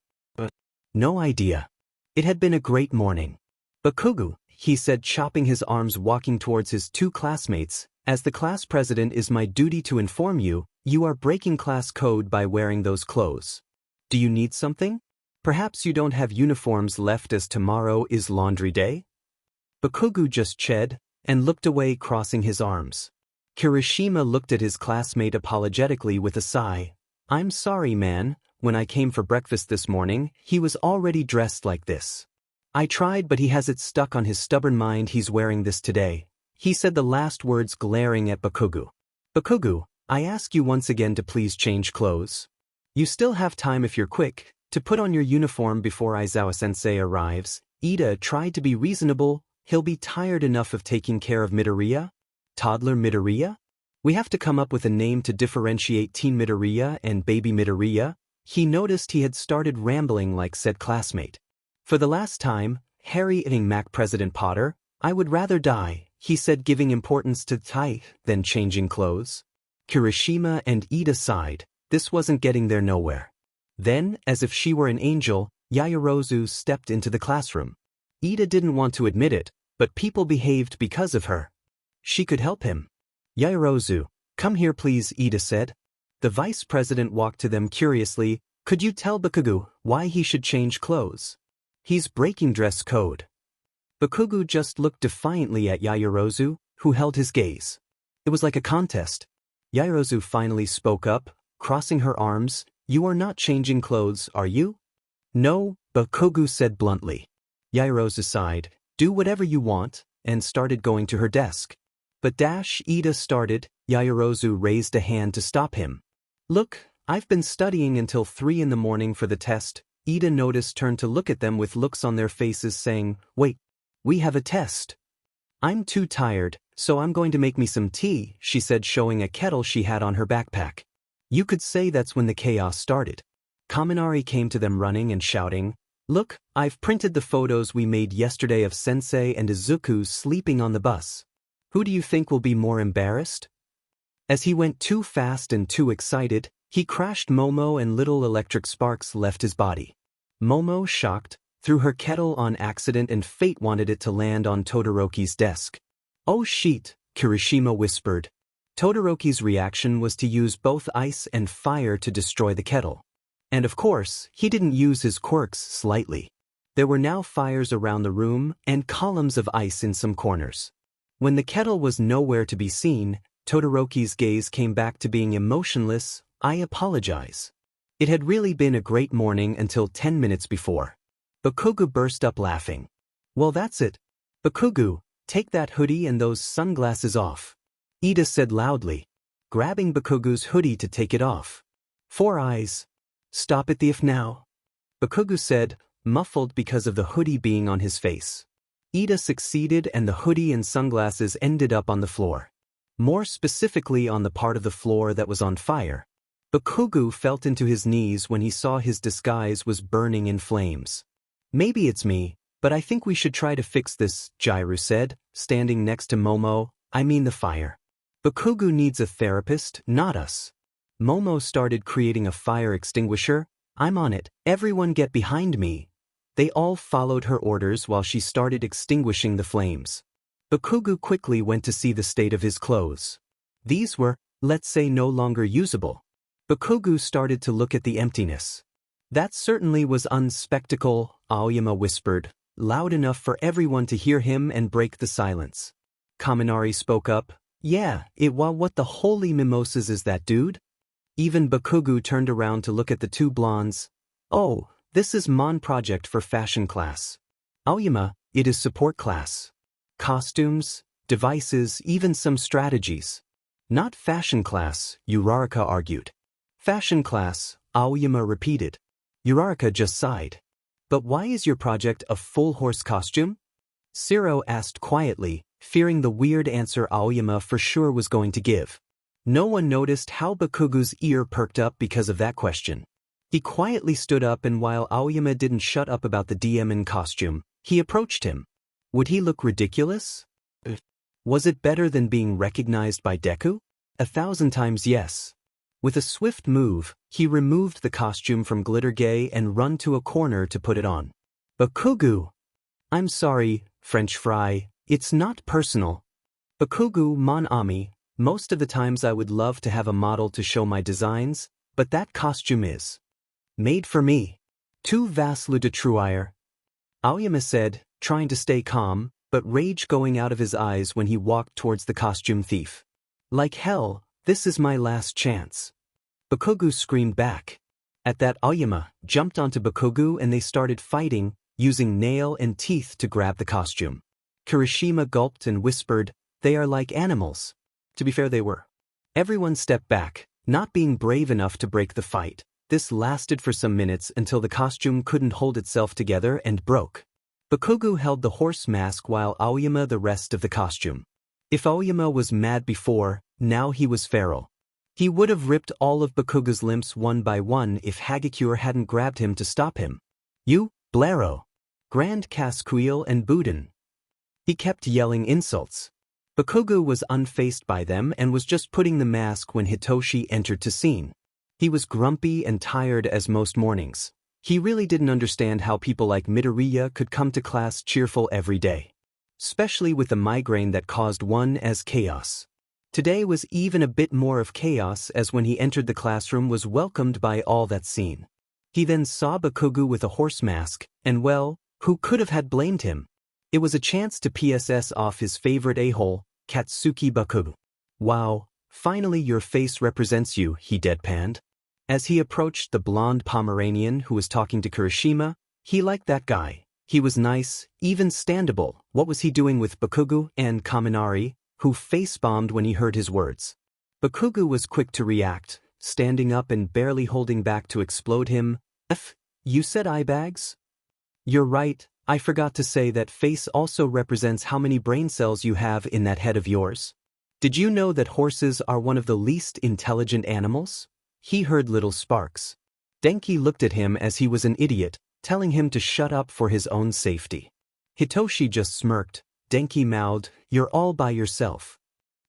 No idea. It had been a great morning. Bakugo, he said, chopping his arms, walking towards his two classmates, as the class president, is my duty to inform you, you are breaking class code by wearing those clothes. Do you need something? Perhaps you don't have uniforms left as tomorrow is laundry day? Bakugo just chid and looked away, crossing his arms. Kirishima looked at his classmate apologetically with a sigh. I'm sorry, man. When I came for breakfast this morning, he was already dressed like this. I tried, but he has it stuck on his stubborn mind he's wearing this today. He said the last words, glaring at Bakugo. Bakugo, I ask you once again to please change clothes. You still have time if you're quick, to put on your uniform before Aizawa-sensei arrives. Ida tried to be reasonable. He'll be tired enough of taking care of Midoriya. Toddler Midoriya? We have to come up with a name to differentiate Teen Midoriya and Baby Midoriya. He noticed he had started rambling like said classmate. For the last time, Harry eating Mac President Potter, I would rather die, he said, giving importance to tie than changing clothes. Kirishima and Ida sighed. This wasn't getting there nowhere. Then, as if she were an angel, Yaoyorozu stepped into the classroom. Ida didn't want to admit it, but people behaved because of her. She could help him. Yaoyorozu, come here please, Ida said. The vice president walked to them curiously. Could you tell Bakugu why he should change clothes? He's breaking dress code. Bakugu just looked defiantly at Yaoyorozu, who held his gaze. It was like a contest. Yaoyorozu finally spoke up, crossing her arms. You are not changing clothes, are you? No, Bakugu said bluntly. Yaoyorozu sighed, do whatever you want, and started going to her desk. But Ida started. Yaoyorozu raised a hand to stop him. Look, I've been studying until 3 in the morning for the test. Ida noticed turned to look at them with looks on their faces saying, wait, we have a test. I'm too tired, so I'm going to make me some tea, she said, showing a kettle she had on her backpack. You could say that's when the chaos started. Kaminari came to them running and shouting, look, I've printed the photos we made yesterday of Sensei and Izuku sleeping on the bus. Who do you think will be more embarrassed? As he went too fast and too excited, he crashed Momo and little electric sparks left his body. Momo, shocked, threw her kettle on accident and fate wanted it to land on Todoroki's desk. Oh shit, Kirishima whispered. Todoroki's reaction was to use both ice and fire to destroy the kettle. And of course, he didn't use his quirks slightly. There were now fires around the room and columns of ice in some corners. When the kettle was nowhere to be seen, Todoroki's gaze came back to being emotionless. I apologize. It had really been a great morning until 10 minutes before. Bakugu burst up laughing. Well, that's it. Bakugu, take that hoodie and those sunglasses off. Ida said loudly, grabbing Bakugu's hoodie to take it off. Four Eyes. Stop it thief now. Bakugu said, muffled because of the hoodie being on his face. Ida succeeded and the hoodie and sunglasses ended up on the floor. More specifically on the part of the floor that was on fire. Bakugu felt into his knees when he saw his disguise was burning in flames. Maybe it's me, but I think we should try to fix this, Jiru said, standing next to Momo. I mean the fire. Bakugu needs a therapist, not us. Momo started creating a fire extinguisher. I'm on it. Everyone get behind me. They all followed her orders while she started extinguishing the flames. Bakugu quickly went to see the state of his clothes. These were, let's say, no longer usable. Bakugu started to look at the emptiness. That certainly was unspectacle, Aoyama whispered, loud enough for everyone to hear him and break the silence. Kaminari spoke up, yeah, what the holy mimosas is that, dude? Even Bakugu turned around to look at the two blondes. Oh, this is Mon project for fashion class. Aoyama, it is support class. Costumes, devices, even some strategies. Not fashion class, Uraraka argued. Fashion class, Aoyama repeated. Uraraka just sighed. But why is your project a full horse costume? Shiro asked quietly, fearing the weird answer Aoyama for sure was going to give. No one noticed how Bakugu's ear perked up because of that question. He quietly stood up and while Aoyama didn't shut up about the DM costume, he approached him. Would he look ridiculous? Was it better than being recognized by Deku? 1,000 times yes. With a swift move, he removed the costume from Glitter Gay and run to a corner to put it on. Bakugu! I'm sorry, French fry, it's not personal. Bakugu mon ami, most of the times I would love to have a model to show my designs, but that costume is made for me. Tu vas le détruire. Aoyama said, trying to stay calm, but rage going out of his eyes when he walked towards the costume thief. Like hell, this is my last chance. Bakugu screamed back. At that Aoyama jumped onto Bakugu and they started fighting, using nail and teeth to grab the costume. Kirishima gulped and whispered, they are like animals. To be fair, they were. Everyone stepped back, not being brave enough to break the fight. This lasted for some minutes until the costume couldn't hold itself together and broke. Bakugu held the horse mask while Aoyama the rest of the costume. If Aoyama was mad before, now he was feral. He would have ripped all of Bakugu's limbs one by one if Hagakure hadn't grabbed him to stop him. You, Blaireau. Grand Casquille and Boudin. He kept yelling insults. Bakugu was unfazed by them and was just putting the mask when Hitoshi entered to scene. He was grumpy and tired as most mornings. He really didn't understand how people like Midoriya could come to class cheerful every day. Especially with the migraine that caused one as chaos. Today was even a bit more of chaos as when he entered the classroom was welcomed by all that seen. He then saw Bakugo with a horse mask, and well, who could have had blamed him? It was a chance to PSS off his favorite a-hole, Katsuki Bakugo. Wow, finally your face represents you, he deadpanned. As he approached the blonde Pomeranian who was talking to Kirishima, he liked that guy. He was nice, even standable. What was he doing with Bakugo and Kaminari, who face-bombed when he heard his words? Bakugo was quick to react, standing up and barely holding back to explode him. You said eye bags? You're right, I forgot to say that face also represents how many brain cells you have in that head of yours. Did you know that horses are one of the least intelligent animals? He heard little sparks. Denki looked at him as he was an idiot, telling him to shut up for his own safety. Hitoshi just smirked. Denki mouthed, "You're all by yourself."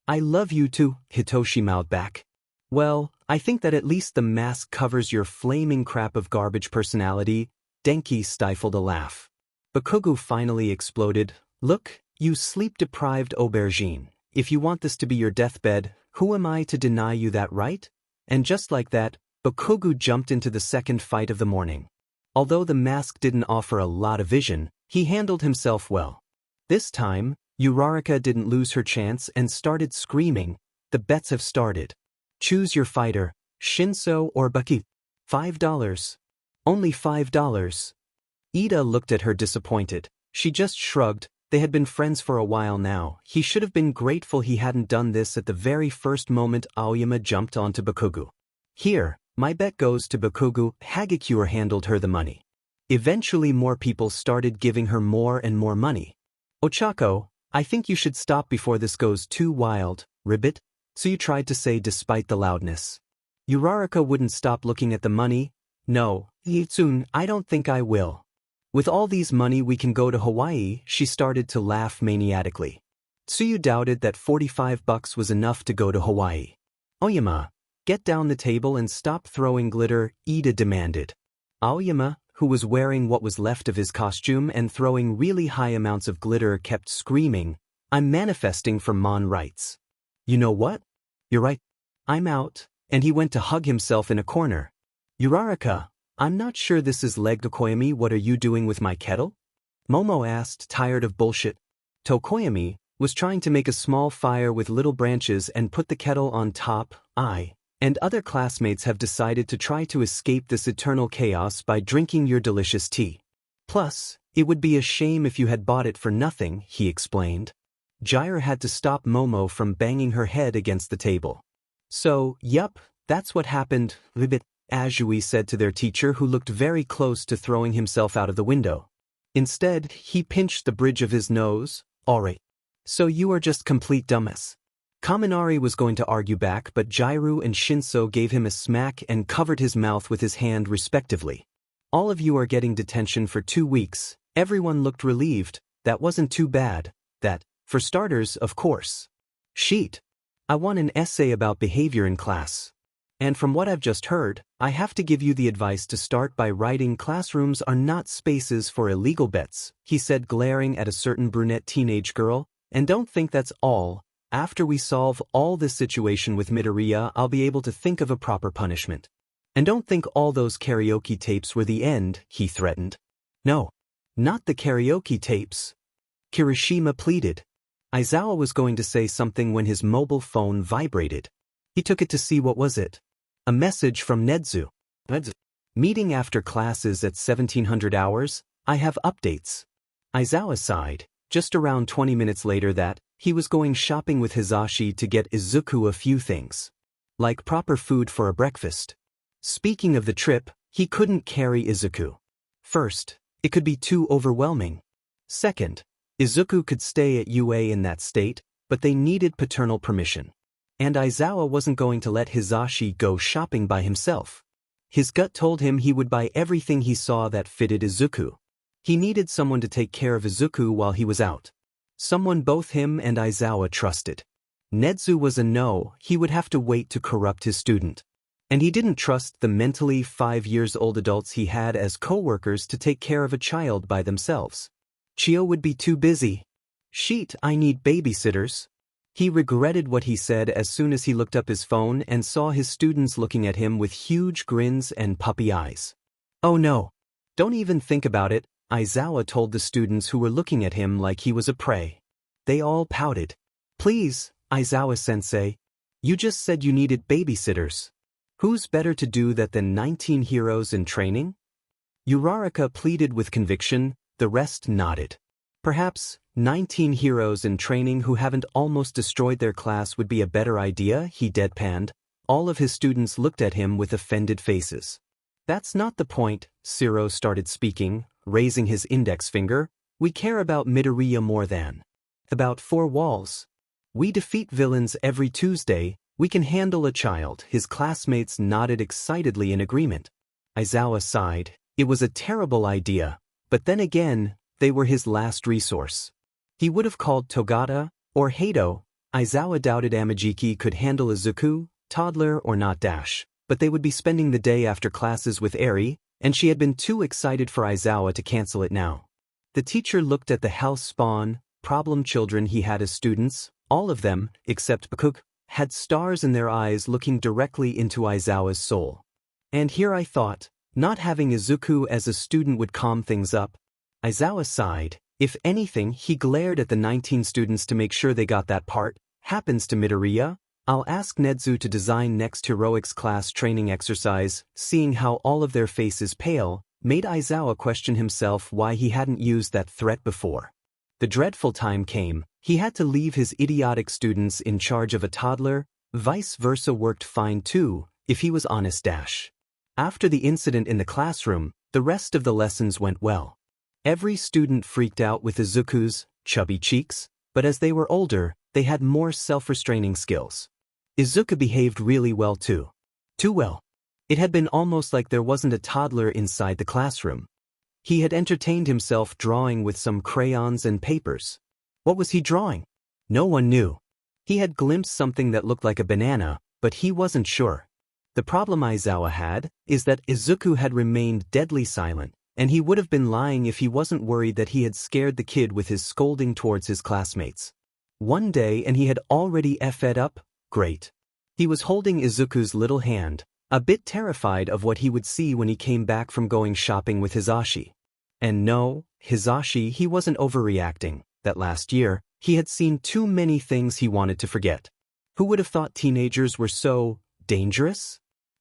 "I love you too," Hitoshi mouthed back. "Well, I think that at least the mask covers your flaming crap of garbage personality." Denki stifled a laugh. Bakugo finally exploded. "Look, you sleep-deprived aubergine. If you want this to be your deathbed, who am I to deny you that right?" And just like that, Bakugo jumped into the second fight of the morning. Although the mask didn't offer a lot of vision, he handled himself well. This time, Uraraka didn't lose her chance and started screaming. "The bets have started. Choose your fighter, Shinso or Baki. $5. Only $5. Ida looked at her disappointed. She just shrugged. They had been friends for a while now. He should have been grateful he hadn't done this at the very first moment Aoyama jumped onto Bakugo. "Here, my bet goes to Bakugo." Hagakure handled her the money. Eventually more people started giving her more and more money. "Ochako, I think you should stop before this goes too wild, Ribbit." So you tried to say despite the loudness. Uraraka wouldn't stop looking at the money. "No, Itsune, I don't think I will. With all these money we can go to Hawaii." She started to laugh maniacally. Tsuyu doubted that $45 was enough to go to Hawaii. "Aoyama, get down the table and stop throwing glitter," Ida demanded. Aoyama, who was wearing what was left of his costume and throwing really high amounts of glitter, kept screaming, "I'm manifesting for Mon rights." "You know what? You're right. I'm out," and he went to hug himself in a corner. "Uraraka, I'm not sure this is leg Tokoyami. What are you doing with my kettle?" Momo asked, tired of bullshit. Tokoyami was trying to make a small fire with little branches and put the kettle on top. I and other classmates have decided to try to escape this eternal chaos by drinking your delicious tea. Plus, it would be a shame if you had bought it for nothing, he explained. Jair had to stop Momo from banging her head against the table. "So, yup, that's what happened, Ribbit," Azui said to their teacher, who looked very close to throwing himself out of the window. Instead, he pinched the bridge of his nose. "Alright. So you are just complete dumbass." Kaminari was going to argue back, but Jairu and Shinso gave him a smack and covered his mouth with his hand respectively. "All of you are getting detention for 2 weeks. Everyone looked relieved. That wasn't too bad. That, for starters, of course. Sheet. I want an essay about behavior in class. And from what I've just heard, I have to give you the advice to start by writing classrooms are not spaces for illegal bets," he said, glaring at a certain brunette teenage girl. "And don't think that's all. After we solve all this situation with Midoriya, I'll be able to think of a proper punishment. And don't think all those karaoke tapes were the end," he threatened. "No, not the karaoke tapes," Kirishima pleaded. Aizawa was going to say something when his mobile phone vibrated. He took it to see what was it. A message from Nezu. "Meeting after classes at 1700 hours, I have updates." Aizawa sighed. Just around 20 minutes later that, he was going shopping with Hisashi to get Izuku a few things. Like proper food for a breakfast. Speaking of the trip, he couldn't carry Izuku. First, it could be too overwhelming. Second, Izuku could stay at UA in that state, but they needed paternal permission. And Aizawa wasn't going to let Hisashi go shopping by himself. His gut told him he would buy everything he saw that fitted Izuku. He needed someone to take care of Izuku while he was out. Someone both him and Aizawa trusted. Nezu was a no, he would have to wait to corrupt his student. And he didn't trust the mentally 5-years-old adults he had as co-workers to take care of a child by themselves. Chio would be too busy. "Sheet, I need babysitters." He regretted what he said as soon as he looked up his phone and saw his students looking at him with huge grins and puppy eyes. Oh no. Don't even think about it, Aizawa told the students who were looking at him like he was a prey. They all pouted. Please, Aizawa-sensei. You just said you needed babysitters. Who's better to do that than 19 heroes in training? Uraraka pleaded with conviction, the rest nodded. Perhaps 19 heroes in training who haven't almost destroyed their class would be a better idea, he deadpanned. All of his students looked at him with offended faces. That's not the point, Siro started speaking, raising his index finger. We care about Midoriya more than about four walls. We defeat villains every Tuesday, we can handle a child. His classmates nodded excitedly in agreement. Aizawa sighed. It was a terrible idea, but then again, they were his last resource. He would have called Togata or Hado. Aizawa doubted Amajiki could handle Izuku, toddler or not dash, but they would be spending the day after classes with Eri, and she had been too excited for Aizawa to cancel it now. The teacher looked at the house spawn, problem children he had as students. All of them, except Bakuk, had stars in their eyes looking directly into Aizawa's soul. And here I thought, not having Izuku as a student would calm things up. Aizawa sighed. If anything, he glared at the 19 students to make sure they got that part. Happens to Midoriya? I'll ask Nezu to design next heroics class training exercise. Seeing how all of their faces pale, made Aizawa question himself why he hadn't used that threat before. The dreadful time came. He had to leave his idiotic students in charge of a toddler. Vice versa worked fine too, if he was honest dash. After the incident in the classroom, the rest of the lessons went well. Every student freaked out with Izuku's chubby cheeks, but as they were older, they had more self-restraining skills. Izuku behaved really well too. Too well. It had been almost like there wasn't a toddler inside the classroom. He had entertained himself drawing with some crayons and papers. What was he drawing? No one knew. He had glimpsed something that looked like a banana, but he wasn't sure. The problem Aizawa had is that Izuku had remained deadly silent, and he would have been lying if he wasn't worried that he had scared the kid with his scolding towards his classmates. One day and he had already effed up? Great. He was holding Izuku's little hand, a bit terrified of what he would see when he came back from going shopping with Hisashi. And no, Hisashi, he wasn't overreacting. That last year, he had seen too many things he wanted to forget. Who would have thought teenagers were so dangerous?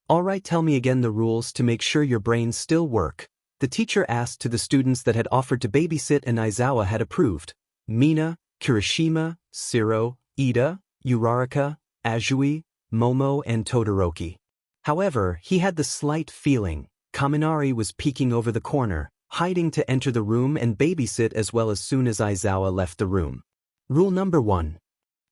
Alright, tell me again the rules to make sure your brains still work. The teacher asked to the students that had offered to babysit and Aizawa had approved. Mina, Kirishima, Siro, Ida, Uraraka, Azui, Momo and Todoroki. However, he had the slight feeling Kaminari was peeking over the corner, hiding to enter the room and babysit as well as soon as Aizawa left the room. Rule number 1.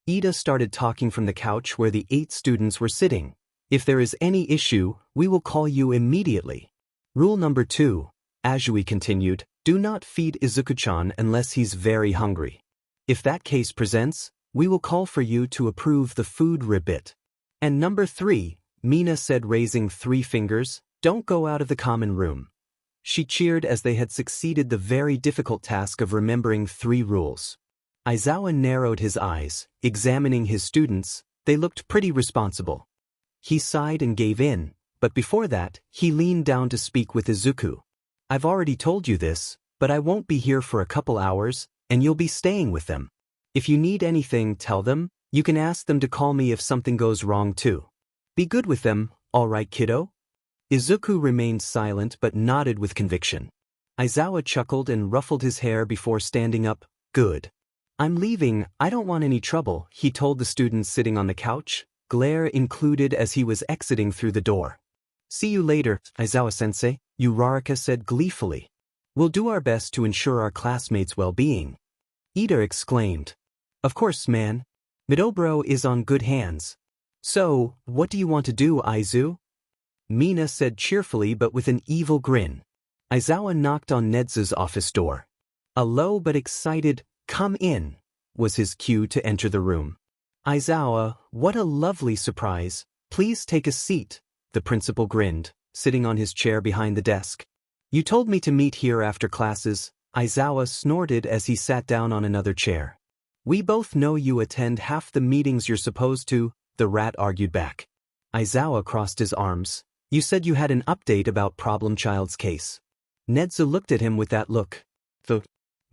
Ida started talking from the couch where the 8 students were sitting. If there is any issue, we will call you immediately. Rule number 2. Azui continued, do not feed Izuku-chan unless he's very hungry. If that case presents, we will call for you to approve the food ribbit. And number 3, Mina said raising 3 fingers, don't go out of the common room. She cheered as they had succeeded the very difficult task of remembering 3 rules. Aizawa narrowed his eyes, examining his students. They looked pretty responsible. He sighed and gave in, but before that, he leaned down to speak with Izuku. I've already told you this, but I won't be here for a couple hours, and you'll be staying with them. If you need anything, tell them. You can ask them to call me if something goes wrong too. Be good with them, all right, kiddo? Izuku remained silent but nodded with conviction. Aizawa chuckled and ruffled his hair before standing up. Good. I'm leaving, I don't want any trouble, he told the students sitting on the couch, glare included as he was exiting through the door. See you later, Aizawa-sensei, Uraraka said gleefully. We'll do our best to ensure our classmates' well-being. Ida exclaimed. Of course, man. Midobro is on good hands. So, what do you want to do, Aizu? Mina said cheerfully but with an evil grin. Aizawa knocked on Nezu's office door. A low but excited, come in, was his cue to enter the room. Aizawa, what a lovely surprise. Please take a seat, the principal grinned, sitting on his chair behind the desk. You told me to meet here after classes, Aizawa snorted as he sat down on another chair. We both know you attend half the meetings you're supposed to, the rat argued back. Aizawa crossed his arms. You said you had an update about Problem Child's case. Nezu looked at him with that look.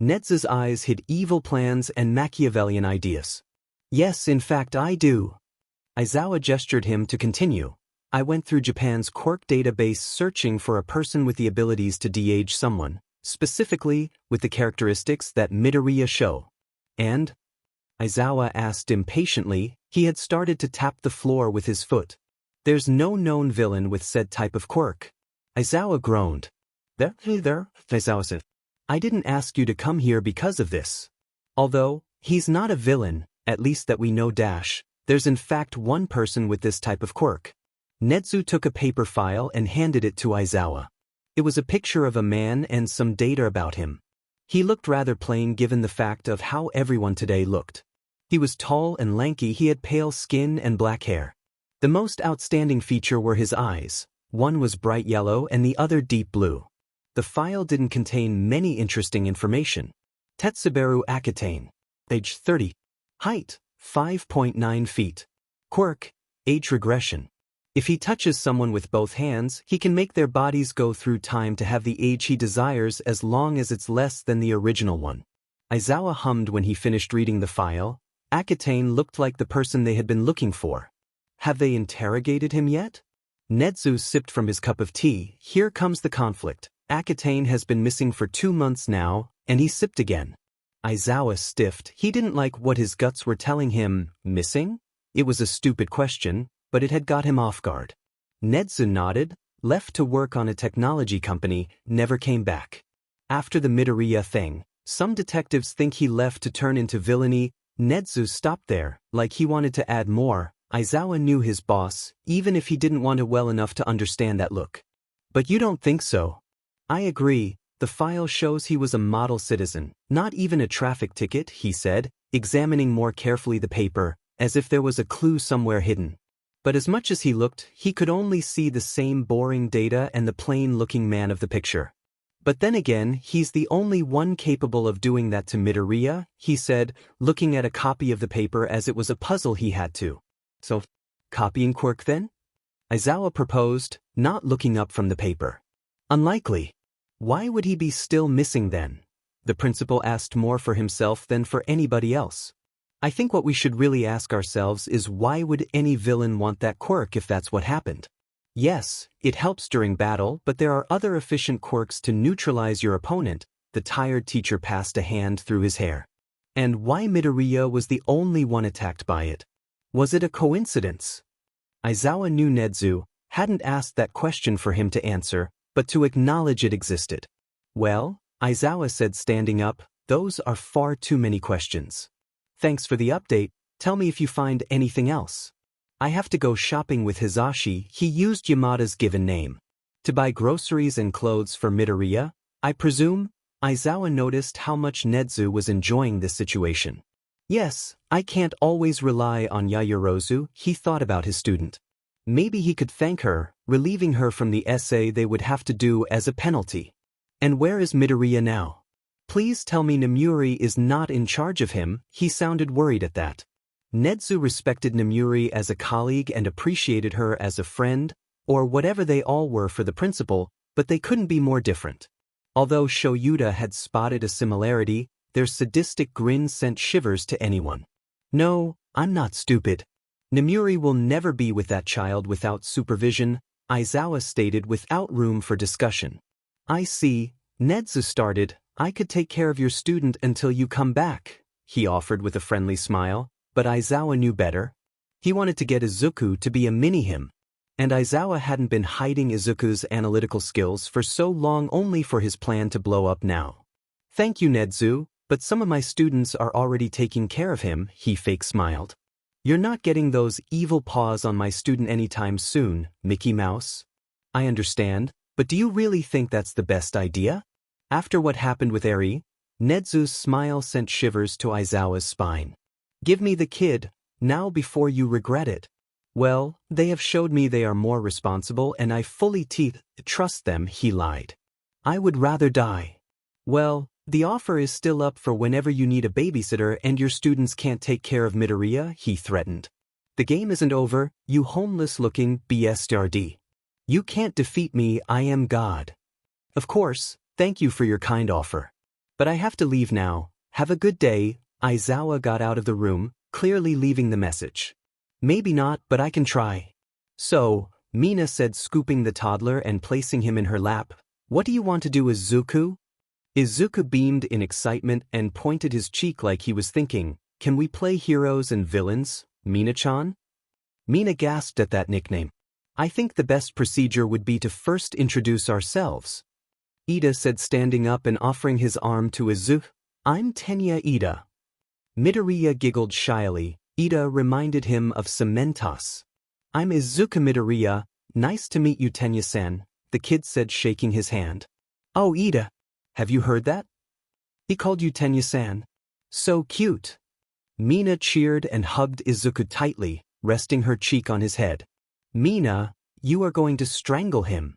Nezu's eyes hid evil plans and Machiavellian ideas. Yes, in fact I do. Aizawa gestured him to continue. I went through Japan's quirk database searching for a person with the abilities to de-age someone, specifically with the characteristics that Midoriya show. And? Aizawa asked impatiently. He had started to tap the floor with his foot. There's no known villain with said type of quirk. Aizawa groaned. There, Aizawa said. I didn't ask you to come here because of this. Although, he's not a villain, at least that we know there's in fact one person with this type of quirk. Nezu took a paper file and handed it to Aizawa. It was a picture of a man and some data about him. He looked rather plain given the fact of how everyone today looked. He was tall and lanky, he had pale skin and black hair. The most outstanding feature were his eyes. One was bright yellow and the other deep blue. The file didn't contain many interesting information. Tetsubaru Akitane. Age 30. Height, 5.9 feet. Quirk, age regression. If he touches someone with both hands, he can make their bodies go through time to have the age he desires as long as it's less than the original one. Aizawa hummed when he finished reading the file. Akitane looked like the person they had been looking for. Have they interrogated him yet? Nezu sipped from his cup of tea. Here comes the conflict. Akitane has been missing for 2 months now, and he sipped again. Aizawa stiffed. He didn't like what his guts were telling him. Missing? It was a stupid question, but it had got him off guard. Nezu nodded, left to work on a technology company, never came back. After the Midoriya thing, some detectives think he left to turn into villainy. Nezu stopped there, like he wanted to add more. Aizawa knew his boss, even if he didn't want to well enough to understand that look. But you don't think so? I agree. The file shows he was a model citizen, not even a traffic ticket, he said, examining more carefully the paper, as if there was a clue somewhere hidden. But as much as he looked, he could only see the same boring data and the plain-looking man of the picture. But then again, he's the only one capable of doing that to Midoriya, he said, looking at a copy of the paper as it was a puzzle he had to. So, copying quirk then? Aizawa proposed, not looking up from the paper. Unlikely. Why would he be still missing then? The principal asked more for himself than for anybody else. I think what we should really ask ourselves is why would any villain want that quirk if that's what happened? Yes, it helps during battle, but there are other efficient quirks to neutralize your opponent. The tired teacher passed a hand through his hair. And why Midoriya was the only one attacked by it? Was it a coincidence? Aizawa knew Nezu hadn't asked that question for him to answer, but to acknowledge it existed. Well, Aizawa said standing up, those are far too many questions. Thanks for the update, tell me if you find anything else. I have to go shopping with Hisashi, he used Yamada's given name. To buy groceries and clothes for Midoriya, I presume? Aizawa noticed how much Nezu was enjoying this situation. Yes, I can't always rely on Yaoyorozu, he thought about his student. Maybe he could thank her, relieving her from the essay they would have to do as a penalty. And where is Midoriya now? Please tell me Nemuri is not in charge of him, he sounded worried at that. Nezu respected Nemuri as a colleague and appreciated her as a friend, or whatever they all were for the principal, but they couldn't be more different. Although Shoyuta had spotted a similarity, their sadistic grin sent shivers to anyone. No, I'm not stupid. Nemuri will never be with that child without supervision, Aizawa stated without room for discussion. I see, Nezu started, I could take care of your student until you come back, he offered with a friendly smile, but Aizawa knew better. He wanted to get Izuku to be a mini-him. And Aizawa hadn't been hiding Izuku's analytical skills for so long only for his plan to blow up now. Thank you Nezu, but some of my students are already taking care of him, he fake smiled. You're not getting those evil paws on my student anytime soon, Mickey Mouse. I understand, but do you really think that's the best idea? After what happened with Eri, Nezu's smile sent shivers to Aizawa's spine. Give me the kid, now before you regret it. Well, they have showed me they are more responsible and I fully trust them, he lied. I would rather die. Well, the offer is still up for whenever you need a babysitter and your students can't take care of Midoriya, he threatened. The game isn't over, you homeless-looking BSRD. You can't defeat me, I am God. Of course, thank you for your kind offer. But I have to leave now. Have a good day. Aizawa got out of the room, clearly leaving the message. Maybe not, but I can try. So, Mina said, scooping the toddler and placing him in her lap. What do you want to do, Izuku? Izuku beamed in excitement and pointed his cheek like he was thinking, can we play heroes and villains, Mina-chan? Mina gasped at that nickname. I think the best procedure would be to first introduce ourselves. Ida said, standing up and offering his arm to Izuku. I'm Tenya Ida. Midoriya giggled shyly. Ida reminded him of Cementos. I'm Izuku Midoriya. Nice to meet you, Tenya-san, the kid said, shaking his hand. Oh, Ida. Have you heard that? He called you Tenya-san. So cute. Mina cheered and hugged Izuku tightly, resting her cheek on his head. Mina, you are going to strangle him.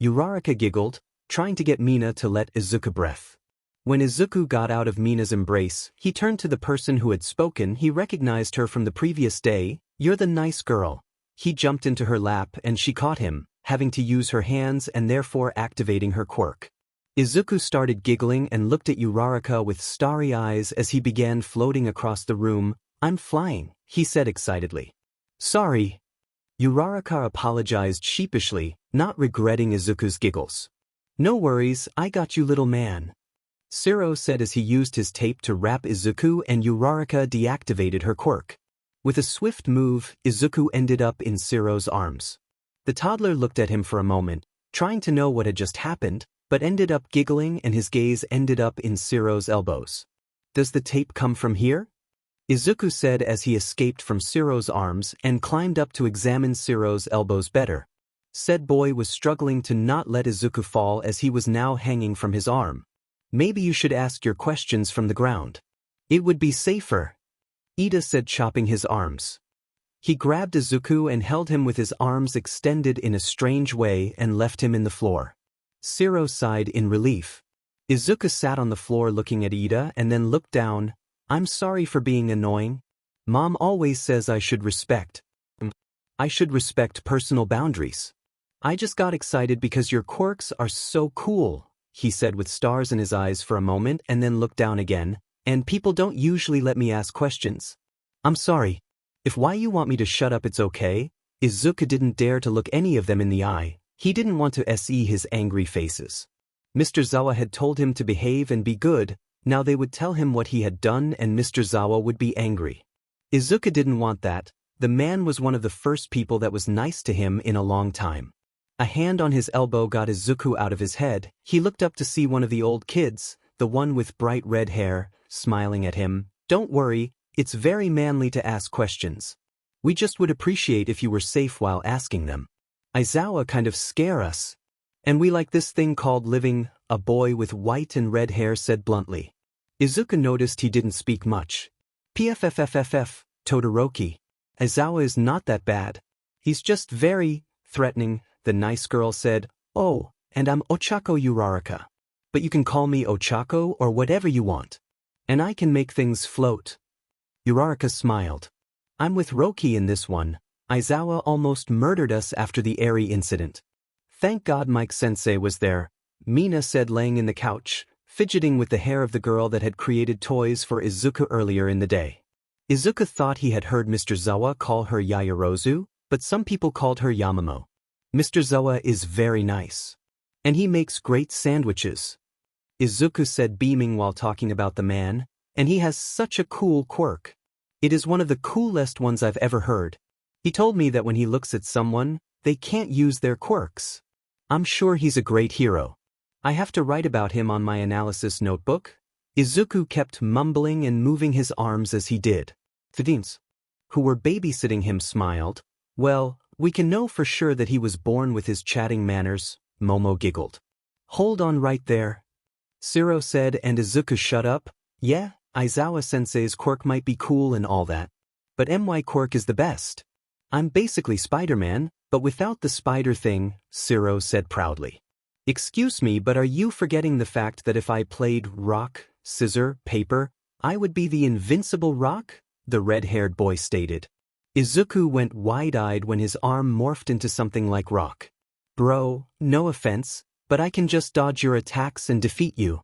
Uraraka giggled, trying to get Mina to let Izuku breath. When Izuku got out of Mina's embrace, he turned to the person who had spoken. He recognized her from the previous day. You're the nice girl. He jumped into her lap and she caught him, having to use her hands and therefore activating her quirk. Izuku started giggling and looked at Uraraka with starry eyes as he began floating across the room. I'm flying, he said excitedly. Sorry. Uraraka apologized sheepishly, not regretting Izuku's giggles. No worries, I got you, little man. Siro said as he used his tape to wrap Izuku, and Uraraka deactivated her quirk. With a swift move, Izuku ended up in Siro's arms. The toddler looked at him for a moment, trying to know what had just happened, but ended up giggling and his gaze ended up in Siro's elbows. Does the tape come from here? Izuku said as he escaped from Siro's arms and climbed up to examine Siro's elbows better. Said boy was struggling to not let Izuku fall as he was now hanging from his arm. Maybe you should ask your questions from the ground. It would be safer. Ida said, chopping his arms. He grabbed Izuku and held him with his arms extended in a strange way and left him in the floor. Siro sighed in relief. Izuku sat on the floor looking at Ida and then looked down. I'm sorry for being annoying. Mom always says I should respect personal boundaries. I just got excited because your quirks are so cool, he said with stars in his eyes for a moment and then looked down again, and people don't usually let me ask questions. I'm sorry. If why you want me to shut up it's okay. Izuku didn't dare to look any of them in the eye. He didn't want to see his angry faces. Mr. Zawa had told him to behave and be good, now they would tell him what he had done and Mr. Zawa would be angry. Izuku didn't want that. The man was one of the first people that was nice to him in a long time. A hand on his elbow got Izuku out of his head. He looked up to see one of the old kids, the one with bright red hair, smiling at him. Don't worry, it's very manly to ask questions. We just would appreciate if you were safe while asking them. Aizawa kind of scare us. And we like this thing called living, a boy with white and red hair said bluntly. Izuku noticed he didn't speak much. PFFFFF, Todoroki. Aizawa is not that bad. He's just very threatening, the nice girl said. Oh, and I'm Ochako Uraraka. But you can call me Ochako or whatever you want. And I can make things float. Uraraka smiled. I'm with Roki in this one. Aizawa almost murdered us after the Eri incident. Thank God Mike-sensei was there, Mina said, laying in the couch, fidgeting with the hair of the girl that had created toys for Izuku earlier in the day. Izuku thought he had heard Mr. Zawa call her Yayarozu, but some people called her Yamamo. Mr. Zawa is very nice. And he makes great sandwiches. Izuku said, beaming while talking about the man, and he has such a cool quirk. It is one of the coolest ones I've ever heard. He told me that when he looks at someone, they can't use their quirks. I'm sure he's a great hero. I have to write about him on my analysis notebook. Izuku kept mumbling and moving his arms as he did. Thadins, who were babysitting him, smiled. Well, we can know for sure that he was born with his chatting manners, Momo giggled. Hold on right there, Siro said, and Izuku shut up. Yeah, Aizawa-sensei's quirk might be cool and all that. But my quirk is the best. I'm basically Spider-Man, but without the spider thing, Siro said proudly. Excuse me, but are you forgetting the fact that if I played rock, scissor, paper, I would be the invincible rock? The red-haired boy stated. Izuku went wide-eyed when his arm morphed into something like rock. Bro, no offense, but I can just dodge your attacks and defeat you.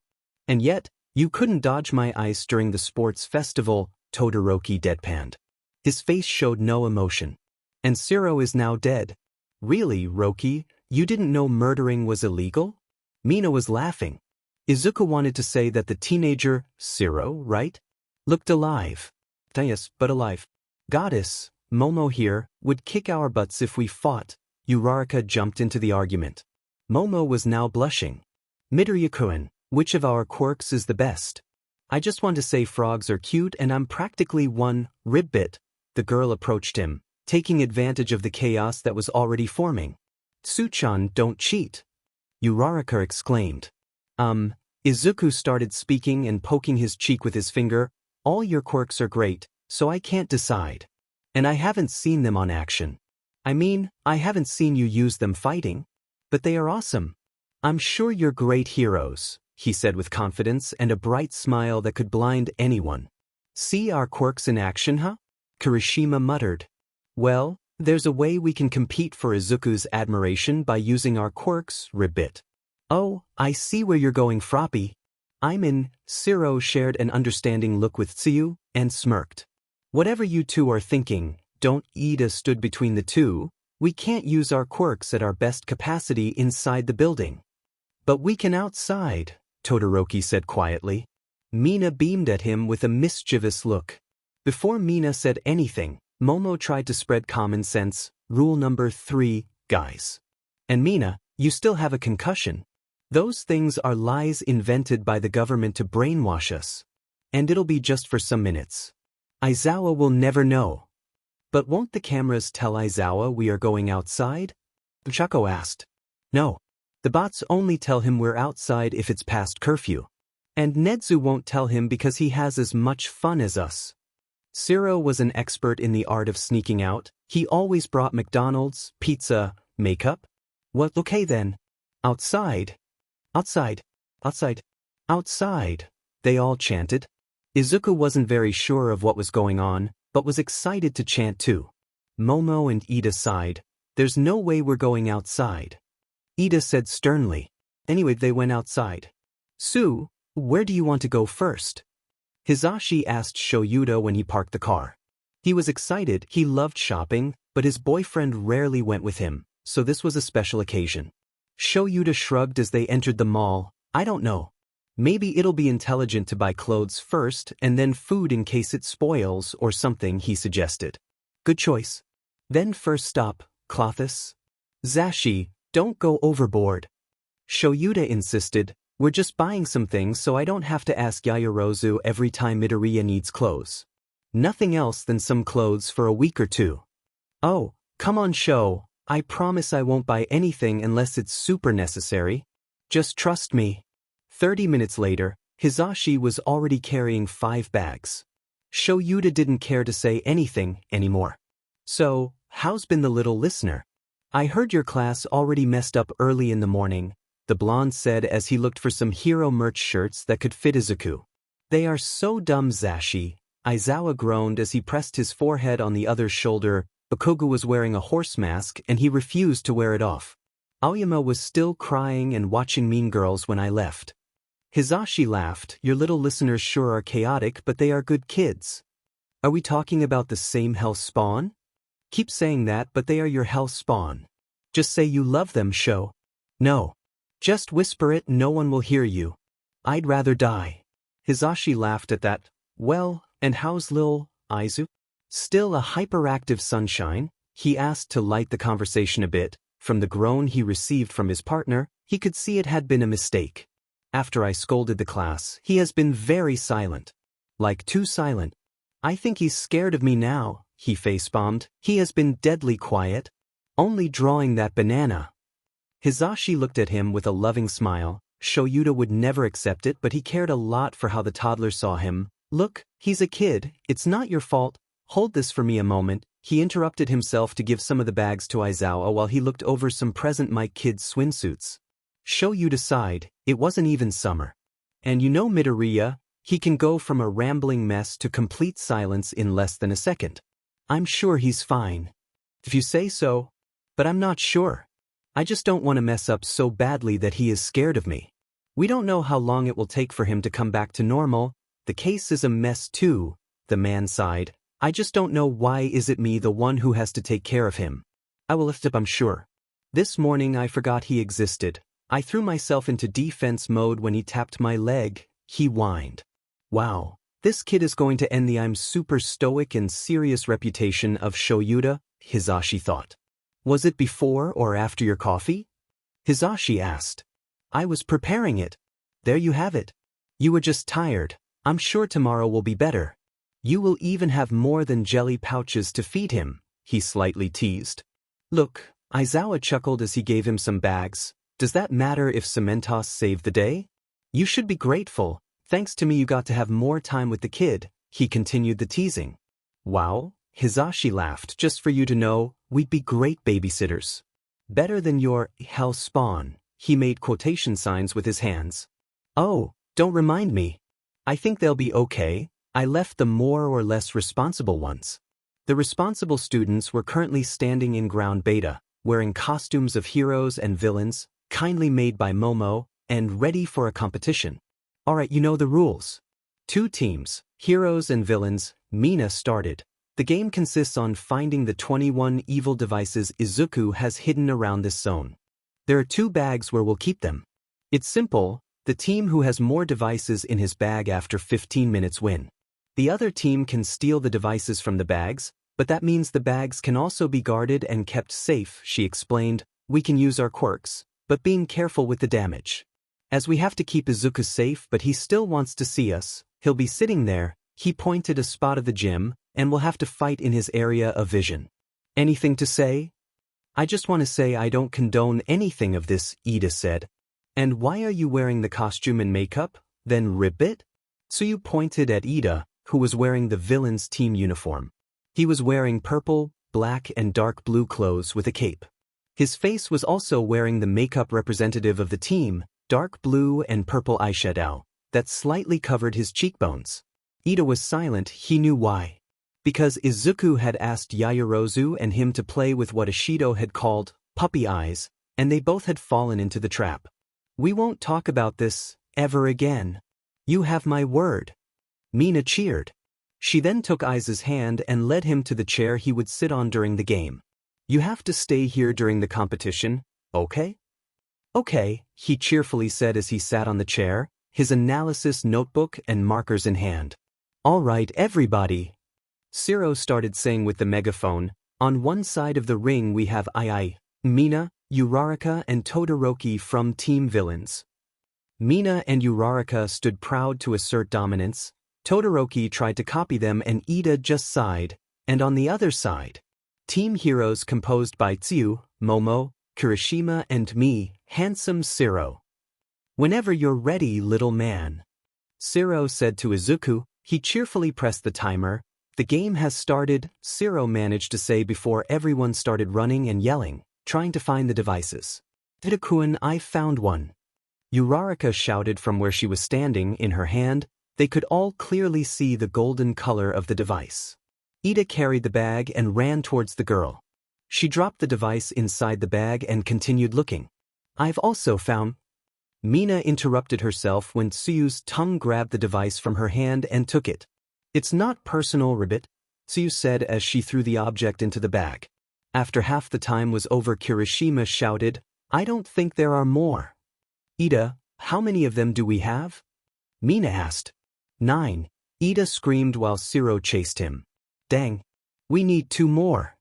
And yet, you couldn't dodge my ice during the sports festival, Todoroki deadpanned. His face showed no emotion. And Shiro is now dead. Really, Roki, you didn't know murdering was illegal? Mina was laughing. Izuku wanted to say that the teenager, Shiro, right? Looked alive. Yes, but alive. Goddess, Momo here, would kick our butts if we fought. Uraraka jumped into the argument. Momo was now blushing. Midoriya-kun, which of our quirks is the best? I just want to say frogs are cute and I'm practically one ribbit. The girl approached him, taking advantage of the chaos that was already forming. Tsuchan, don't cheat. Uraraka exclaimed. Izuku started speaking and poking his cheek with his finger. All your quirks are great, so I can't decide. And I haven't seen them on action. I mean, I haven't seen you use them fighting. But they are awesome. I'm sure you're great heroes, he said with confidence and a bright smile that could blind anyone. See our quirks in action, huh? Kirishima muttered. Well, there's a way we can compete for Izuku's admiration by using our quirks, ribbit. Oh, I see where you're going, Froppy. I'm in. Shiro shared an understanding look with Tsuyu and smirked. Whatever you two are thinking, don't. Ida stood between the two. We can't use our quirks at our best capacity inside the building. But we can outside, Todoroki said quietly. Mina beamed at him with a mischievous look. Before Mina said anything, Momo tried to spread common sense. Rule number 3, guys. And Mina, you still have a concussion. Those things are lies invented by the government to brainwash us. And it'll be just for some minutes. Aizawa will never know. But won't the cameras tell Aizawa we are going outside? Chaco asked. No. The bots only tell him we're outside if it's past curfew. And Nezu won't tell him because he has as much fun as us. Shiro was an expert in the art of sneaking out. He always brought McDonald's, pizza, makeup. What? Okay then. Outside. Outside. Outside. Outside. They all chanted. Izuku wasn't very sure of what was going on, but was excited to chant too. Momo and Ida sighed. There's no way we're going outside. Ida said sternly. Anyway, they went outside. Sue, where do you want to go first? Hisashi asked Shoyuta when he parked the car. He was excited, he loved shopping, but his boyfriend rarely went with him, so this was a special occasion. Shoyuta shrugged as they entered the mall. I don't know. Maybe it'll be intelligent to buy clothes first and then food in case it spoils or something, he suggested. Good choice. Then first stop, Clothis. Zashi, don't go overboard. Shoyuta insisted, we're just buying some things so I don't have to ask Yaoyorozu every time Midoriya needs clothes. Nothing else than some clothes for a week or two. Oh, come on Sho, I promise I won't buy anything unless it's super necessary. Just trust me. 30 minutes later, Hisashi was already carrying 5 bags. Shoyuta didn't care to say anything anymore. So, how's been the little listener? I heard your class already messed up early in the morning, the blonde said as he looked for some hero merch shirts that could fit Izuku. They are so dumb, Zashi, Aizawa groaned as he pressed his forehead on the other's shoulder. Bakugo was wearing a horse mask and he refused to wear it off. Aoyama was still crying and watching Mean Girls when I left. Hisashi laughed. Your little listeners sure are chaotic, but they are good kids. Are we talking about the same hell spawn? Keep saying that, but they are your hell spawn. Just say you love them, Sho. No. Just whisper it, no one will hear you. I'd rather die. Hisashi laughed at that. Well, and how's Lil Izu? Still a hyperactive sunshine? He asked to light the conversation a bit. From the groan he received from his partner, he could see it had been a mistake. After I scolded the class, he has been very silent. Like too silent. I think he's scared of me now, he face-bombed. He has been deadly quiet. Only drawing that banana. Hisashi looked at him with a loving smile. Shoyuta would never accept it, but he cared a lot for how the toddler saw him. Look, he's a kid, it's not your fault. Hold this for me a moment. He interrupted himself to give some of the bags to Aizawa while he looked over some present Mike kids' swimsuits. Shoyuta sighed. It wasn't even summer. And you know Midoriya, he can go from a rambling mess to complete silence in less than a second. I'm sure he's fine. If you say so. But I'm not sure. I just don't want to mess up so badly that he is scared of me. We don't know how long it will take for him to come back to normal. The case is a mess too, the man sighed. I just don't know why is it me the one who has to take care of him. I will lift up, I'm sure. This morning I forgot he existed. I threw myself into defense mode when he tapped my leg, he whined. Wow, this kid is going to end the I'm super stoic and serious reputation of Shoyuta, Hisashi thought. Was it before or after your coffee? Hisashi asked. I was preparing it. There you have it. You were just tired. I'm sure tomorrow will be better. You will even have more than jelly pouches to feed him, he slightly teased. Look, Aizawa chuckled as he gave him some bags. Does that matter if Cementos saved the day? You should be grateful. Thanks to me you got to have more time with the kid, he continued the teasing. Wow, Hisashi laughed. Just for you to know, we'd be great babysitters. Better than your hell spawn. He made quotation signs with his hands. Oh, don't remind me. I think they'll be okay. I left the more or less responsible ones. The responsible students were currently standing in ground beta, wearing costumes of heroes and villains, kindly made by Momo, and ready for a competition. Alright, you know the rules. 2 teams, heroes and villains. Mina started. The game consists on finding the 21 evil devices Izuku has hidden around this zone. There are 2 bags where we'll keep them. It's simple, the team who has more devices in his bag after 15 minutes win. The other team can steal the devices from the bags, but that means the bags can also be guarded and kept safe, she explained. We can use our quirks, but being careful with the damage. As we have to keep Izuku safe but he still wants to see us, he'll be sitting there, he pointed a spot of the gym, and we'll have to fight in his area of vision. Anything to say? I just want to say I don't condone anything of this, Ida said. And why are you wearing the costume and makeup? Then rip it? Tsuyu pointed at Ida, who was wearing the villain's team uniform. He was wearing purple, black and dark blue clothes with a cape. His face was also wearing the makeup representative of the team, dark blue and purple eyeshadow, that slightly covered his cheekbones. Ida was silent, he knew why. Because Izuku had asked Yaoyorozu and him to play with what Ashido had called puppy eyes, and they both had fallen into the trap. We won't talk about this ever again. You have my word. Mina cheered. She then took Aiza's hand and led him to the chair he would sit on during the game. You have to stay here during the competition, okay? Okay, he cheerfully said as he sat on the chair, his analysis notebook and markers in hand. All right, everybody. Shiro started saying with the megaphone, on one side of the ring we have Mina, Uraraka and Todoroki from Team Villains. Mina and Uraraka stood proud to assert dominance. Todoroki tried to copy them and Ida just sighed. And on the other side, Team Heroes composed by Tsuyu, Momo, Kirishima and me, handsome Shiro. Whenever you're ready, little man. Shiro said to Izuku. He cheerfully pressed the timer. The game has started, Shiro managed to say before everyone started running and yelling, trying to find the devices. Deku-kun, I found one. Uraraka shouted from where she was standing. In her hand, they could all clearly see the golden color of the device. Ida carried the bag and ran towards the girl. She dropped the device inside the bag and continued looking. I've also found... Mina interrupted herself when Tsuyu's tongue grabbed the device from her hand and took it. It's not personal, Ribbit, Tsuyu said as she threw the object into the bag. After half the time was over, Kirishima shouted, I don't think there are more. Ida, how many of them do we have? Mina asked. 9. Ida screamed while Shiro chased him. Dang. We need 2 more.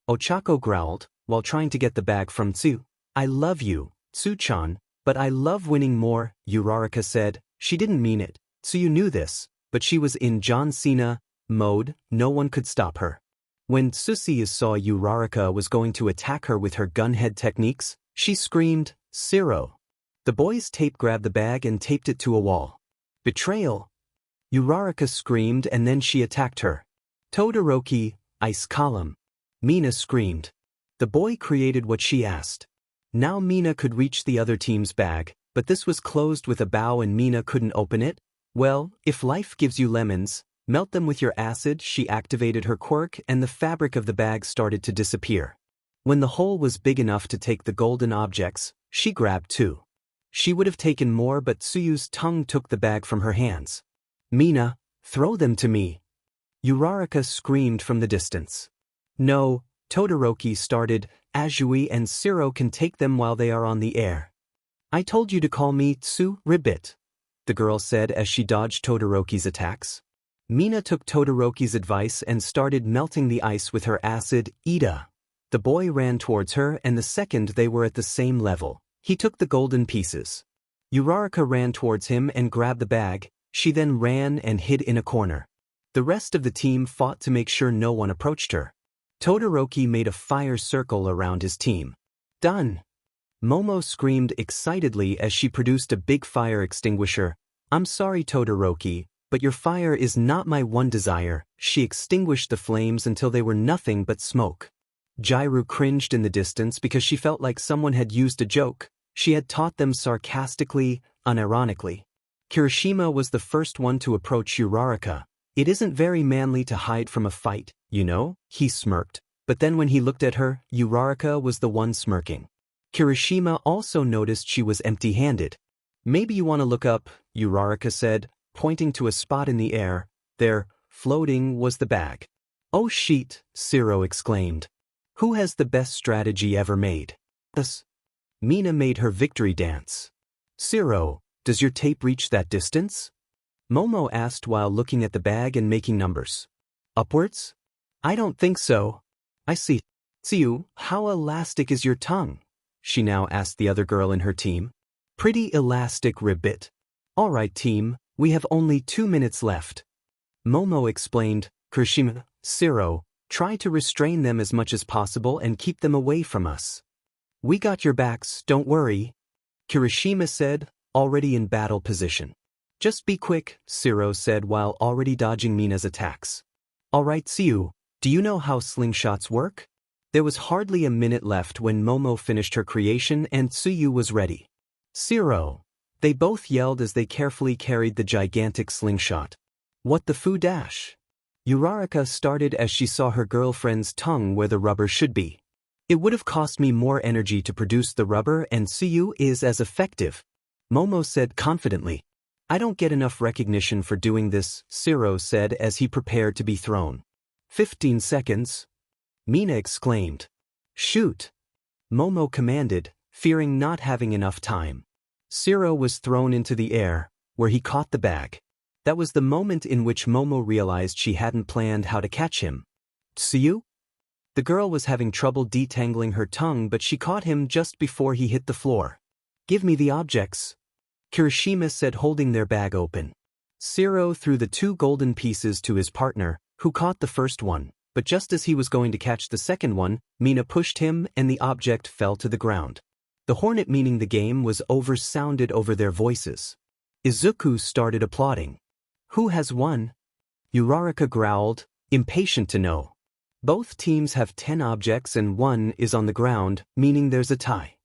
Ochako growled, while trying to get the bag from Tsuyu. I love you, Tsu-chan, but I love winning more, Uraraka said. She didn't mean it. Tsuyu knew this, but she was in John Cena mode, no one could stop her. When Tsuyu saw Uraraka was going to attack her with her gunhead techniques, she screamed, Shiro. The boy's tape grabbed the bag and taped it to a wall. Betrayal. Uraraka screamed and then she attacked her. Todoroki, ice column. Mina screamed. The boy created what she asked. Now Mina could reach the other team's bag, but this was closed with a bow and Mina couldn't open it. Well, if life gives you lemons, melt them with your acid. She activated her quirk and the fabric of the bag started to disappear. When the hole was big enough to take the golden objects, she grabbed two. She would have taken more, but Tsuyu's tongue took the bag from her hands. "Mina, throw them to me." Uraraka screamed from the distance. "No," Todoroki started, "Azui and Shiro can take them while they are on the air." "I told you to call me Tsu Ribbit," the girl said as she dodged Todoroki's attacks. Mina took Todoroki's advice and started melting the ice with her acid, Ida. The boy ran towards her, and the second they were at the same level, he took the golden pieces. Uraraka ran towards him and grabbed the bag. She then ran and hid in a corner. The rest of the team fought to make sure no one approached her. Todoroki made a fire circle around his team. "Done!" Momo screamed excitedly as she produced a big fire extinguisher. "I'm sorry, Todoroki, but your fire is not my one desire." She extinguished the flames until they were nothing but smoke. Jairu cringed in the distance because she felt like someone had used a joke. She had taught them sarcastically, unironically. Kirishima was the first one to approach Uraraka. "It isn't very manly to hide from a fight, you know," he smirked. But then when he looked at her, Uraraka was the one smirking. Kirishima also noticed she was empty-handed. "Maybe you want to look up," Uraraka said, pointing to a spot in the air. There, floating, was the bag. "Oh shit," Shiro exclaimed. "Who has the best strategy ever made?" "Us." Mina made her victory dance. "Shiro, does your tape reach that distance?" Momo asked while looking at the bag and making numbers. "Upwards?" "I don't think so." "I see." "Tsuyu, how elastic is your tongue?" she now asked the other girl in her team. "Pretty elastic, Ribbit." "All right, team, we have only 2 minutes left." Momo explained. "Kirishima, Shiro, try to restrain them as much as possible and keep them away from us." "We got your backs, don't worry," Kirishima said, already in battle position. "Just be quick," Shiro said while already dodging Mina's attacks. "All right, Tsuyu, do you know how slingshots work?" There was hardly a minute left when Momo finished her creation and Tsuyu was ready. "Shiro!" They both yelled as they carefully carried the gigantic slingshot. "What the foo dash?" Uraraka started as she saw her girlfriend's tongue where the rubber should be. "It would have cost me more energy to produce the rubber, and Tsuyu is as effective," Momo said confidently. "I don't get enough recognition for doing this," Shiro said as he prepared to be thrown. 15 seconds. Mina exclaimed. "Shoot!" Momo commanded, fearing not having enough time. Shiro was thrown into the air, where he caught the bag. That was the moment in which Momo realized she hadn't planned how to catch him. "Tsuyu?" The girl was having trouble detangling her tongue, but she caught him just before he hit the floor. "Give me the objects," Kirishima said, holding their bag open. Shiro threw the 2 golden pieces to his partner, who caught the first one, but just as he was going to catch the second one, Mina pushed him and the object fell to the ground. The hornet, meaning the game was over, sounded over their voices. Izuku started applauding. "Who has won?" Uraraka growled, impatient to know. "Both teams have 10 objects and 1 is on the ground, meaning there's a tie."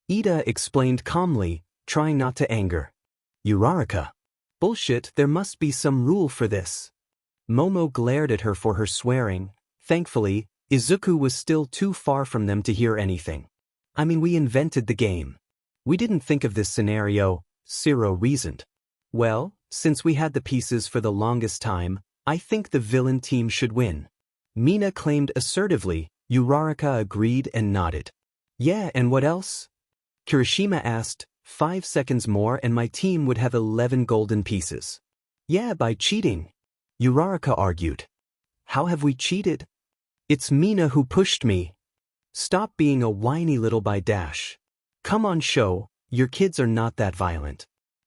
Ida explained calmly, trying not to anger. Uraraka. "Bullshit, there must be some rule for this." Momo glared at her for her swearing. Thankfully, Izuku was still too far from them to hear anything. "I mean, we invented the game. We didn't think of this scenario," Shiro reasoned. "Well, since we had the pieces for the longest time, I think the villain team should win." Mina claimed assertively. Uraraka agreed and nodded. "Yeah, and what else?" Kirishima asked. 5 seconds more and my team would have 11 golden pieces." "Yeah, by cheating," Uraraka argued. "How have we cheated?" "It's Mina who pushed me." "Stop being a whiny little by dash. Come on, show, your kids are not that violent."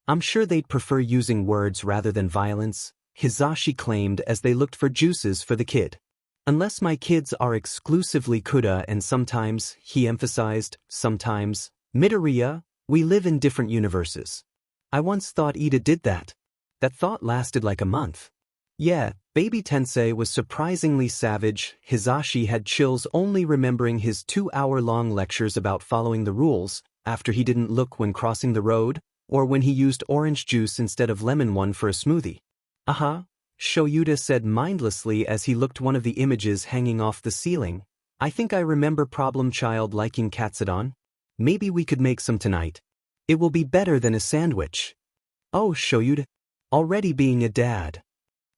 "I'm sure they'd prefer using words rather than violence," Hizashi claimed as they looked for juices for the kid. "Unless my kids are exclusively Kuda and sometimes," he emphasized, "sometimes, Midoriya, we live in different universes." "I once thought Ida did that." "That thought lasted like a month." "Yeah, Baby Tensei was surprisingly savage." Hizashi had chills only remembering his 2-hour-long lectures about following the rules, after he didn't look when crossing the road, or when he used orange juice instead of lemon one for a smoothie. "Uh-huh," Shoyuta said mindlessly as he looked one of the images hanging off the ceiling. I think I remember problem child liking katsudon. Maybe we could make some tonight. It will be better than a sandwich. Oh, Shoyuda. Already being a dad.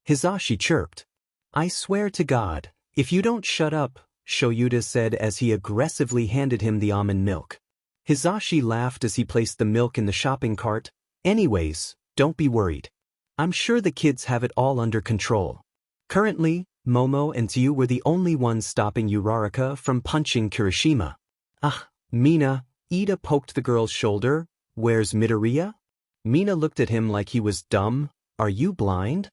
Hisashi chirped. I swear to God, if you don't shut up, Shoyuda said as he aggressively handed him the almond milk. Hisashi laughed as he placed the milk in the shopping cart. Anyways, don't be worried. I'm sure the kids have it all under control. Currently, Momo and Tsu were the only ones stopping Uraraka from punching Kirishima. Ah, Mina, Ida poked the girl's shoulder. Where's Midoriya? Mina looked at him like he was dumb. Are you blind?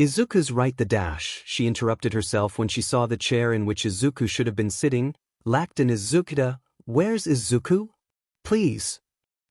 Izuku's right the dash, she interrupted herself when she saw the chair in which Izuku should have been sitting, lacked an Izukuda. Where's Izuku? Please.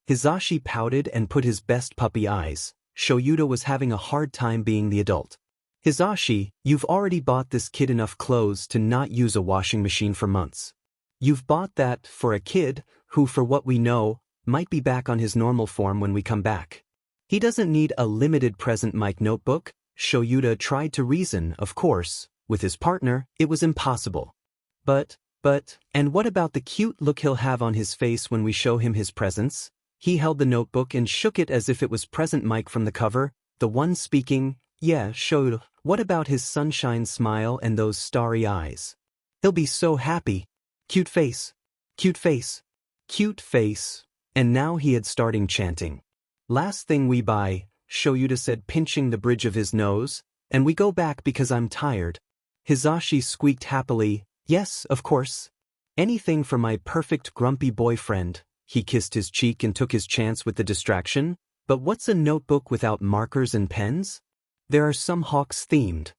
Hisashi pouted and put his best puppy eyes. Shoyuda was having a hard time being the adult. Hisashi, you've already bought this kid enough clothes to not use a washing machine for months. You've bought that for a kid who, for what we know, might be back on his normal form when we come back. He doesn't need a limited present mic notebook. Shoyuda tried to reason, of course. With his partner, it was impossible. But, and what about the cute look he'll have on his face when we show him his presents? He held the notebook and shook it as if it was present mic from the cover, the one speaking. Yeah, Shoyuda, what about his sunshine smile and those starry eyes? He'll be so happy. Cute face. Cute face. Cute face. And now he had starting chanting. Last thing we buy, Shoyuda said, pinching the bridge of his nose, and we go back because I'm tired. Hisashi squeaked happily, yes, of course. Anything for my perfect grumpy boyfriend. He kissed his cheek and took his chance with the distraction. But what's a notebook without markers and pens? There are some hawks themed.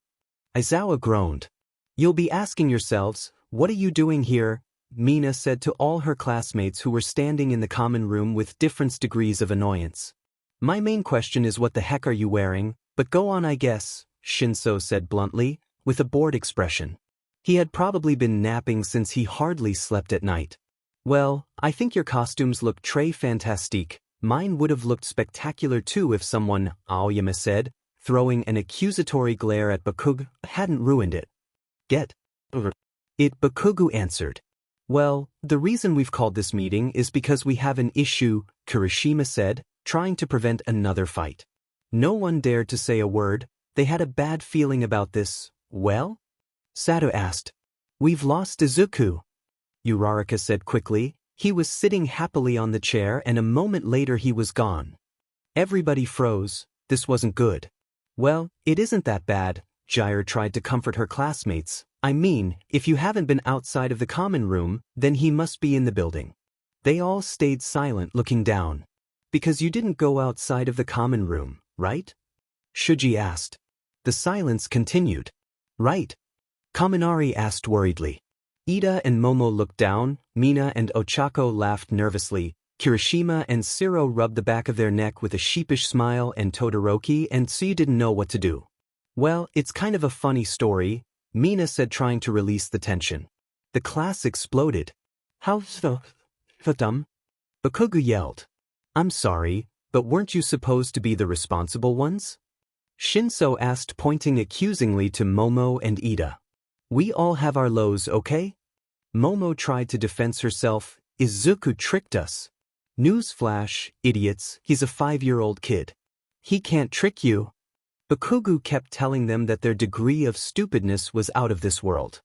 Aizawa groaned. You'll be asking yourselves, what are you doing here? Mina said to all her classmates who were standing in the common room with different degrees of annoyance. My main question is what the heck are you wearing, but go on I guess, Shinso said bluntly, with a bored expression. He had probably been napping since he hardly slept at night. Well, I think your costumes look très fantastique. Mine would have looked spectacular too if someone, Aoyama said, throwing an accusatory glare at Bakugo, hadn't ruined it. Get it, Bakugo answered. Well, the reason we've called this meeting is because we have an issue, Kirishima said, trying to prevent another fight. No one dared to say a word. They had a bad feeling about this. Well? Sato asked. We've lost Izuku. Uraraka said quickly. He was sitting happily on the chair and a moment later he was gone. Everybody froze. This wasn't good. Well, it isn't that bad, Jair tried to comfort her classmates. I mean, if you haven't been outside of the common room, then he must be in the building. They all stayed silent looking down. Because you didn't go outside of the common room, right? Shuji asked. The silence continued. Right. Kaminari asked worriedly. Ida and Momo looked down, Mina and Ochako laughed nervously, Kirishima and Siro rubbed the back of their neck with a sheepish smile and Todoroki and Tsu didn't know what to do. Well, it's kind of a funny story, Mina said trying to release the tension. The class exploded. How so? Dumb? Bakugo yelled. I'm sorry, but weren't you supposed to be the responsible ones? Shinso asked pointing accusingly to Momo and Ida. We all have our lows, okay? Momo tried to defend herself. Izuku tricked us. Newsflash, idiots, he's a 5-year-old kid. He can't trick you. Bakugo kept telling them that their degree of stupidness was out of this world.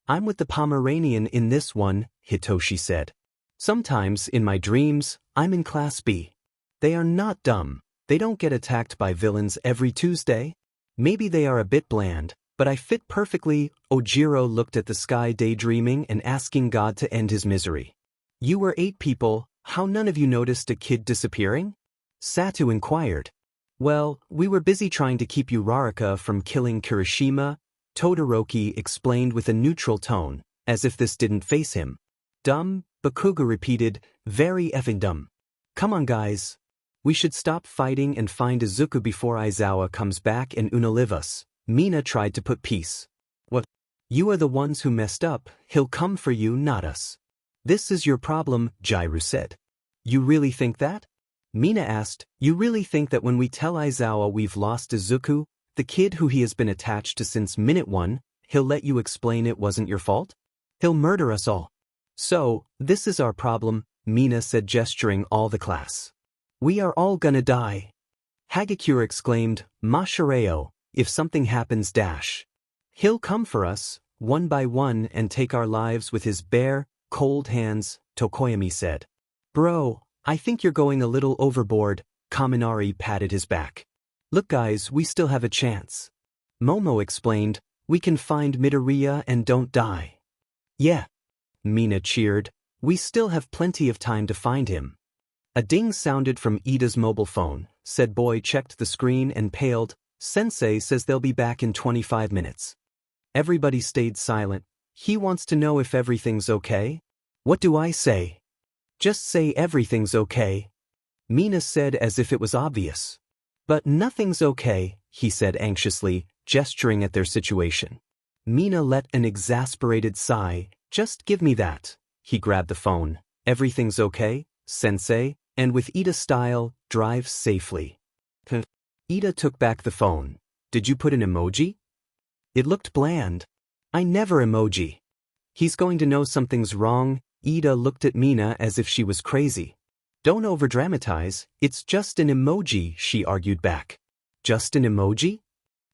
I'm with the Pomeranian in this one, Hitoshi said. Sometimes, in my dreams, I'm in Class B. They are not dumb. They don't get attacked by villains every Tuesday. Maybe they are a bit bland, but I fit perfectly. Ojiro looked at the sky daydreaming and asking God to end his misery. You were 8 people, how none of you noticed a kid disappearing? Sato inquired. Well, we were busy trying to keep Uraraka from killing Kirishima, Todoroki explained with a neutral tone, as if this didn't face him. Dumb, Bakugo repeated, very effing dumb. Come on guys. We should stop fighting and find Izuku before Aizawa comes back and unalive us. Mina tried to put peace. What? You are the ones who messed up, he'll come for you, not us. This is your problem, Jairu said. You really think that? Mina asked, you really think that when we tell Aizawa we've lost Izuku, the kid who he has been attached to since minute 1, he'll let you explain it wasn't your fault? He'll murder us all. So, this is our problem, Mina said, gesturing all the class. We are all gonna die. Hagakure exclaimed, Mashareo, if something happens dash. He'll come for us, one by one, and take our lives with his bare, cold hands, Tokoyami said. Bro, I think you're going a little overboard, Kaminari patted his back. Look guys, we still have a chance. Momo explained, we can find Midoriya and don't die. Yeah. Mina cheered, we still have plenty of time to find him. A ding sounded from Ida's mobile phone. Said boy checked the screen and paled, Sensei says they'll be back in 25 minutes. Everybody stayed silent. He wants to know if everything's okay? What do I say? Just say everything's okay. Mina said as if it was obvious. But nothing's okay, he said anxiously, gesturing at their situation. Mina let an exasperated sigh. Just give me that. He grabbed the phone. Everything's okay, Sensei, and with Ida style, drive safely. Ida took back the phone. Did you put an emoji? It looked bland. I never emoji. He's going to know something's wrong. Ida looked at Mina as if she was crazy. Don't overdramatize, it's just an emoji, she argued back. Just an emoji?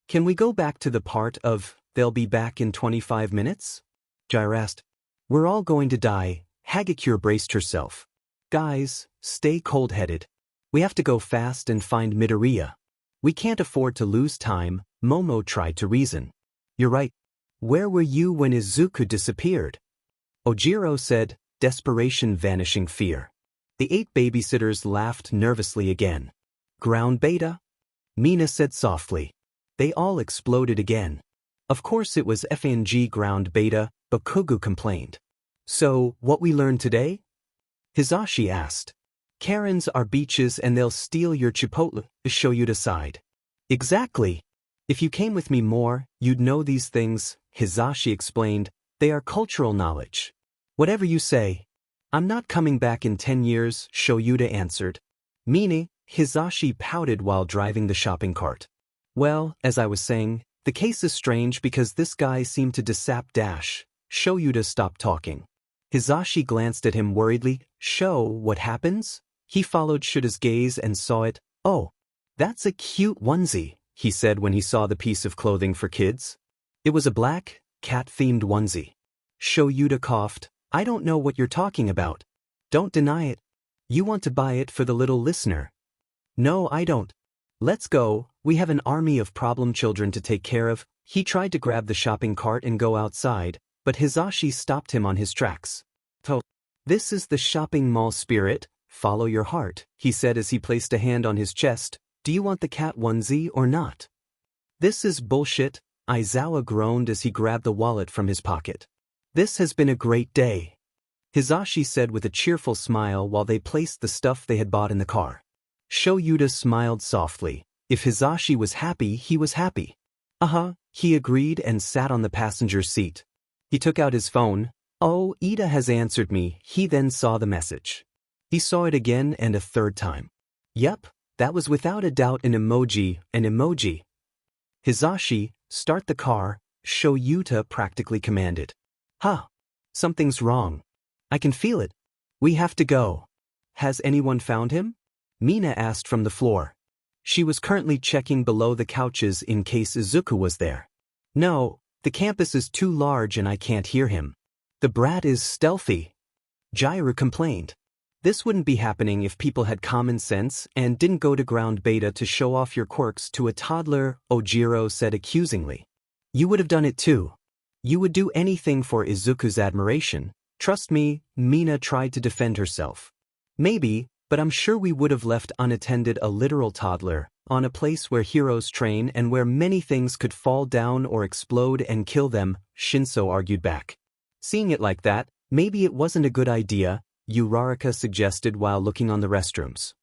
Can we go back to the part of, they'll be back in 25 minutes? Jair asked. We're all going to die. Hagakure braced herself. Guys, stay cold-headed. We have to go fast and find Midoriya. We can't afford to lose time, Momo tried to reason. You're right. Where were you when Izuku disappeared? Ojiro said, desperation vanishing fear. The 8 babysitters laughed nervously again. Ground beta? Mina said softly. They all exploded again. Of course it was FNG ground beta, Bakugu complained. So, what we learned today? Hisashi asked. Karens are beaches and they'll steal your chipotle, show you to side. Exactly. If you came with me more, you'd know these things, Hisashi explained. They are cultural knowledge. Whatever you say. I'm not coming back in 10 years, Shoyuta answered. Meaning, Hisashi pouted while driving the shopping cart. Well, as I was saying, the case is strange because this guy seemed to sap dash. Shoyuta stopped talking. Hisashi glanced at him worriedly. Sho, what happens? He followed Shuta's gaze and saw it. Oh, that's a cute onesie, he said when he saw the piece of clothing for kids. It was a black, cat-themed onesie. Shoyuta coughed. I don't know what you're talking about. Don't deny it. You want to buy it for the little listener. No, I don't. Let's go, we have an army of problem children to take care of. He tried to grab the shopping cart and go outside, but Hisashi stopped him on his tracks. This is the shopping mall spirit, follow your heart, he said as he placed a hand on his chest. Do you want the cat onesie or not? This is bullshit, Aizawa groaned as he grabbed the wallet from his pocket. This has been a great day, Hisashi said with a cheerful smile while they placed the stuff they had bought in the car. Shoyuta smiled softly. If Hisashi was happy, he was happy. He agreed and sat on the passenger seat. He took out his phone. Oh, Ida has answered me. He then saw the message. He saw it again and a third time. Yep, that was without a doubt an emoji, Hisashi, start the car, Shoyuta practically commanded. Something's wrong. I can feel it. We have to go. Has anyone found him? Mina asked from the floor. She was currently checking below the couches in case Izuku was there. No, the campus is too large and I can't hear him. The brat is stealthy. Jairu complained. This wouldn't be happening if people had common sense and didn't go to ground beta to show off your quirks to a toddler, Ojiro said accusingly. You would have done it too. You would do anything for Izuku's admiration. Trust me, Mina tried to defend herself. Maybe, but I'm sure we would have left unattended a literal toddler, on a place where heroes train and where many things could fall down or explode and kill them, Shinso argued back. Seeing it like that, maybe it wasn't a good idea, Uraraka suggested while looking on the restrooms.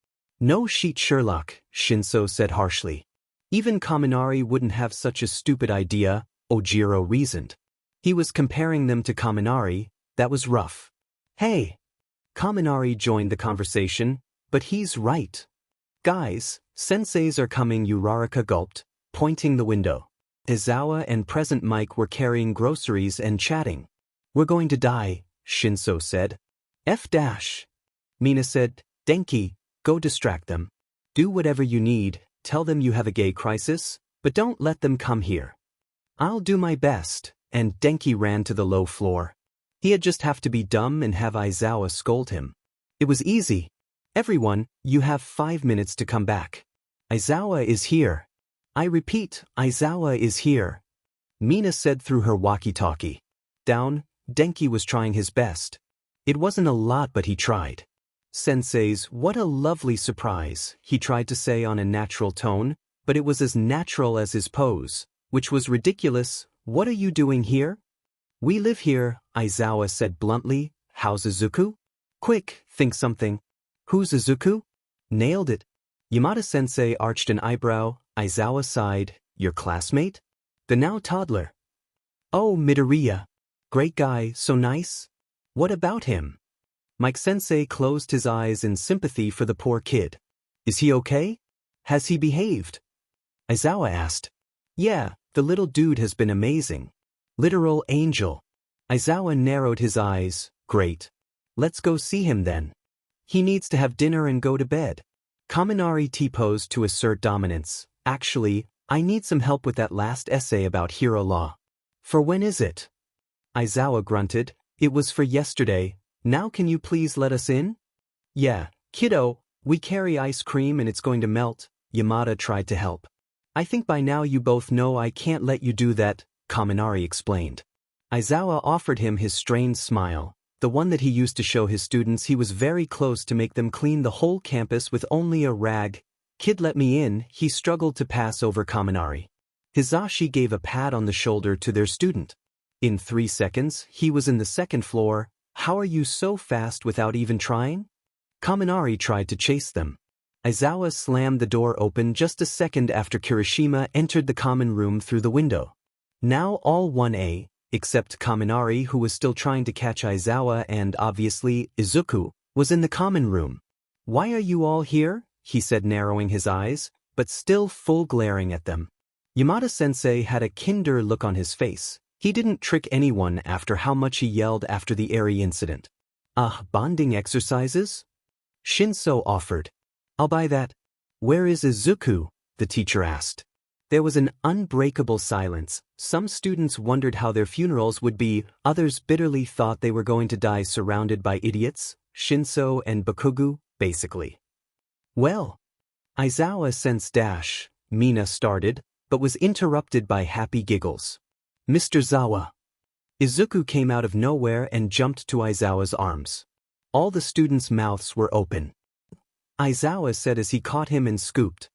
No shit Sherlock, Shinso said harshly. Even Kaminari wouldn't have such a stupid idea, Ojiro reasoned. He was comparing them to Kaminari, that was rough. Hey! Kaminari joined the conversation, but he's right. Guys, senseis are coming, Uraraka gulped, pointing the window. Aizawa and present Mike were carrying groceries and chatting. We're going to die, Shinso said. F dash. Mina said, Denki, go distract them. Do whatever you need, tell them you have a gay crisis, but don't let them come here. I'll do my best, and Denki ran to the low floor. He'd just have to be dumb and have Aizawa scold him. It was easy. Everyone, you have 5 minutes to come back. Aizawa is here. I repeat, Aizawa is here. Mina said through her walkie-talkie. Down, Denki was trying his best. It wasn't a lot, but he tried. Sensei's, what a lovely surprise, he tried to say on a natural tone, but it was as natural as his pose, which was ridiculous. What are you doing here? We live here, Aizawa said bluntly. How's Izuku? Quick, think something. Who's Izuku? Nailed it. Yamada-sensei arched an eyebrow. Aizawa sighed. Your classmate? The now toddler. Oh, Midoriya. Great guy, so nice. What about him? Mike-sensei closed his eyes in sympathy for the poor kid. Is he okay? Has he behaved? Aizawa asked. Yeah, the little dude has been amazing. Literal angel. Aizawa narrowed his eyes. Great. Let's go see him then. He needs to have dinner and go to bed. Kaminari T-posed to assert dominance. Actually, I need some help with that last essay about hero law. For when is it? Aizawa grunted. It was for yesterday. Now can you please let us in? Yeah, kiddo, we carry ice cream and it's going to melt. Yamada tried to help. I think by now you both know I can't let you do that, Kaminari explained. Aizawa offered him his strained smile, the one that he used to show his students he was very close to make them clean the whole campus with only a rag. Kid, let me in. He struggled to pass over Kaminari. Hizashi gave a pat on the shoulder to their student. In 3 seconds, he was in the second floor. How are you so fast without even trying? Kaminari tried to chase them. Aizawa slammed the door open just a second after Kirishima entered the common room through the window. Now all 1A, except Kaminari, who was still trying to catch Aizawa, and obviously Izuku, was in the common room. Why are you all here? He said, narrowing his eyes, but still full glaring at them. Yamada-sensei had a kinder look on his face. He didn't trick anyone after how much he yelled after the Eri incident. Bonding exercises? Shinso offered. I'll buy that. Where is Izuku? The teacher asked. There was an unbreakable silence. Some students wondered how their funerals would be, others bitterly thought they were going to die surrounded by idiots, Shinso and Bakugu, basically. Well, Aizawa sensed dash, Mina started, but was interrupted by happy giggles. Mr. Zawa. Izuku came out of nowhere and jumped to Aizawa's arms. All the students' mouths were open. Aizawa said as he caught him and scooped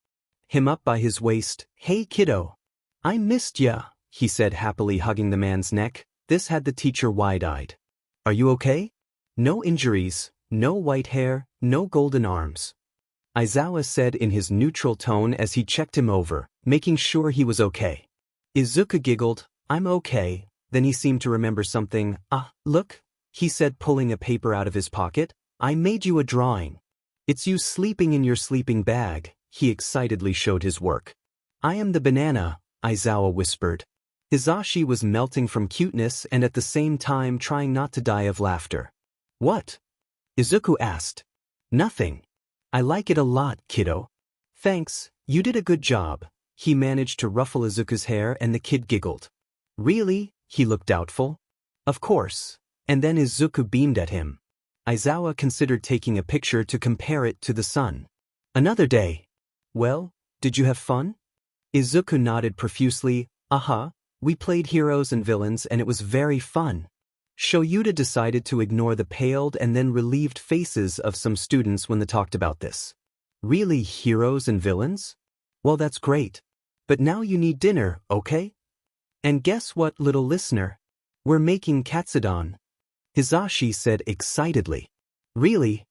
him up by his waist. Hey kiddo. I missed ya, he said happily, hugging the man's neck. This had the teacher wide-eyed. Are you okay? No injuries, no white hair, no golden arms. Aizawa said in his neutral tone as he checked him over, making sure he was okay. Izuku giggled. I'm okay. Then he seemed to remember something. Look, he said, pulling a paper out of his pocket. I made you a drawing. It's you sleeping in your sleeping bag. He excitedly showed his work. I am the banana, Aizawa whispered. Hizashi was melting from cuteness and at the same time trying not to die of laughter. What? Izuku asked. Nothing. I like it a lot, kiddo. Thanks, you did a good job. He managed to ruffle Izuku's hair and the kid giggled. Really? He looked doubtful. Of course. And then Izuku beamed at him. Aizawa considered taking a picture to compare it to the sun. Another day. Well, did you have fun? Izuku nodded profusely. We played heroes and villains and it was very fun. Shoyuta decided to ignore the paled and then relieved faces of some students when they talked about this. Really, heroes and villains? Well, that's great. But now you need dinner, okay? And guess what, little listener? We're making katsudon. Hizashi said excitedly. Really?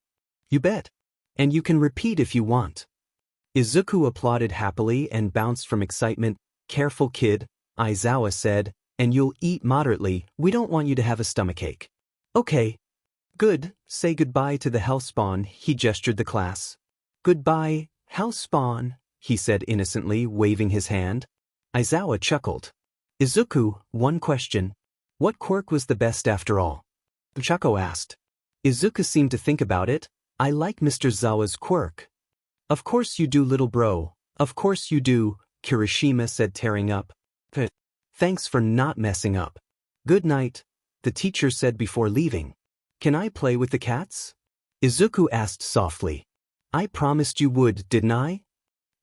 You bet. And you can repeat if you want. Izuku applauded happily and bounced from excitement. Careful, kid, Aizawa said, and you'll eat moderately. We don't want you to have a stomachache. Okay. Good. Say goodbye to the hellspawn, he gestured the class. Goodbye, hellspawn, he said innocently, waving his hand. Aizawa chuckled. Izuku, one question. What quirk was the best after all? Chaco asked. Izuku seemed to think about it. I like Mr. Zawa's quirk. Of course you do, little bro. Of course you do, Kirishima said, tearing up. Thanks for not messing up. Good night, the teacher said before leaving. Can I play with the cats? Izuku asked softly. I promised you would, didn't I?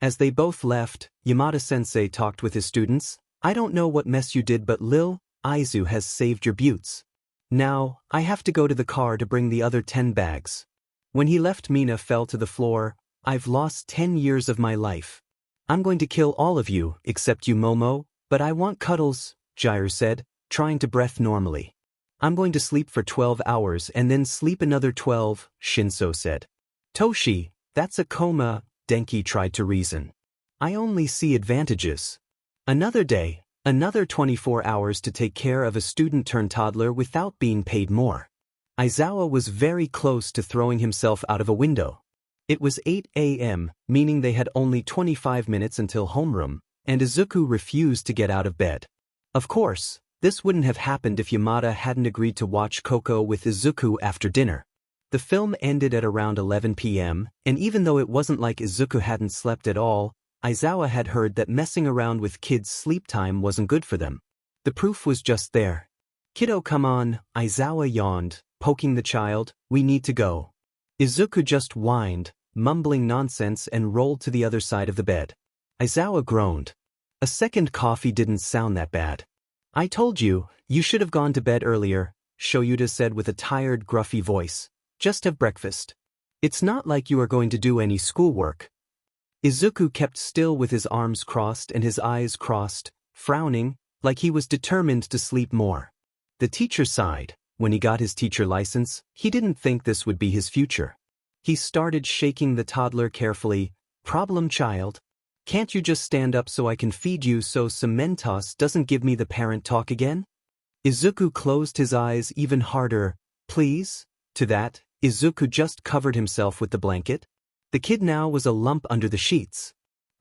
As they both left, Yamada-sensei talked with his students. I don't know what mess you did, but Lil, Aizu has saved your buttes. Now, I have to go to the car to bring the other 10 bags. When he left, Mina fell to the floor. I've lost 10 years of my life. I'm going to kill all of you, except you, Momo, but I want cuddles, Jiraiya said, trying to breathe normally. I'm going to sleep for 12 hours and then sleep another 12, Shinso said. Toshi, that's a coma, Denki tried to reason. I only see advantages. Another day, another 24 hours to take care of a student-turned-toddler without being paid more. Aizawa was very close to throwing himself out of a window. It was 8 a.m., meaning they had only 25 minutes until homeroom, and Izuku refused to get out of bed. Of course, this wouldn't have happened if Yamada hadn't agreed to watch Coco with Izuku after dinner. The film ended at around 11 p.m., and even though it wasn't like Izuku hadn't slept at all, Aizawa had heard that messing around with kids' sleep time wasn't good for them. The proof was just there. Kiddo, come on, Aizawa yawned, poking the child, we need to go. Izuku just whined, mumbling nonsense, and rolled to the other side of the bed. Aizawa groaned. A second coffee didn't sound that bad. I told you, you should have gone to bed earlier, Shoyuta said with a tired, gruffy voice. Just have breakfast. It's not like you are going to do any schoolwork. Izuku kept still with his arms crossed and his eyes crossed, frowning, like he was determined to sleep more. The teacher sighed. When he got his teacher license, he didn't think this would be his future. He started shaking the toddler carefully. Problem child. Can't you just stand up so I can feed you so Cementos doesn't give me the parent talk again? Izuku closed his eyes even harder. Please? To that, Izuku just covered himself with the blanket. The kid now was a lump under the sheets.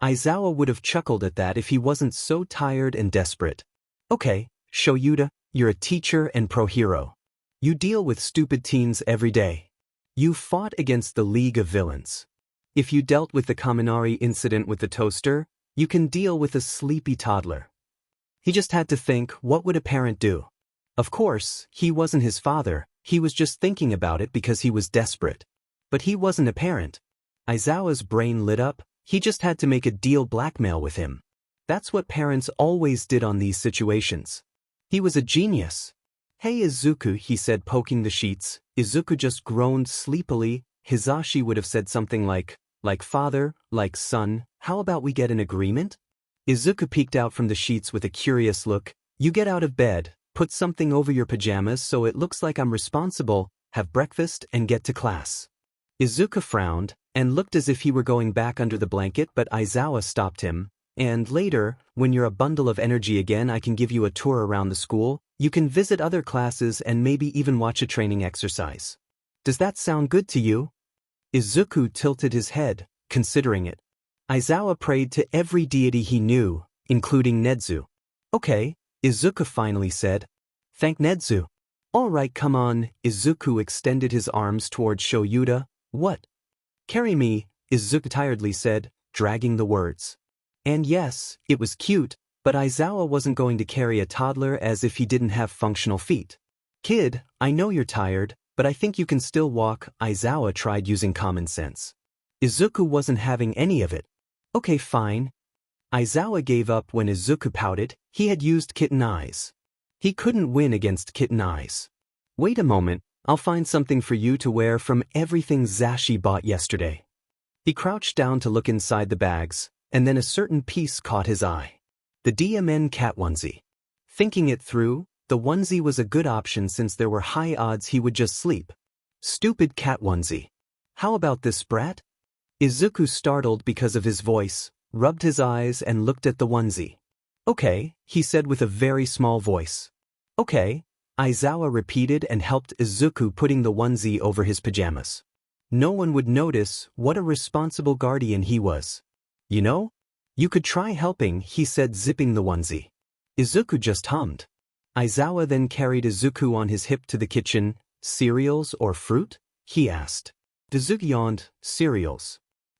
Aizawa would have chuckled at that if he wasn't so tired and desperate. Okay, Shoyuta, you're a teacher and pro-hero. You deal with stupid teens every day. You fought against the League of Villains. If you dealt with the Kaminari incident with the toaster, you can deal with a sleepy toddler. He just had to think, what would a parent do? Of course, he wasn't his father, he was just thinking about it because he was desperate. But he wasn't a parent. Aizawa's brain lit up, he just had to make a deal, blackmail with him. That's what parents always did on these situations. He was a genius. Hey Izuku, he said, poking the sheets. Izuku just groaned sleepily. Hizashi would have said something like father, like son, how about we get an agreement? Izuku peeked out from the sheets with a curious look. You get out of bed, put something over your pajamas so it looks like I'm responsible, have breakfast and get to class. Izuku frowned, and looked as if he were going back under the blanket, but Aizawa stopped him. And later, when you're a bundle of energy again, I can give you a tour around the school, you can visit other classes and maybe even watch a training exercise. Does that sound good to you? Izuku tilted his head, considering it. Aizawa prayed to every deity he knew, including Nezu. Okay, Izuku finally said. Thank Nezu. All right, come on. Izuku extended his arms toward Shoyuta. What? Carry me, Izuku tiredly said, dragging the words. And yes, it was cute, but Aizawa wasn't going to carry a toddler as if he didn't have functional feet. Kid, I know you're tired, but I think you can still walk. Aizawa tried using common sense. Izuku wasn't having any of it. Okay, fine. Aizawa gave up when Izuku pouted. He had used kitten eyes. He couldn't win against kitten eyes. Wait a moment, I'll find something for you to wear from everything Zashi bought yesterday. He crouched down to look inside the bags, and then a certain piece caught his eye. The DMN cat onesie. Thinking it through, the onesie was a good option since there were high odds he would just sleep. Stupid cat onesie. How about this, brat? Izuku, startled because of his voice, rubbed his eyes and looked at the onesie. Okay, he said with a very small voice. Okay, Aizawa repeated and helped Izuku putting the onesie over his pajamas. No one would notice. What a responsible guardian he was. You know? You could try helping, he said, zipping the onesie. Izuku just hummed. Aizawa then carried Izuku on his hip to the kitchen. Cereals or fruit? He asked. Izuku yawned. Cereals.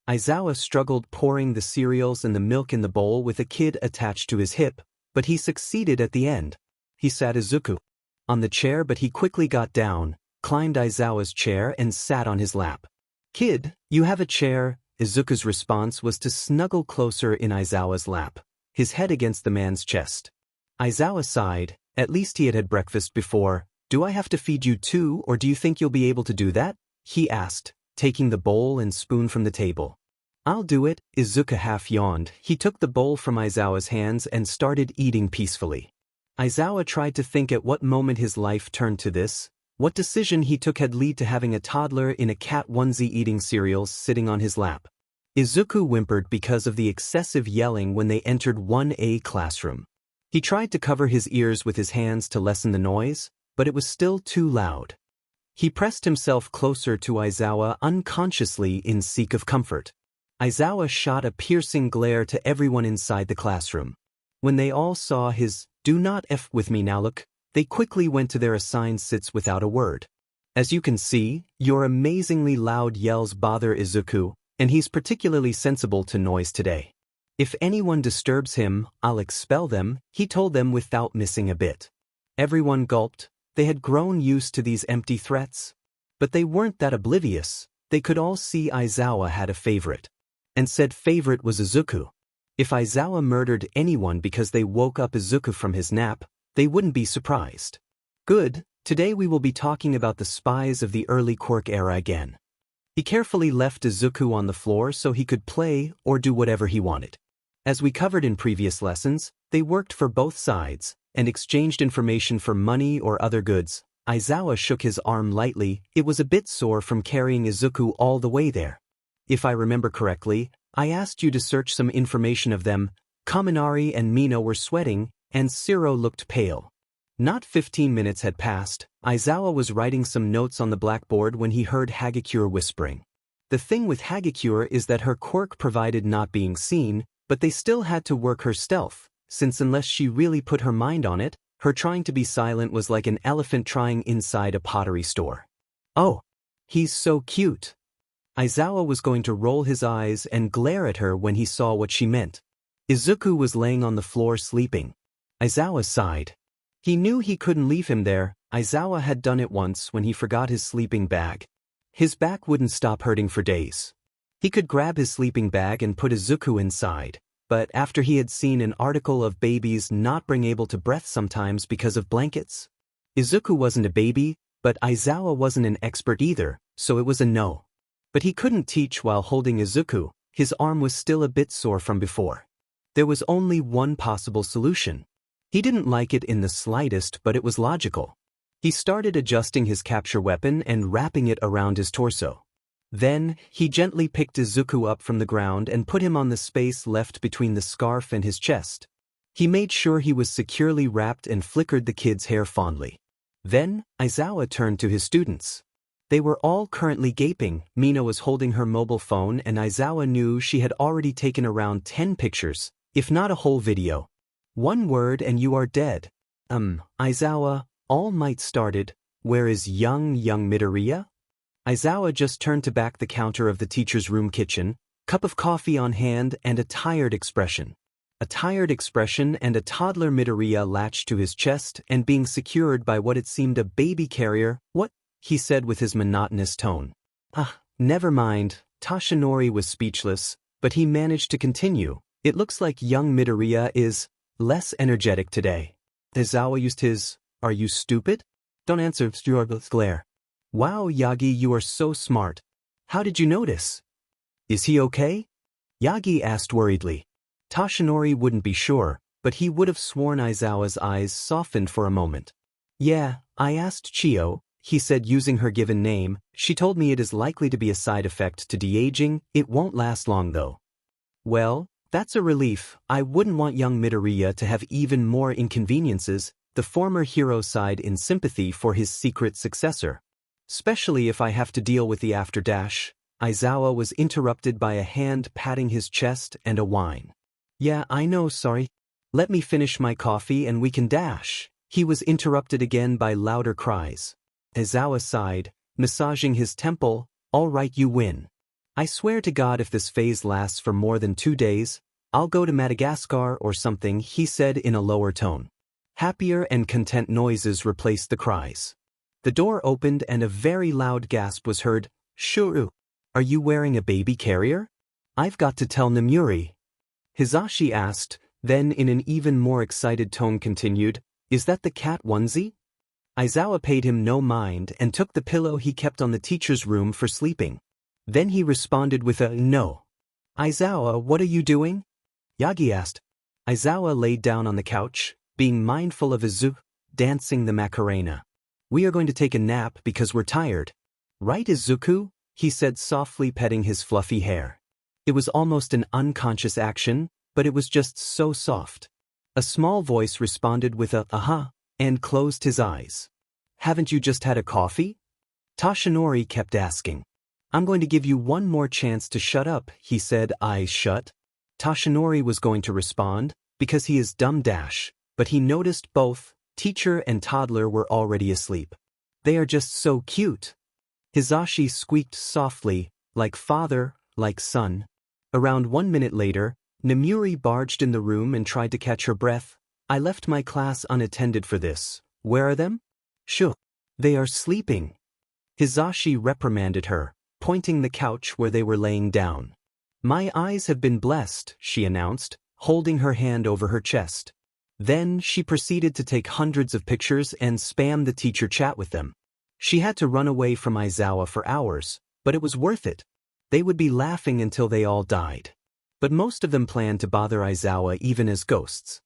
Aizawa struggled pouring the cereals and the milk in the bowl with a kid attached to his hip, but he succeeded at the end. He sat Izuku on the chair, but he quickly got down, climbed Aizawa's chair and sat on his lap. Kid, you have a chair. Izuku's response was to snuggle closer in Aizawa's lap, his head against the man's chest. Aizawa sighed. At least he had had breakfast before. Do I have to feed you too, or do you think you'll be able to do that? He asked, taking the bowl and spoon from the table. I'll do it. Izuku half yawned. He took the bowl from Aizawa's hands and started eating peacefully. Aizawa tried to think at what moment his life turned to this. What decision he took had led to having a toddler in a cat onesie eating cereals sitting on his lap. Izuku whimpered because of the excessive yelling when they entered 1A classroom. He tried to cover his ears with his hands to lessen the noise, but it was still too loud. He pressed himself closer to Aizawa unconsciously in seek of comfort. Aizawa shot a piercing glare to everyone inside the classroom. When they all saw his "do not F with me now" look, they quickly went to their assigned sits without a word. As you can see, your amazingly loud yells bother Izuku, and he's particularly sensible to noise today. If anyone disturbs him, I'll expel them, he told them without missing a bit. Everyone gulped. They had grown used to these empty threats. But they weren't that oblivious. They could all see Aizawa had a favorite. And said favorite was Izuku. If Aizawa murdered anyone because they woke up Izuku from his nap, they wouldn't be surprised. Good, today we will be talking about the spies of the early quirk era again. He carefully left Izuku on the floor so he could play or do whatever he wanted. As we covered in previous lessons, they worked for both sides and exchanged information for money or other goods. Aizawa shook his arm lightly. It was a bit sore from carrying Izuku all the way there. If I remember correctly, I asked you to search some information of them. Kaminari and Mina were sweating, and Shiro looked pale. Not 15 minutes had passed. Aizawa was writing some notes on the blackboard when he heard Hagakure whispering. The thing with Hagakure is that her quirk provided not being seen, but they still had to work her stealth, since unless she really put her mind on it, her trying to be silent was like an elephant trying inside a pottery store. Oh, he's so cute. Aizawa was going to roll his eyes and glare at her when he saw what she meant. Izuku was laying on the floor sleeping. Aizawa sighed. He knew he couldn't leave him there. Aizawa had done it once when he forgot his sleeping bag. His back wouldn't stop hurting for days. He could grab his sleeping bag and put Izuku inside, but after he had seen an article of babies not being able to breathe sometimes because of blankets. Izuku wasn't a baby, but Aizawa wasn't an expert either, so it was a no. But he couldn't teach while holding Izuku. His arm was still a bit sore from before. There was only one possible solution. He didn't like it in the slightest, but it was logical. He started adjusting his capture weapon and wrapping it around his torso. Then, he gently picked Izuku up from the ground and put him on the space left between the scarf and his chest. He made sure he was securely wrapped and flickered the kid's hair fondly. Then, Aizawa turned to his students. They were all currently gaping. Mina was holding her mobile phone and Aizawa knew she had already taken around 10 pictures, if not a whole video. One word and you are dead. Aizawa, All Might started. Where is young Midoriya? Aizawa just turned to back the counter of the teacher's room kitchen, cup of coffee on hand and a tired expression. A tired expression and a toddler Midoriya latched to his chest and being secured by what it seemed a baby carrier. What? He said with his monotonous tone. Never mind. Toshinori was speechless, but he managed to continue. It looks like young Midoriya is less energetic today. Aizawa used his, "Are you stupid?" "Don't answer," Stuart's glare. "Wow, Yagi, you are so smart. How did you notice?" "Is he okay?" Yagi asked worriedly. Toshinori wouldn't be sure, but he would have sworn Aizawa's eyes softened for a moment. "Yeah, I asked Chio," he said using her given name. "She told me it is likely to be a side effect to deaging. It won't last long though." "Well, that's a relief. I wouldn't want young Midoriya to have even more inconveniences," the former hero sighed in sympathy for his secret successor. "Especially if I have to deal with the after dash." Aizawa was interrupted by a hand patting his chest and a whine. "Yeah, I know, sorry. Let me finish my coffee and we can dash." He was interrupted again by louder cries. Aizawa sighed, massaging his temple. All right, you win. I swear to God, if this phase lasts for more than 2 days, I'll go to Madagascar or something, he said in a lower tone. Happier and content noises replaced the cries. The door opened and a very loud gasp was heard. Shuru, are you wearing a baby carrier? I've got to tell Nemuri. Hizashi asked, then in an even more excited tone continued, is that the cat onesie? Aizawa paid him no mind and took the pillow he kept on the teacher's room for sleeping. Then he responded with a no. Aizawa, what are you doing? Yagi asked. Aizawa laid down on the couch, being mindful of Izuku dancing the Macarena. We are going to take a nap because we're tired. Right, Izuku? He said softly, petting his fluffy hair. It was almost an unconscious action, but it was just so soft. A small voice responded with a aha, and closed his eyes. Haven't you just had a coffee? Toshinori kept asking. I'm going to give you one more chance to shut up, he said, eyes shut. Toshinori was going to respond, because he is dumb dash, but he noticed both teacher and toddler were already asleep. They are just so cute. Hizashi squeaked softly, like father, like son. Around 1 minute later, Nemuri barged in the room and tried to catch her breath. I left my class unattended for this. Where are them? Shoo. They are sleeping. Hizashi reprimanded her, pointing the couch where they were laying down. My eyes have been blessed, she announced, holding her hand over her chest. Then she proceeded to take hundreds of pictures and spam the teacher chat with them. She had to run away from Aizawa for hours, but it was worth it. They would be laughing until they all died. But most of them planned to bother Aizawa even as ghosts.